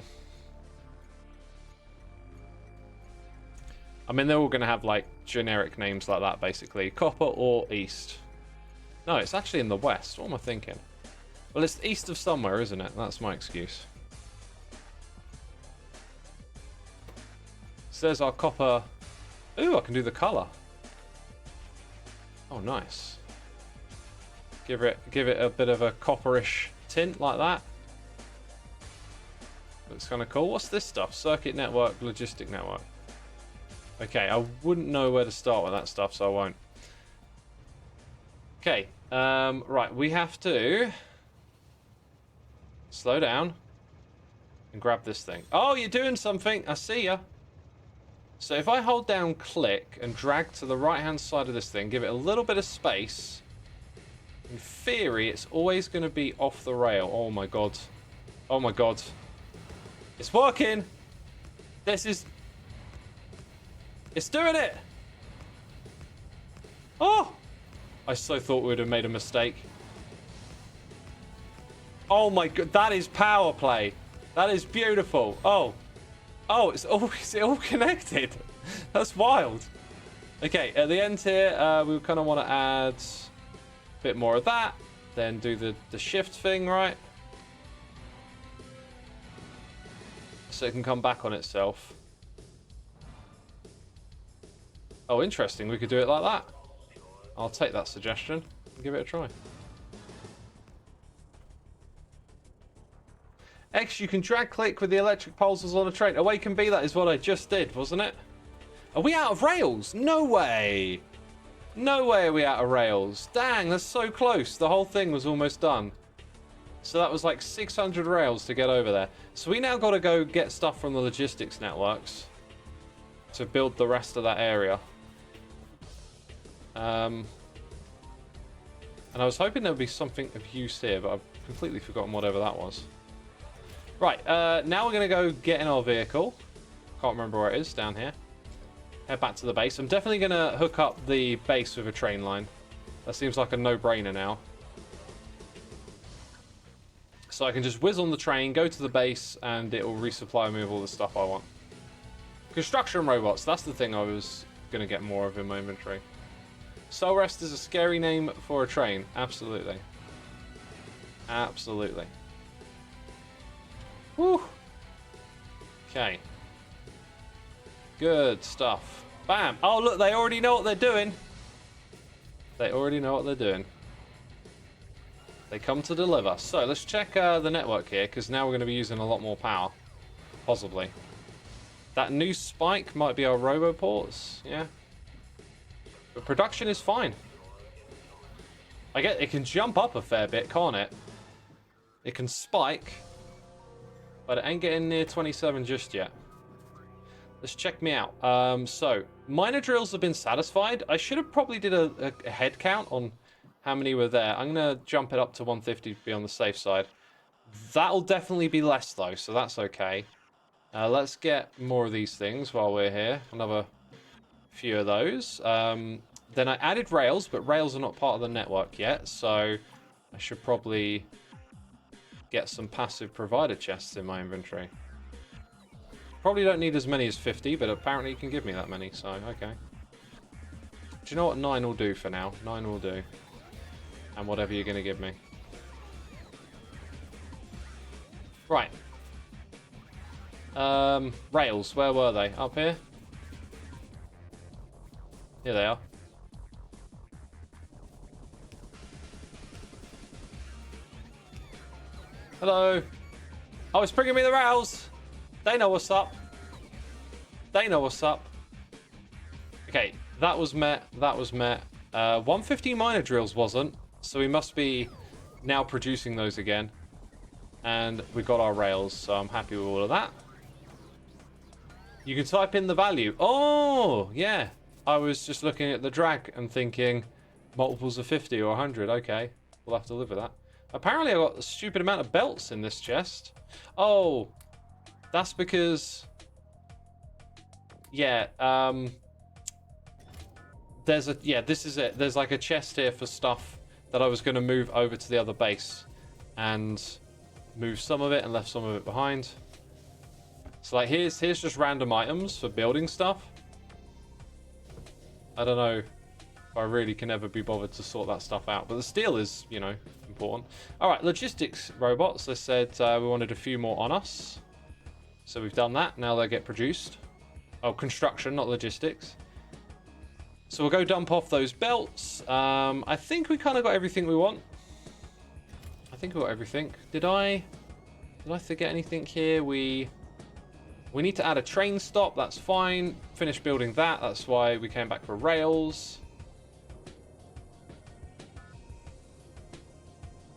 I mean, they're all going to have, like, generic names like that, basically. Copper or East. No, it's actually in the West. What am I thinking? Well, it's east of somewhere, isn't it? That's my excuse. So there's our copper. Ooh, I can do the color. Oh, nice. Give it a bit of a copperish tint like that. Looks kind of cool. What's this stuff? Circuit network, logistic network. Okay, I wouldn't know where to start with that stuff, so I won't. Okay, right, we have to slow down and grab this thing. Oh, you're doing something. I see ya. So if I hold down click and drag to the right-hand side of this thing, give it a little bit of space, in theory, it's always going to be off the rail. Oh, my God. Oh, my God. It's working. This is... It's doing it. Oh! I so thought we would have made a mistake. Oh my God, that is power play. That is beautiful. Oh. Oh, it's all connected. That's wild. Okay, at the end here, we kind of want to add a bit more of that. Then do the shift thing, right? So it can come back on itself. Oh, interesting. We could do it like that. I'll take that suggestion and give it a try. X, you can drag click with the electric pulses on a train. A way can be that is what I just did, wasn't it? Are we out of rails? No way. No way are we out of rails. Dang, that's so close. The whole thing was almost done. So that was like 600 rails to get over there. So we now got to go get stuff from the logistics networks to build the rest of that area. And I was hoping there would be something of use here, but I've completely forgotten whatever that was. Right, now we're going to go get in our vehicle. Can't remember where it is, down here. Head back to the base. I'm definitely going to hook up the base with a train line. That seems like a no-brainer now. So I can just whiz on the train, go to the base, and it will resupply me with all the stuff I want. Construction robots, that's the thing I was going to get more of in my inventory. Soul Rest is a scary name for a train. Absolutely. Absolutely. Woo! Okay. Good stuff. Bam! Oh, look, they already know what they're doing. They already know what they're doing. They come to deliver. So, let's check the network here, because now we're going to be using a lot more power. Possibly. That new spike might be our roboports. Yeah. But production is fine. I get it can jump up a fair bit, can't it? It can spike. But it ain't getting near 27 just yet. Let's check me out. So, minor drills have been satisfied. I should have probably did a head count on how many were there. I'm going to jump it up to 150 to be on the safe side. That'll definitely be less, though, so that's okay. Let's get more of these things while we're here. Another few of those. Then I added rails, but rails are not part of the network yet, so I should probably get some passive provider chests in my inventory. Probably don't need as many as 50, but apparently you can give me that many, so okay. Do you know what 9 will do for now? 9 will do. And whatever you're going to give me. Right. Rails, where were they? Up here? Here they are. Hello. Oh, it's bringing me the rails. They know what's up. They know what's up. Okay, that was met. That was met. 150 miner drills wasn't, so we must be now producing those again. And we got our rails, so I'm happy with all of that. You can type in the value. Oh, yeah. I was just looking at the drag and thinking multiples of 50 or 100. Okay, we'll have to live with that. Apparently I got a stupid amount of belts in this chest. Oh, that's because... Yeah, this is it. There's like a chest here for stuff that I was going to move over to the other base. And move some of it and left some of it behind. So like here's just random items for building stuff. I don't know if I really can ever be bothered to sort that stuff out, but the steel is, you know, important. All right, logistics robots. They said we wanted a few more on us, so we've done that. Now they get produced. Oh, construction, not logistics. So we'll go dump off those belts. I think we kind of got everything we want. I think we got everything. Did I forget anything here? We need to add a train stop. That's fine. Finish building that. That's why we came back for rails.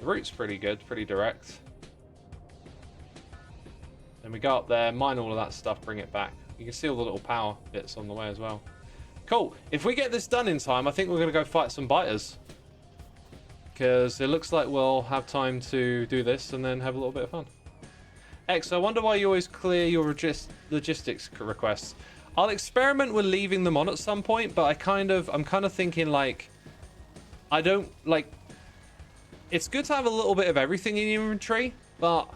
The route's pretty good, pretty direct. Then we go up there, mine all of that stuff, bring it back. You can see all the little power bits on the way as well. Cool. If we get this done in time, I think we're going to go fight some biters. Because it looks like we'll have time to do this and then have a little bit of fun. X, I wonder why you always clear your logistics requests. I'll experiment with leaving them on at some point, but I'm kind of thinking like, I don't like. It's good to have a little bit of everything in your inventory, but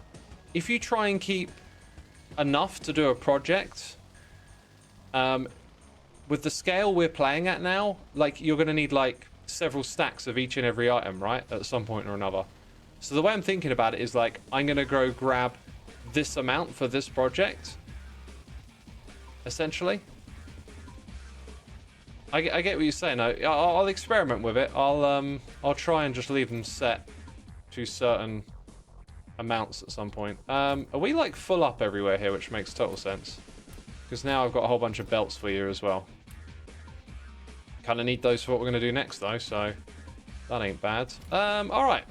if you try and keep enough to do a project, with the scale we're playing at now, like you're going to need like several stacks of each and every item, right? At some point or another. So the way I'm thinking about it is like, I'm going to go grab this amount for this project. Essentially. I get what you're saying. I'll experiment with it. I'll try and just leave them set to certain amounts at some point. Are we like full up everywhere here, which makes total sense? Because now I've got a whole bunch of belts for you as well. Kind of need those for what we're going to do next though, so that ain't bad. Alright.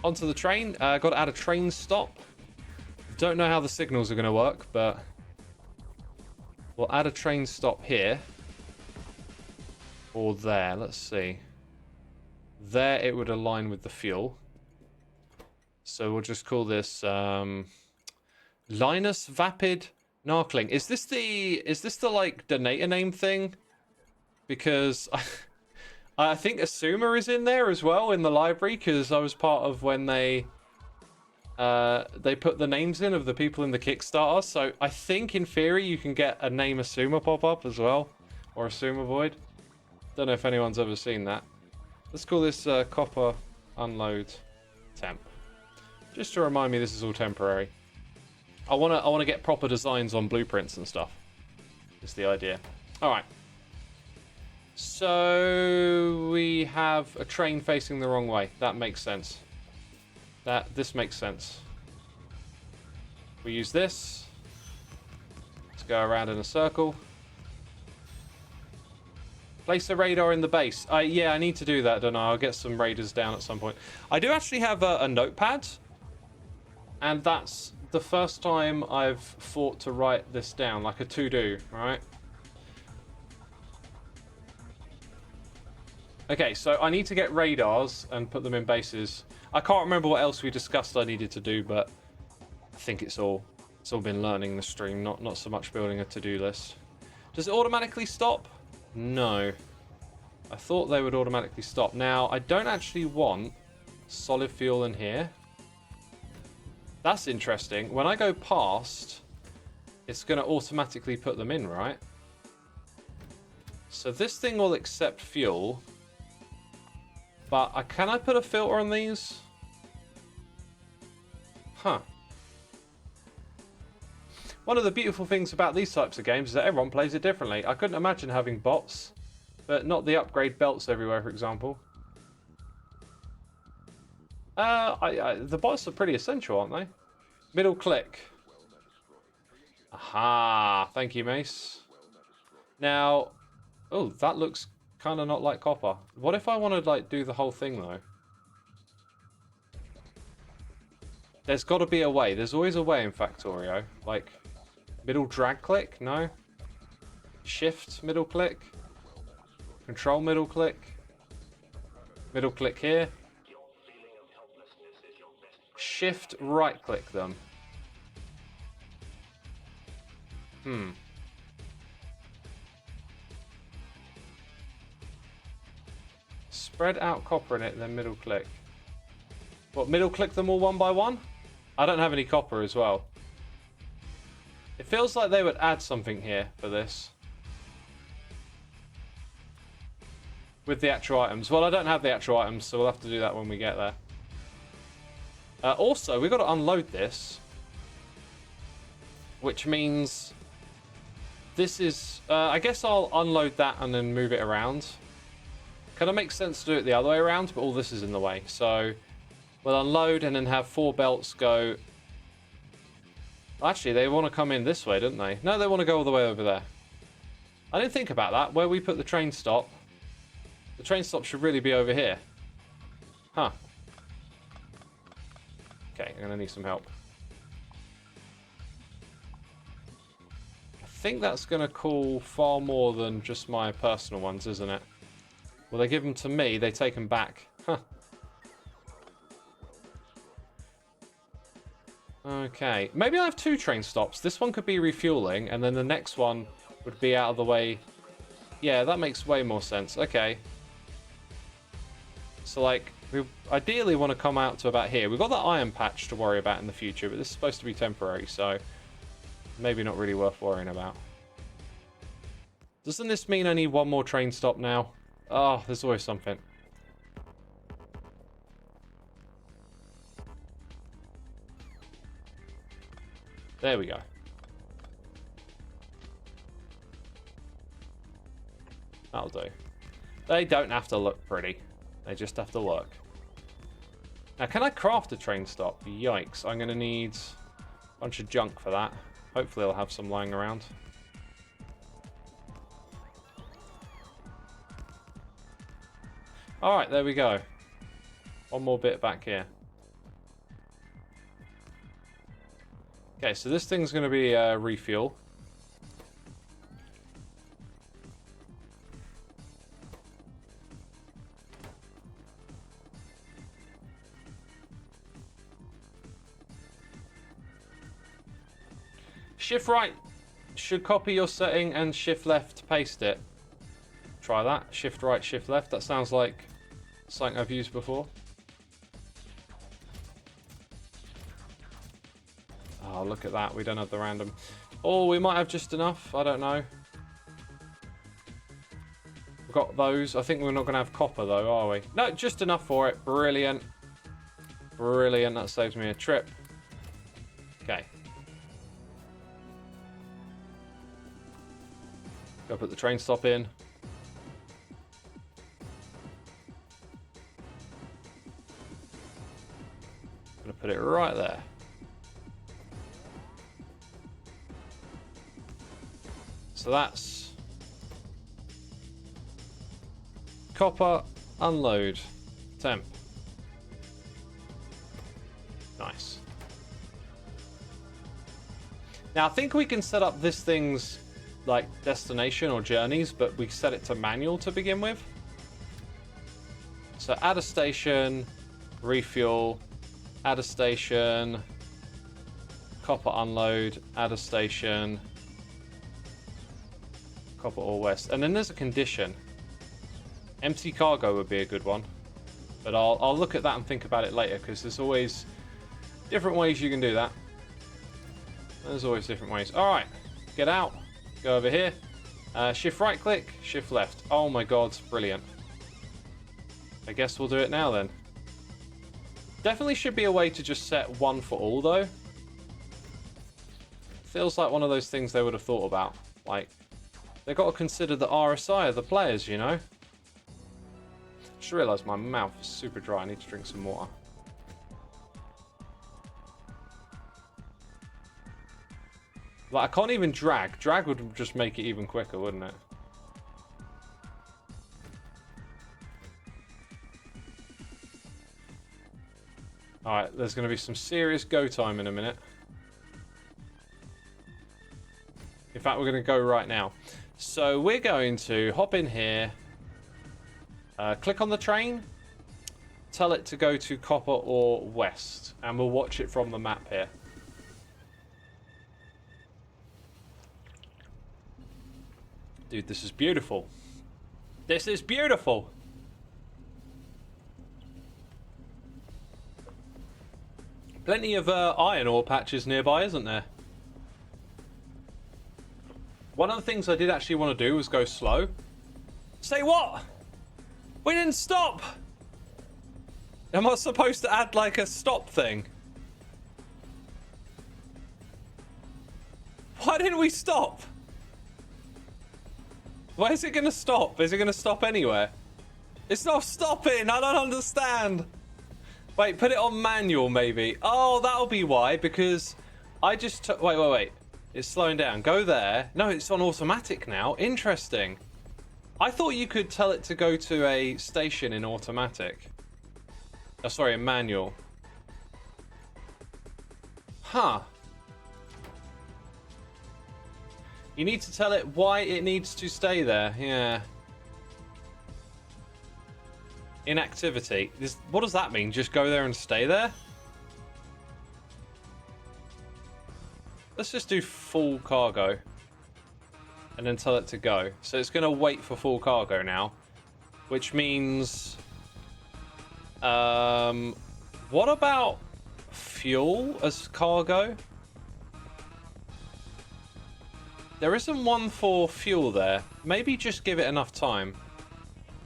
Onto the train. Got to add a train stop. Don't know how the signals are going to work, but we'll add a train stop here. Or there, let's see. There it would align with the fuel. So we'll just call this Linus Vapid Narkling. Is this the like donator name thing? Because I think Xisuma is in there as well in the library, because I was part of when they put the names in of the people in the Kickstarter. So I think in theory you can get a name Xisuma pop up as well, or xisumavoid. Don't know if anyone's ever seen that. Let's call this copper unload temp, just to remind me this is all temporary. I wanna get proper designs on blueprints and stuff. Is the idea. All right. So we have a train facing the wrong way. That makes sense. This makes sense. We use this. Let's go around in a circle. Place a radar in the base. Yeah, I need to do that, don't I? I'll get some raiders down at some point. I do actually have a notepad. And that's the first time I've thought to write this down, like a to-do, right? Okay, so I need to get radars and put them in bases. I can't remember what else we discussed I needed to do, but I think it's all been learning the stream, not so much building a to-do list. Does it automatically stop? No. I thought they would automatically stop. Now, I don't actually want solid fuel in here. That's interesting. When I go past, it's going to automatically put them in, right? So this thing will accept fuel. But can I put a filter on these? Huh. One of the beautiful things about these types of games is that everyone plays it differently. I couldn't imagine having bots, but not the upgrade belts everywhere, for example. The bots are pretty essential, aren't they? Middle click. Aha! Thank you, Mace. Now, oh, that looks kind of not like copper. What if I want to like do the whole thing though? There's got to be a way. There's always a way in Factorio. Like, middle drag click? No. Shift middle click. Control middle click. Middle click here. Shift right click them. Spread out copper in it, then middle click. What, middle click them all one by one? I don't have any copper as well. It feels like they would add something here for this. With the actual items. Well, I don't have the actual items, so we'll have to do that when we get there. Also, we've got to unload this. Which means... This is... I guess I'll unload that and then move it around. Kind of makes sense to do it the other way around, but all this is in the way. So, we'll unload and then have 4 belts go... Actually, they want to come in this way, don't they? No, they want to go all the way over there. I didn't think about that. Where we put the train stop, the train stop should really be over here. Huh. Okay, I'm going to need some help. I think that's going to call far more than just my personal ones, isn't it? Well, they give them to me, they take them back. Huh. Okay, maybe I have 2 train stops. This one could be refueling, and then the next one would be out of the way. Yeah, that makes way more sense. Okay. So, like, we ideally want to come out to about here. We've got that iron patch to worry about in the future, but this is supposed to be temporary, so maybe not really worth worrying about. Doesn't this mean I need 1 more train stop now? Oh, there's always something. There we go. That'll do. They don't have to look pretty. They just have to work. Now, can I craft a train stop? Yikes. I'm going to need a bunch of junk for that. Hopefully I'll have some lying around. Alright, there we go. 1 more bit back here. Okay, so this thing's going to be refuel. Shift right should copy your setting and shift left paste it. Try that. Shift right, shift left. That sounds like something I've used before. Oh, look at that. We don't have the random. Oh, we might have just enough. I don't know. We've got those. I think we're not going to have copper, though, are we? No, just enough for it. Brilliant. Brilliant. That saves me a trip. Okay. Go put the train stop in. Gonna put it right there. So that's copper, unload, temp. Nice. Now I think we can set up this thing's like destination or journeys, but we set it to manual to begin with. So add a station, refuel, add a station, copper unload, add a station, copper or west. And then there's a condition. Empty cargo would be a good one. But I'll look at that and think about it later, because there's always different ways you can do that. There's always different ways. Alright, get out. Go over here. Shift right click, shift left. Oh my god, brilliant. I guess we'll do it now then. Definitely should be a way to just set 1 for all though. I Feels like one of those things they would have thought about. Like, they got to consider the RSI of the players, you know? Just realised my mouth is super dry. I need to drink some water. Like, I can't even drag. Drag would just make it even quicker, wouldn't it? Alright, there's going to be some serious go time in a minute. In fact, we're going to go right now. So we're going to hop in here, click on the train, tell it to go to copper or west, and we'll watch it from the map here. Dude, this is beautiful. This is beautiful. Plenty of iron ore patches nearby, isn't there? One of the things I did actually want to do was go slow. Say what? We didn't stop! Am I supposed to add like a stop thing? Why didn't we stop? Why is it going to stop? Is it going to stop anywhere? It's not stopping! I don't understand! Wait, put it on manual maybe. Oh, that'll be why, because I just took... Wait. It's slowing down. Go there. No, it's on automatic now. Interesting. I thought you could tell it to go to a station in automatic. Oh, sorry, in manual. Huh. You need to tell it why it needs to stay there. Yeah. Inactivity. What does that mean? Just go there and stay there? Let's just do full cargo. And then tell it to go. So it's going to wait for full cargo now. Which means... what about fuel as cargo? There isn't one for fuel there. Maybe just give it enough time.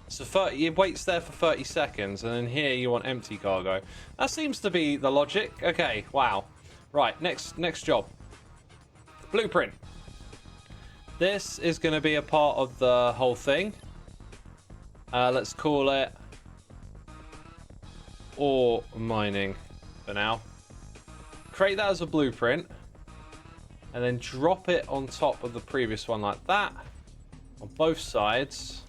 So it waits there for 30 seconds, and then here you want empty cargo. That seems to be the logic. Okay, wow. Right, next job. Blueprint. This is going to be a part of the whole thing. Let's call it ore mining for now. Create that as a blueprint. And then drop it on top of the previous one like that. On both sides.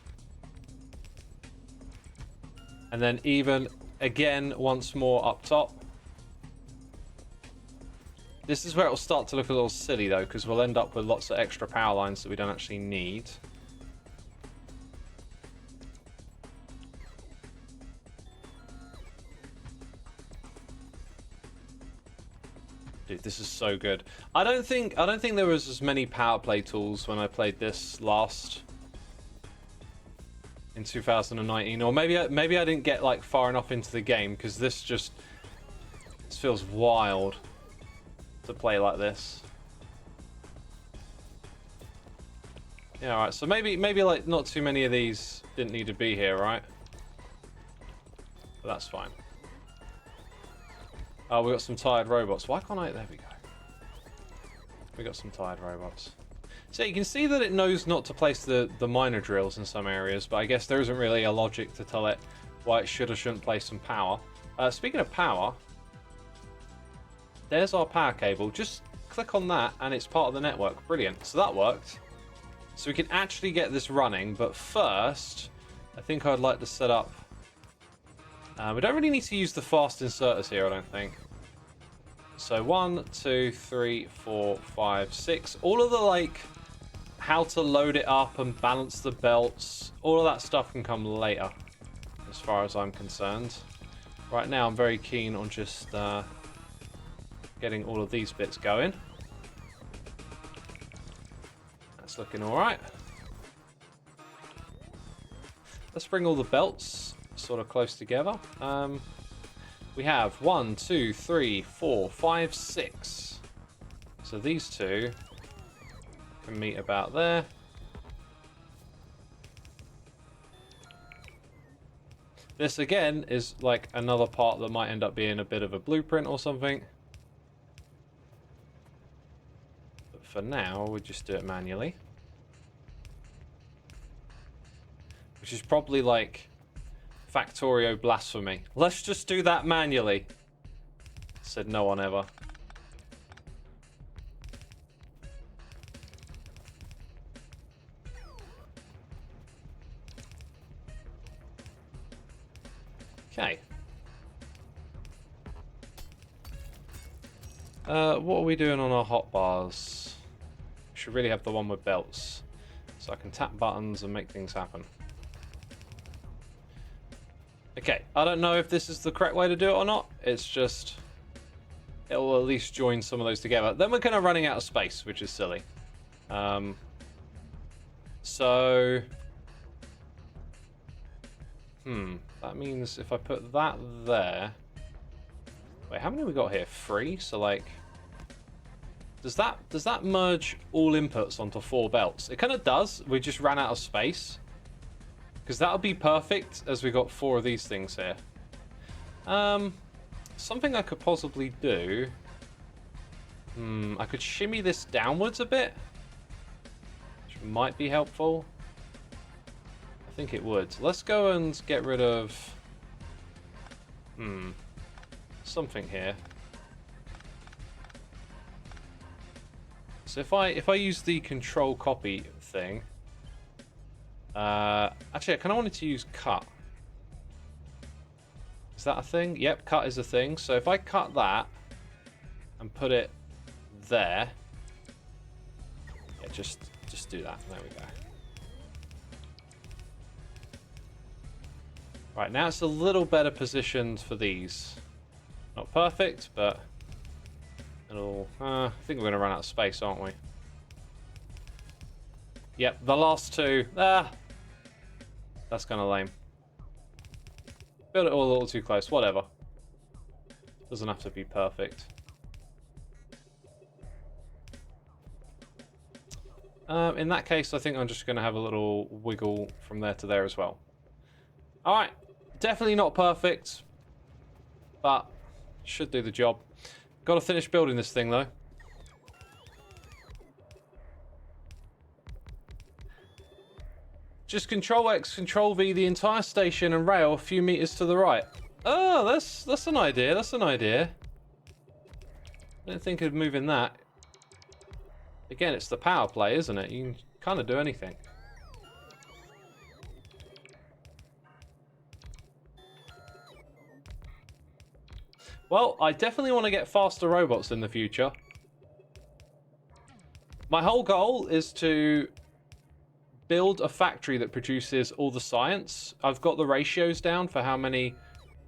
And then even again once more up top. This is where it'll start to look a little silly though, because we'll end up with lots of extra power lines that we don't actually need. Dude, this is so good. I don't think there was as many power play tools when I played this last in 2019, or maybe I didn't get like far enough into the game, because this feels wild to play like this. Yeah, alright, so maybe like not too many of these didn't need to be here, right? But that's fine. Oh, we got some tired robots. Why can't I? There we go. We got some tired robots. So you can see that it knows not to place the miner drills in some areas, but I guess there isn't really a logic to tell it why it should or shouldn't place some power. Speaking of power, there's our power cable. Just click on that and it's part of the network. Brilliant. So that worked. So we can actually get this running, but first, I think I'd like to set up... we don't really need to use the fast inserters here, I don't think. So 1, 2, 3, 4, 5, 6. All of the, like, how to load it up and balance the belts, all of that stuff can come later, as far as I'm concerned. Right now, I'm very keen on just getting all of these bits going. That's looking alright. Let's bring all the belts sort of close together. We have 1, 2, 3, 4, 5, 6. So these two can meet about there. This again is like another part that might end up being a bit of a blueprint or something. But for now, we'll just do it manually. Which is probably like Factorio blasphemy. Let's just do that manually. Said no one ever. Okay. What are we doing on our hotbars? We should really have the one with belts. So I can tap buttons and make things happen. Okay, I don't know if this is the correct way to do it or not. It's just... it will at least join some of those together. Then we're kind of running out of space, which is silly. So... that means if I put that there... Wait, how many we got here? 3? So like... Does that merge all inputs onto 4 belts? It kind of does. We just ran out of space. Because that would be perfect as we got 4 of these things here. Something I could possibly do... I could shimmy this downwards a bit. Which might be helpful. I think it would. Let's go and get rid of... something here. So if I use the control copy thing... actually, I kind of wanted to use cut. Is that a thing? Yep, cut is a thing. So if I cut that and put it there, yeah, just do that. There we go. Right, now it's a little better positioned for these. Not perfect, but it'll... I think we're going to run out of space, aren't we? Yep, the last 2. That's kind of lame. Built it all a little too close. Whatever. Doesn't have to be perfect. In that case, I think I'm just going to have a little wiggle from there to there as well. Alright. Definitely not perfect, but should do the job. Got to finish building this thing, though. Just Control X, Control V the entire station and rail a few meters to the right. Oh, that's an idea. That's an idea. I didn't think of moving that. Again, it's the power play, isn't it? You can kind of do anything. Well, I definitely want to get faster robots in the future. My whole goal is to build a factory that produces all the science. I've got the ratios down for how many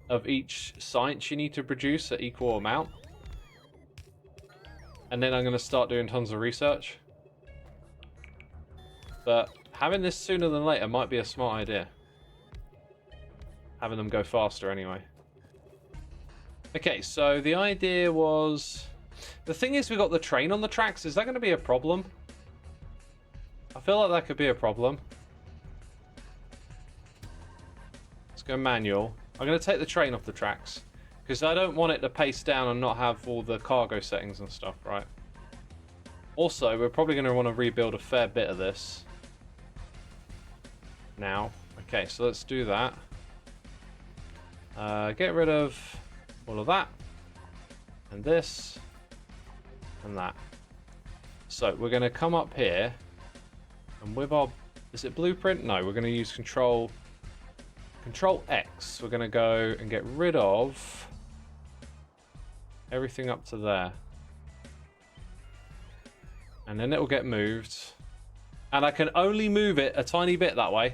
of each science you need to produce at equal amount. And then I'm going to start doing tons of research. But having this sooner than later might be a smart idea. Having them go faster anyway. Okay, so the idea was... The thing is, we got the train on the tracks. Is that going to be a problem? I feel like that could be a problem. Let's go manual. I'm going to take the train off the tracks. Because I don't want it to pace down and not have all the cargo settings and stuff, right? Also, we're probably going to want to rebuild a fair bit of this. Now. Okay, so let's do that. Get rid of all of that. And this. And that. So, we're going to come up here. And with our... Is it blueprint? No, we're going to use Control X. We're going to go and get rid of everything up to there. And then it will get moved. And I can only move it a tiny bit that way.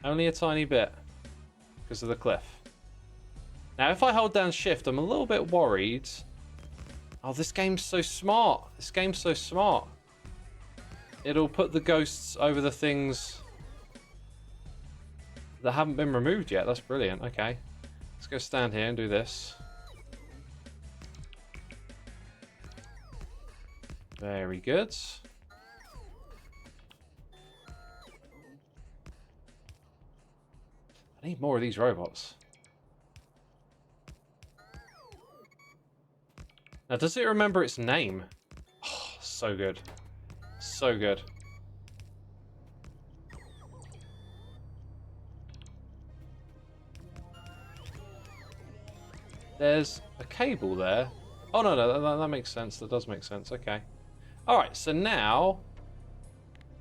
Only a tiny bit. Because of the cliff. Now, if I hold down shift, I'm a little bit worried. Oh, this game's so smart. This game's so smart. It'll put the ghosts over the things that haven't been removed yet. That's brilliant. Okay. Let's go stand here and do this. Very good. I need more of these robots. Now, does it remember its name? Oh, So good. So good. There's a cable there. Oh, no, that makes sense. That does make sense. Okay. All right, so now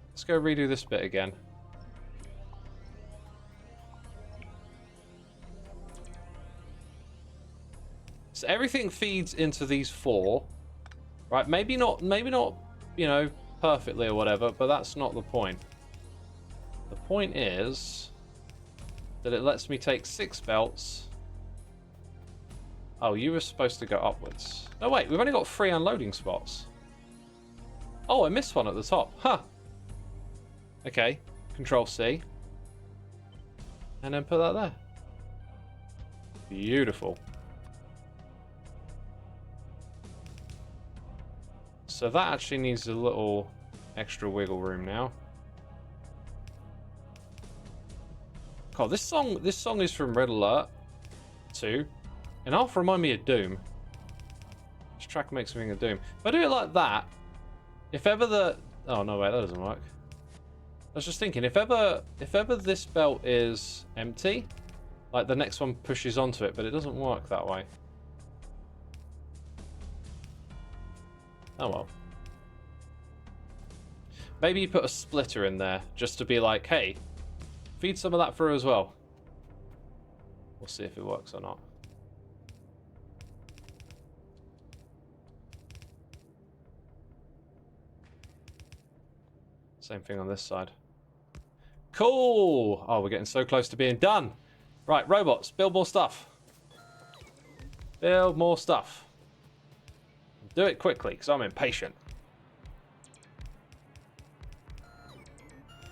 let's go redo this bit again. So everything feeds into these 4, right? Maybe not, you know, perfectly or whatever, but that's not the point. The point is that it lets me take 6 belts. Oh, you were supposed to go upwards. No, wait, we've only got 3 unloading spots. Oh, I missed one at the top. Huh. Okay, Control C. And then put that there. Beautiful. So that actually needs a little extra wiggle room now. God, this song is from Red Alert 2. And half remind me of Doom. This track makes me think of Doom. If I do it like that, if ever the... Oh, no, wait, that doesn't work. I was just thinking, if ever this belt is empty, like the next one pushes onto it, but it doesn't work that way. Oh, well. Maybe you put a splitter in there, just to be like, hey, feed some of that through as well. We'll see if it works or not. Same thing on this side. Cool! Oh, we're getting so close to being done. Right, robots, build more stuff. Build more stuff. Do it quickly, because I'm impatient.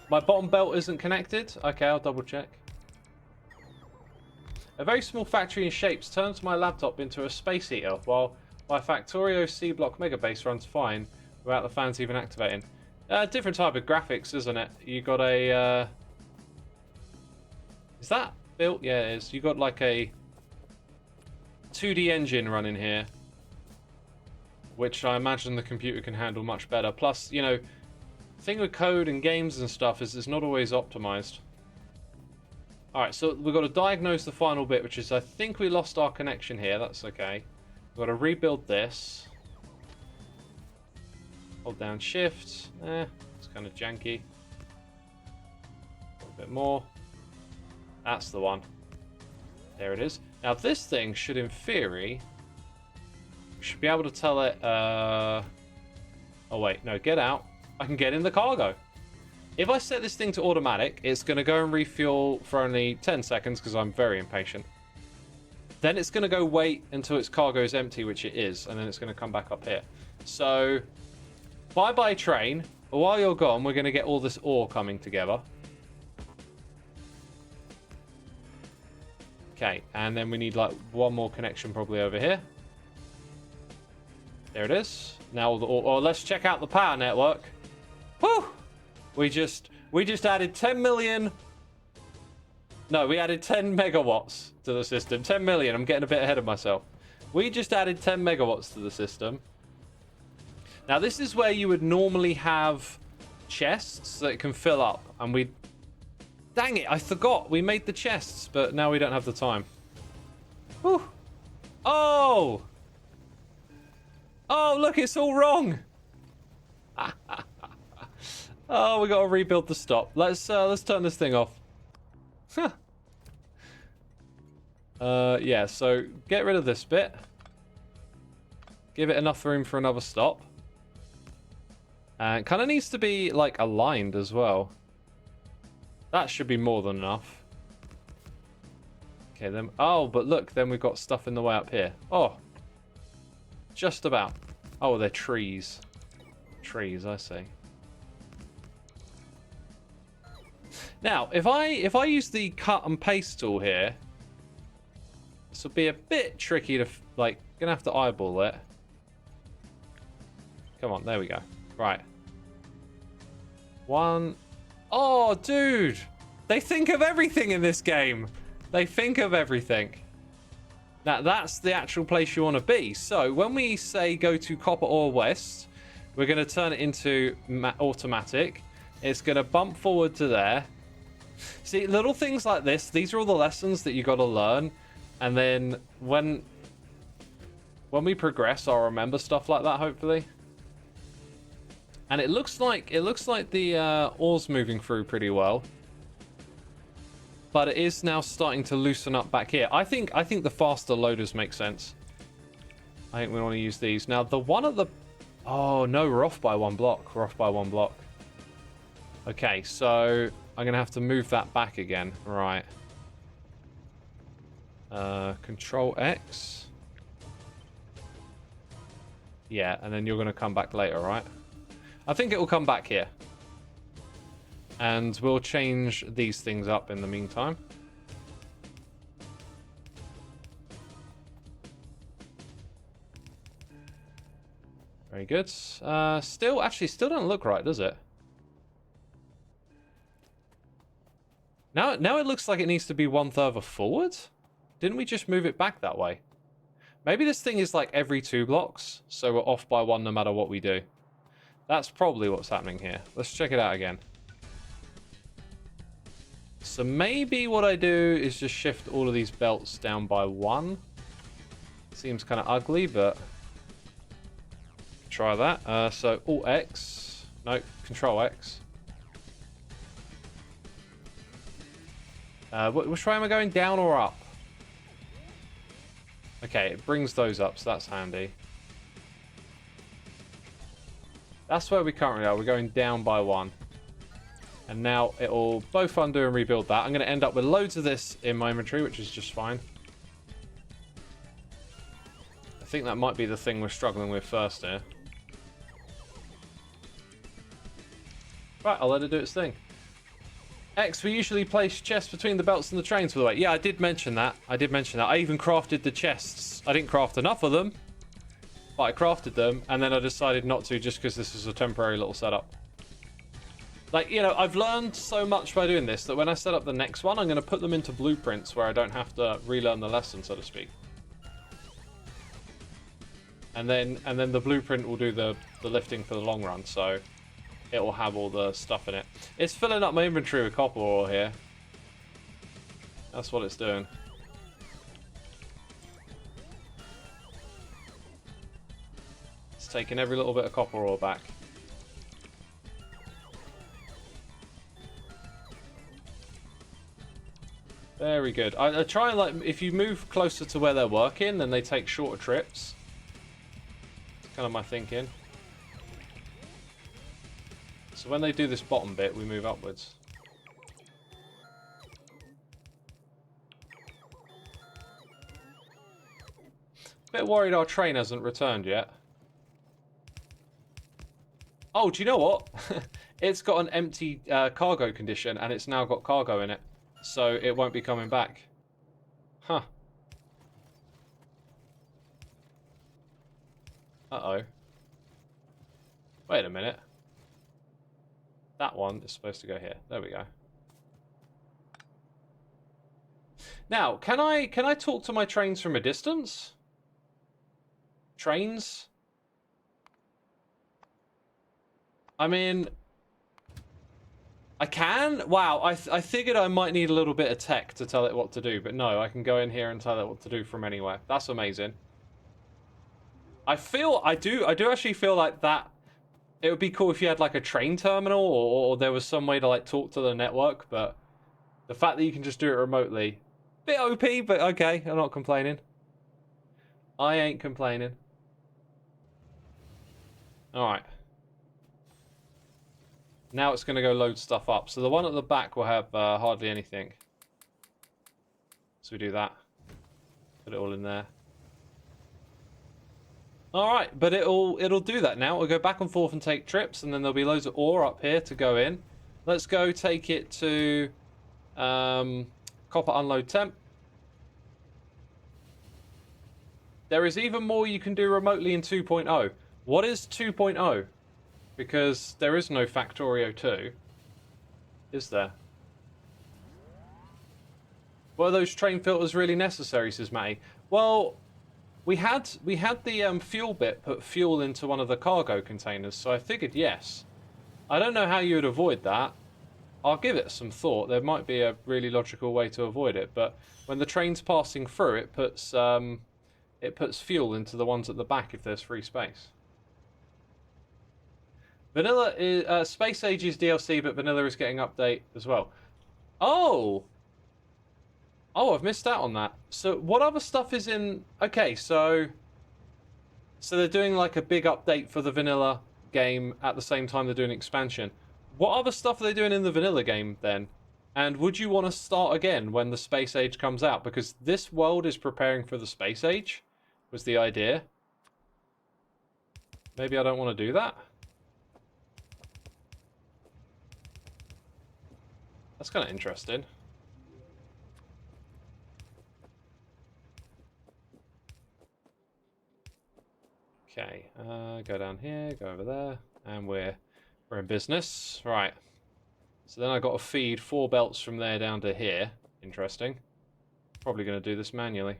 My bottom belt isn't connected? Okay, I'll double check. A very small factory in shapes turns my laptop into a space heater, while my Factorio C-block megabase runs fine without the fans even activating. Different type of graphics, isn't it? You got a... Is that built? Yeah, it is. You got like a 2D engine running here, which I imagine the computer can handle much better. Plus, you know, the thing with code and games and stuff is it's not always optimized. Alright, so we've got to diagnose the final bit, which is I think we lost our connection here. That's okay. We've got to rebuild this. Hold down shift. It's kind of janky. A little bit more. That's the one. There it is. Now this thing should, in theory, should be able to tell it, oh wait, no, get out. I can get in the cargo. If I set this thing to automatic, it's going to go and refuel for only 10 seconds because I'm very impatient. Then it's going to go wait until its cargo is empty, which it is, and then it's going to come back up here. So, bye-bye train. But while you're gone, we're going to get all this ore coming together. Okay, and then we need like one more connection probably over here. There it is. Now all the ore. Oh, let's check out the power network. Whew! We just added 10 million. No, we added 10 megawatts to the system. 10 million. I'm getting a bit ahead of myself. We just added 10 megawatts to the system. Now, this is where you would normally have chests that it can fill up. And we... Dang it, I forgot. We made the chests, but now we don't have the time. Whew. Oh! Oh, look, it's all wrong. Oh, we got to rebuild the stop. Let's turn this thing off. Huh. Yeah, so get rid of this bit. Give it enough room for another stop. And it kind of needs to be, like, aligned as well. That should be more than enough. Okay, then... Oh, but look, then we've got stuff in the way up here. Oh. Just about. Oh, they're trees. Trees, I see. Now, if I use the cut and paste tool here, this will be a bit tricky to, like, gonna have to eyeball it. Come on, there we go. Right. One. Oh, dude! They think of everything in this game. They think of everything. Now, that's the actual place you want to be. So, when we say go to Copper Ore West, We're going to turn it into automatic. It's going to bump forward to there. See, little things like this, these are all the lessons that you got to learn. And then when we progress, I'll remember stuff like that, hopefully. And it looks like the ore's moving through pretty well. But it is now starting to loosen up back here. I think the faster loaders make sense. I think we want to use these. Now, the one at the... Oh, no, we're off by 1 block. We're off by 1 block. Okay, so I'm going to have to move that back again. Right. Control X. Yeah, and then you're going to come back later, right? I think it will come back here. And we'll change these things up in the meantime. Very good. Still don't look right, does it? Now it looks like it needs to be 1 further forward. Didn't we just move it back that way? Maybe this thing is like every 2 blocks, so we're off by 1 no matter what we do. That's probably what's happening here. Let's check it out again. So maybe what I do is just shift all of these belts down by 1. Seems kind of ugly, but try that. So Alt X. No, Control X. Which way am I going? Down or up? Okay, it brings those up, so that's handy. That's where we currently are. We're going down by 1. And now it'll both undo and rebuild that. I'm going to end up with loads of this in my inventory, which is just fine. I think that might be the thing we're struggling with first here. Right, I'll let it do its thing. X, we usually place chests between the belts and the trains, by the way. Yeah, I did mention that. I even crafted the chests. I didn't craft enough of them, but I crafted them, and then I decided not to just because this is a temporary little setup. Like, you know, I've learned so much by doing this that when I set up the next one, I'm going to put them into blueprints where I don't have to relearn the lesson, so to speak. And then the blueprint will do the lifting for the long run, so it will have all the stuff in it. It's filling up my inventory with copper ore here. That's what it's doing. It's taking every little bit of copper ore back. Very good. I try and, like, if you move closer to where they're working, then they take shorter trips. That's kind of my thinking. So when they do this bottom bit, we move upwards. Bit worried our train hasn't returned yet. Oh, do you know what? It's got an empty cargo condition, and it's now got cargo in it. So it won't be coming back. Huh. Uh-oh. Wait a minute. That one is supposed to go here. There we go. Now, can I talk to my trains from a distance? Trains? I mean, I can? Wow, I figured I might need a little bit of tech to tell it what to do, but no, I can go in here and tell it what to do from anywhere. That's amazing. I do actually feel like that. It would be cool if you had like a train terminal or there was some way to like talk to the network, but the fact that you can just do it remotely, bit OP, but okay, I'm not complaining. I ain't complaining. Alright. Now it's going to go load stuff up. So the one at the back will have hardly anything. So we do that. Put it all in there. Alright, but it'll do that now. It'll go back and forth and take trips, and then there'll be loads of ore up here to go in. Let's go take it to copper unload temp. There is even more you can do remotely in 2.0. What is 2.0? Because there is no Factorio 2. Is there? Were those train filters really necessary, says Matty? Well, We had the fuel bit put fuel into one of the cargo containers, so I figured yes. I don't know how you would avoid that. I'll give it some thought. There might be a really logical way to avoid it, but when the train's passing through, it puts fuel into the ones at the back if there's free space. Vanilla is Space Age is DLC, but Vanilla is getting update as well. Oh, I've missed out on that. So what other stuff is in? Okay, so they're doing like a big update for the Vanilla game at the same time they're doing expansion. What other stuff are they doing in the Vanilla game then? And would you want to start again when the Space Age comes out? Because this world is preparing for the Space Age, was the idea. Maybe I don't want to do that. That's kind of interesting. Okay, go down here, go over there, and we're in business. Right. So then I got to feed 4 belts from there down to here. Interesting. Probably going to do this manually.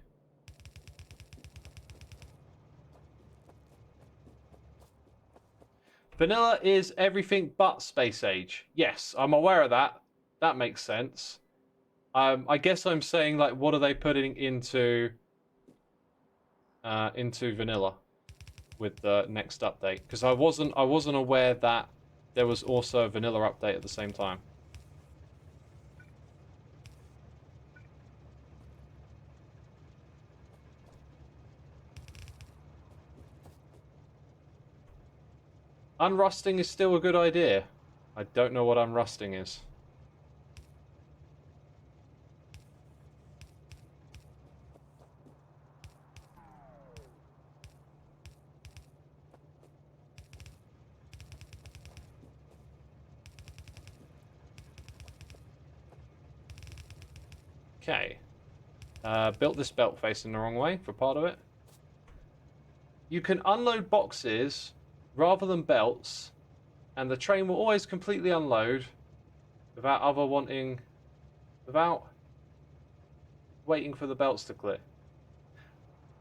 Vanilla is everything but Space Age. Yes, I'm aware of that. That makes sense. I guess I'm saying, like, what are they putting into Vanilla with the next update? Because I wasn't aware that there was also a Vanilla update at the same time. Unrusting is still a good idea. I don't know what unrusting is. Okay. Built this belt facing the wrong way for part of it. You can unload boxes rather than belts, and the train will always completely unload without waiting for the belts to clear.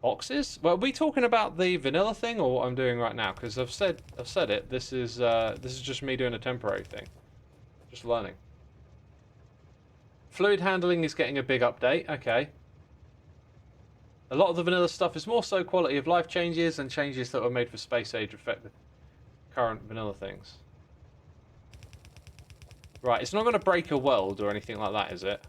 Boxes? Well, are we talking about the vanilla thing or what I'm doing right now? Because I've said it. This is just me doing a temporary thing, just learning. Fluid handling is getting a big update. Okay. A lot of the vanilla stuff is more so quality of life changes and changes that were made for Space Age affect the current vanilla things. Right, it's not going to break a world or anything like that, is it?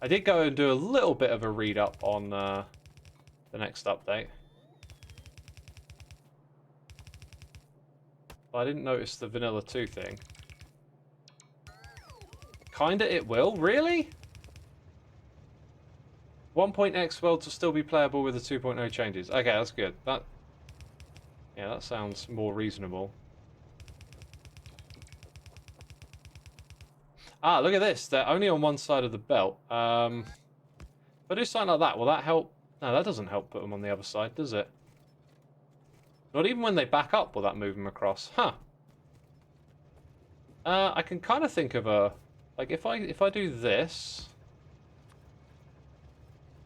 I did go and do a little bit of a read up on the next update. But I didn't notice the Vanilla 2 thing. Kinda it will? Really? 1.x worlds will still be playable with the 2.0 changes. Okay, that's good. Yeah, that sounds more reasonable. Ah, look at this. They're only on one side of the belt. If I do something like that, will that help? No, that doesn't help put them on the other side, does it? Not even when they back up will that move them across. Huh. I can kind of think of a... Like, if I do this...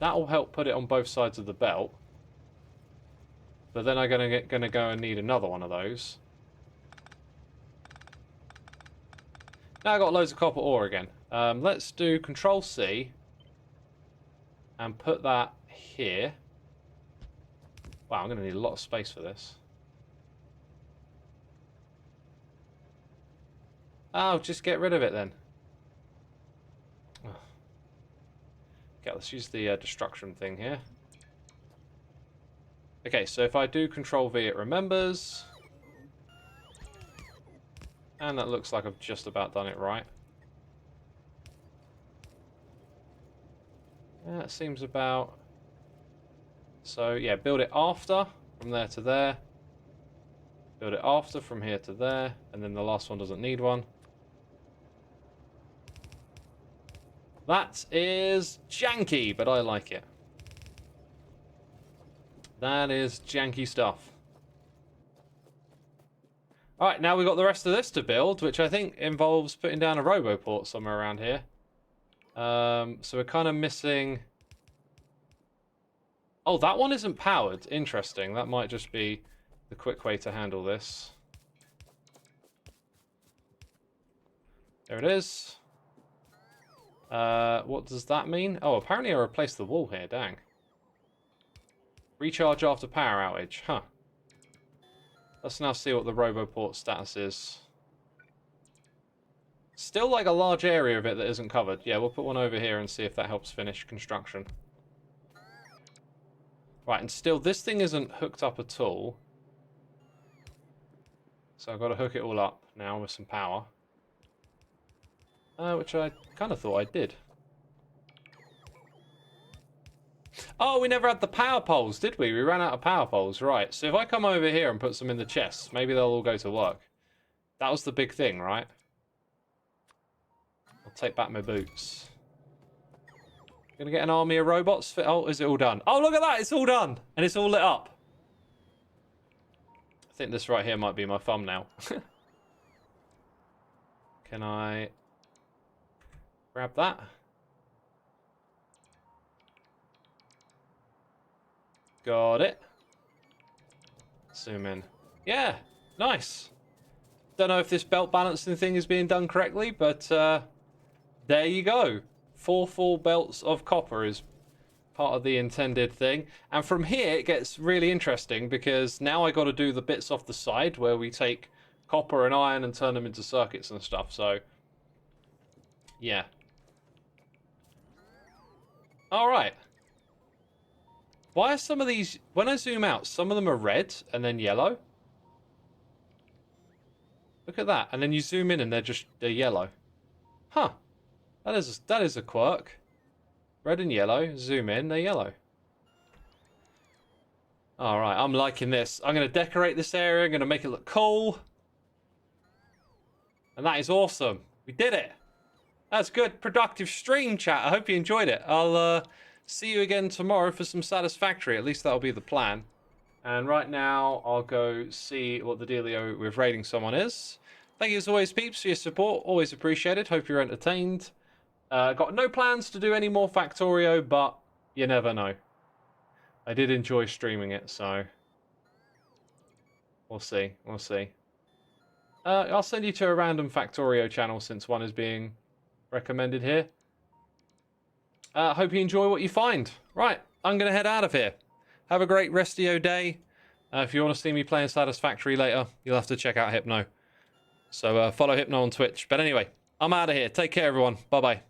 That will help put it on both sides of the belt. But then I'm gonna go and need another one of those. Now I've got loads of copper ore again. Let's do Control C and put that here. Wow, I'm going to need a lot of space for this. Oh, just get rid of it then. Okay, let's use the destruction thing here. Okay, so if I do Control V, it remembers. And that looks like I've just about done it right. Yeah, that seems about... So, yeah, build it after, from there to there. Build it after, from here to there. And then the last one doesn't need one. That is janky, but I like it. That is janky stuff. Alright, now we've got the rest of this to build, which I think involves putting down a roboport somewhere around here. So we're kind of missing... Oh, that one isn't powered. Interesting. That might just be the quick way to handle this. There it is. What does that mean? Oh, apparently I replaced the wall here. Dang. Recharge after power outage. Huh. Let's now see what the roboport status is. Still like a large area of it that isn't covered. Yeah, we'll put one over here and see if that helps finish construction. Right, and still this thing isn't hooked up at all. So I've got to hook it all up now with some power. Which I kind of thought I did. Oh, we never had the power poles, did we? We ran out of power poles, right. So if I come over here and put some in the chests, maybe they'll all go to work. That was the big thing, right? I'll take back my boots. Gonna get an army of robots? Oh, is it all done? Oh, look at that! It's all done! And it's all lit up. I think this right here might be my thumbnail. Can I grab that? Got it. Zoom in. Yeah, nice. Don't know if this belt balancing thing is being done correctly, but there you go. 4 full belts of copper is part of the intended thing. And from here, it gets really interesting because now I got to do the bits off the side where we take copper and iron and turn them into circuits and stuff. So, yeah. All right. Why are some of these... When I zoom out, some of them are red and then yellow. Look at that. And then you zoom in and they're yellow. Huh. That is a quirk. Red and yellow. Zoom in, they're yellow. Alright, I'm liking this. I'm going to decorate this area. I'm going to make it look cool. And that is awesome. We did it. That's good. Productive stream, chat. I hope you enjoyed it. I'll see you again tomorrow for some Satisfactory. At least that'll be the plan. And right now, I'll go see what the dealio with raiding someone is. Thank you as always, peeps, for your support. Always appreciated. Hope you're entertained. Got no plans to do any more Factorio, but you never know. I did enjoy streaming it, so we'll see. We'll see. I'll send you to a random Factorio channel since one is being recommended here. Hope you enjoy what you find. Right, I'm going to head out of here. Have a great rest of your day. If you want to see me playing Satisfactory later, you'll have to check out Hypno. So follow Hypno on Twitch. But anyway, I'm out of here. Take care, everyone. Bye-bye.